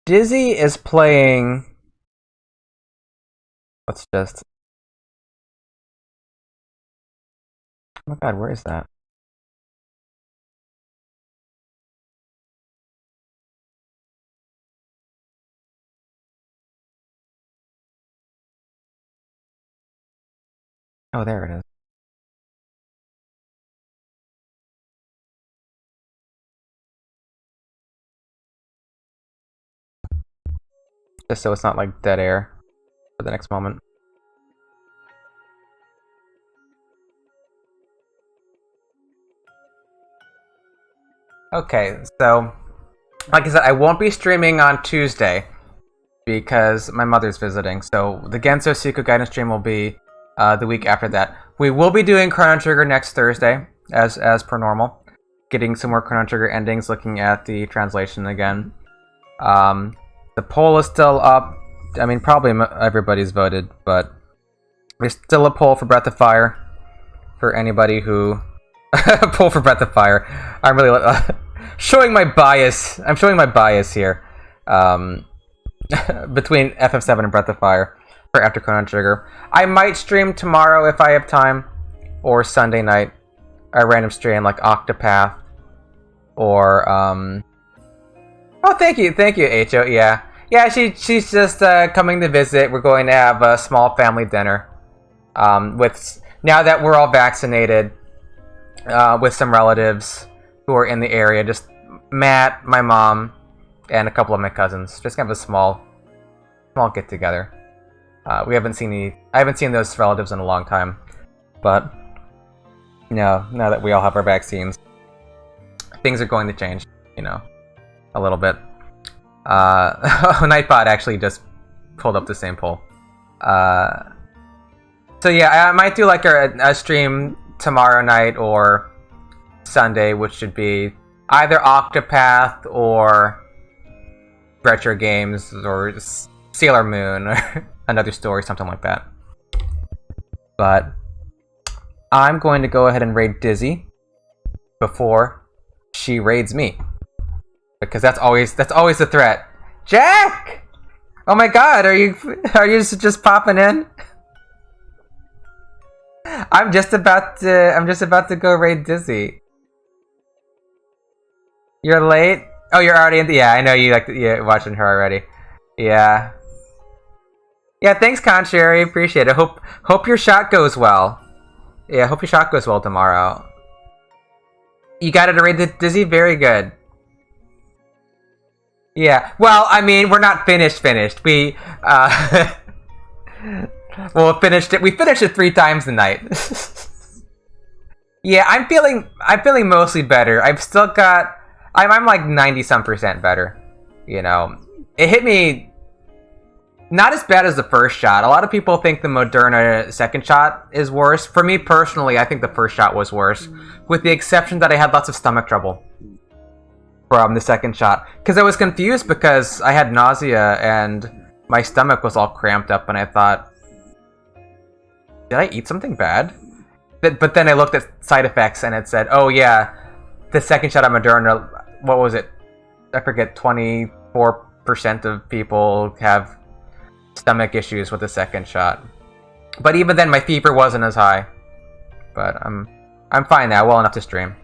Dizzy is playing. Let's just. Oh my god, where is that? Oh, there it is. Just so it's not like dead air for the next moment. Okay, so like I said, I won't be streaming on Tuesday because my mother's visiting. So the Genso Seiko guidance stream will be the week after that. We will be doing Chrono Trigger next Thursday, as per normal. Getting some more Chrono Trigger endings, looking at the translation again. The poll is still up. I mean, probably everybody's voted, but there's still a poll for Breath of Fire for anybody who poll for Breath of Fire. I'm really showing my bias. I'm showing my bias here between FF7 and Breath of Fire for after Chrono Trigger. I might stream tomorrow if I have time, or Sunday night a random stream like Octopath or oh, thank you, Ho. Yeah, she's just coming to visit. We're going to have a small family dinner. With now that we're all vaccinated, with some relatives who are in the area. Just Matt, my mom, and a couple of my cousins. Just kind of a small get together. I haven't seen those relatives in a long time, but now that we all have our vaccines, things are going to change. A little bit. Nightbot actually just pulled up the same poll. So yeah, I might do like a stream tomorrow night or Sunday, which should be either Octopath or Retro Games or Sailor Moon or another story, something like that. But I'm going to go ahead and raid Dizzy before she raids me, because that's always the threat. Jack! Oh my god, are you just popping in? I'm just about to go raid Dizzy. You're late? Oh, you're already in the... Yeah, I know you watching her already. Yeah. Yeah, thanks, Contrary. Appreciate it. Hope your shot goes well. Yeah, hope your shot goes well tomorrow. You got it to raid the Dizzy? Very good. Yeah. Well, I mean, we're not finished. We, well, finished it. We finished it 3 times tonight. Yeah, I'm feeling mostly better. I've still got... I'm like 90-some% better. It hit me not as bad as the first shot. A lot of people think the Moderna second shot is worse. For me personally, I think the first shot was worse, with the exception that I had lots of stomach trouble from the second shot. Because I was confused because I had nausea and my stomach was all cramped up, and I thought, did I eat something bad? But then I looked at side effects and it said, oh yeah, the second shot of Moderna, what was it? I forget, 24% of people have stomach issues with the second shot. But even then, my fever wasn't as high. But I'm fine now, well enough to stream.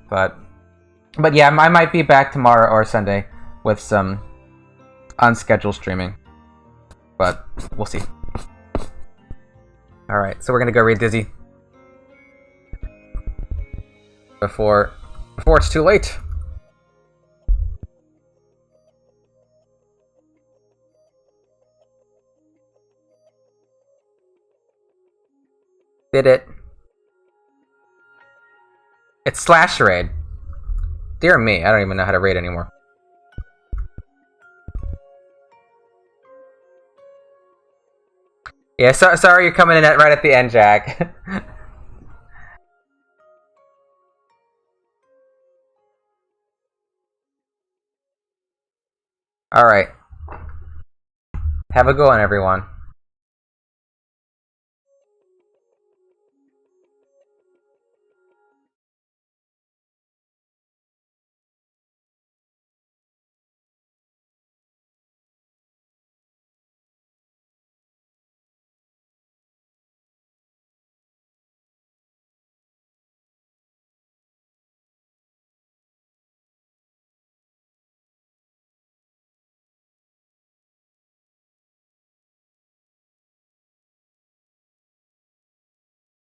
But yeah, I might be back tomorrow or Sunday with some unscheduled streaming. But we'll see. Alright, so we're gonna go read Dizzy before it's too late. Did it. It's slash raid. Dear me, I don't even know how to raid anymore. Yeah, sorry you're coming in right at the end, Jack. Alright. Have a good one, everyone.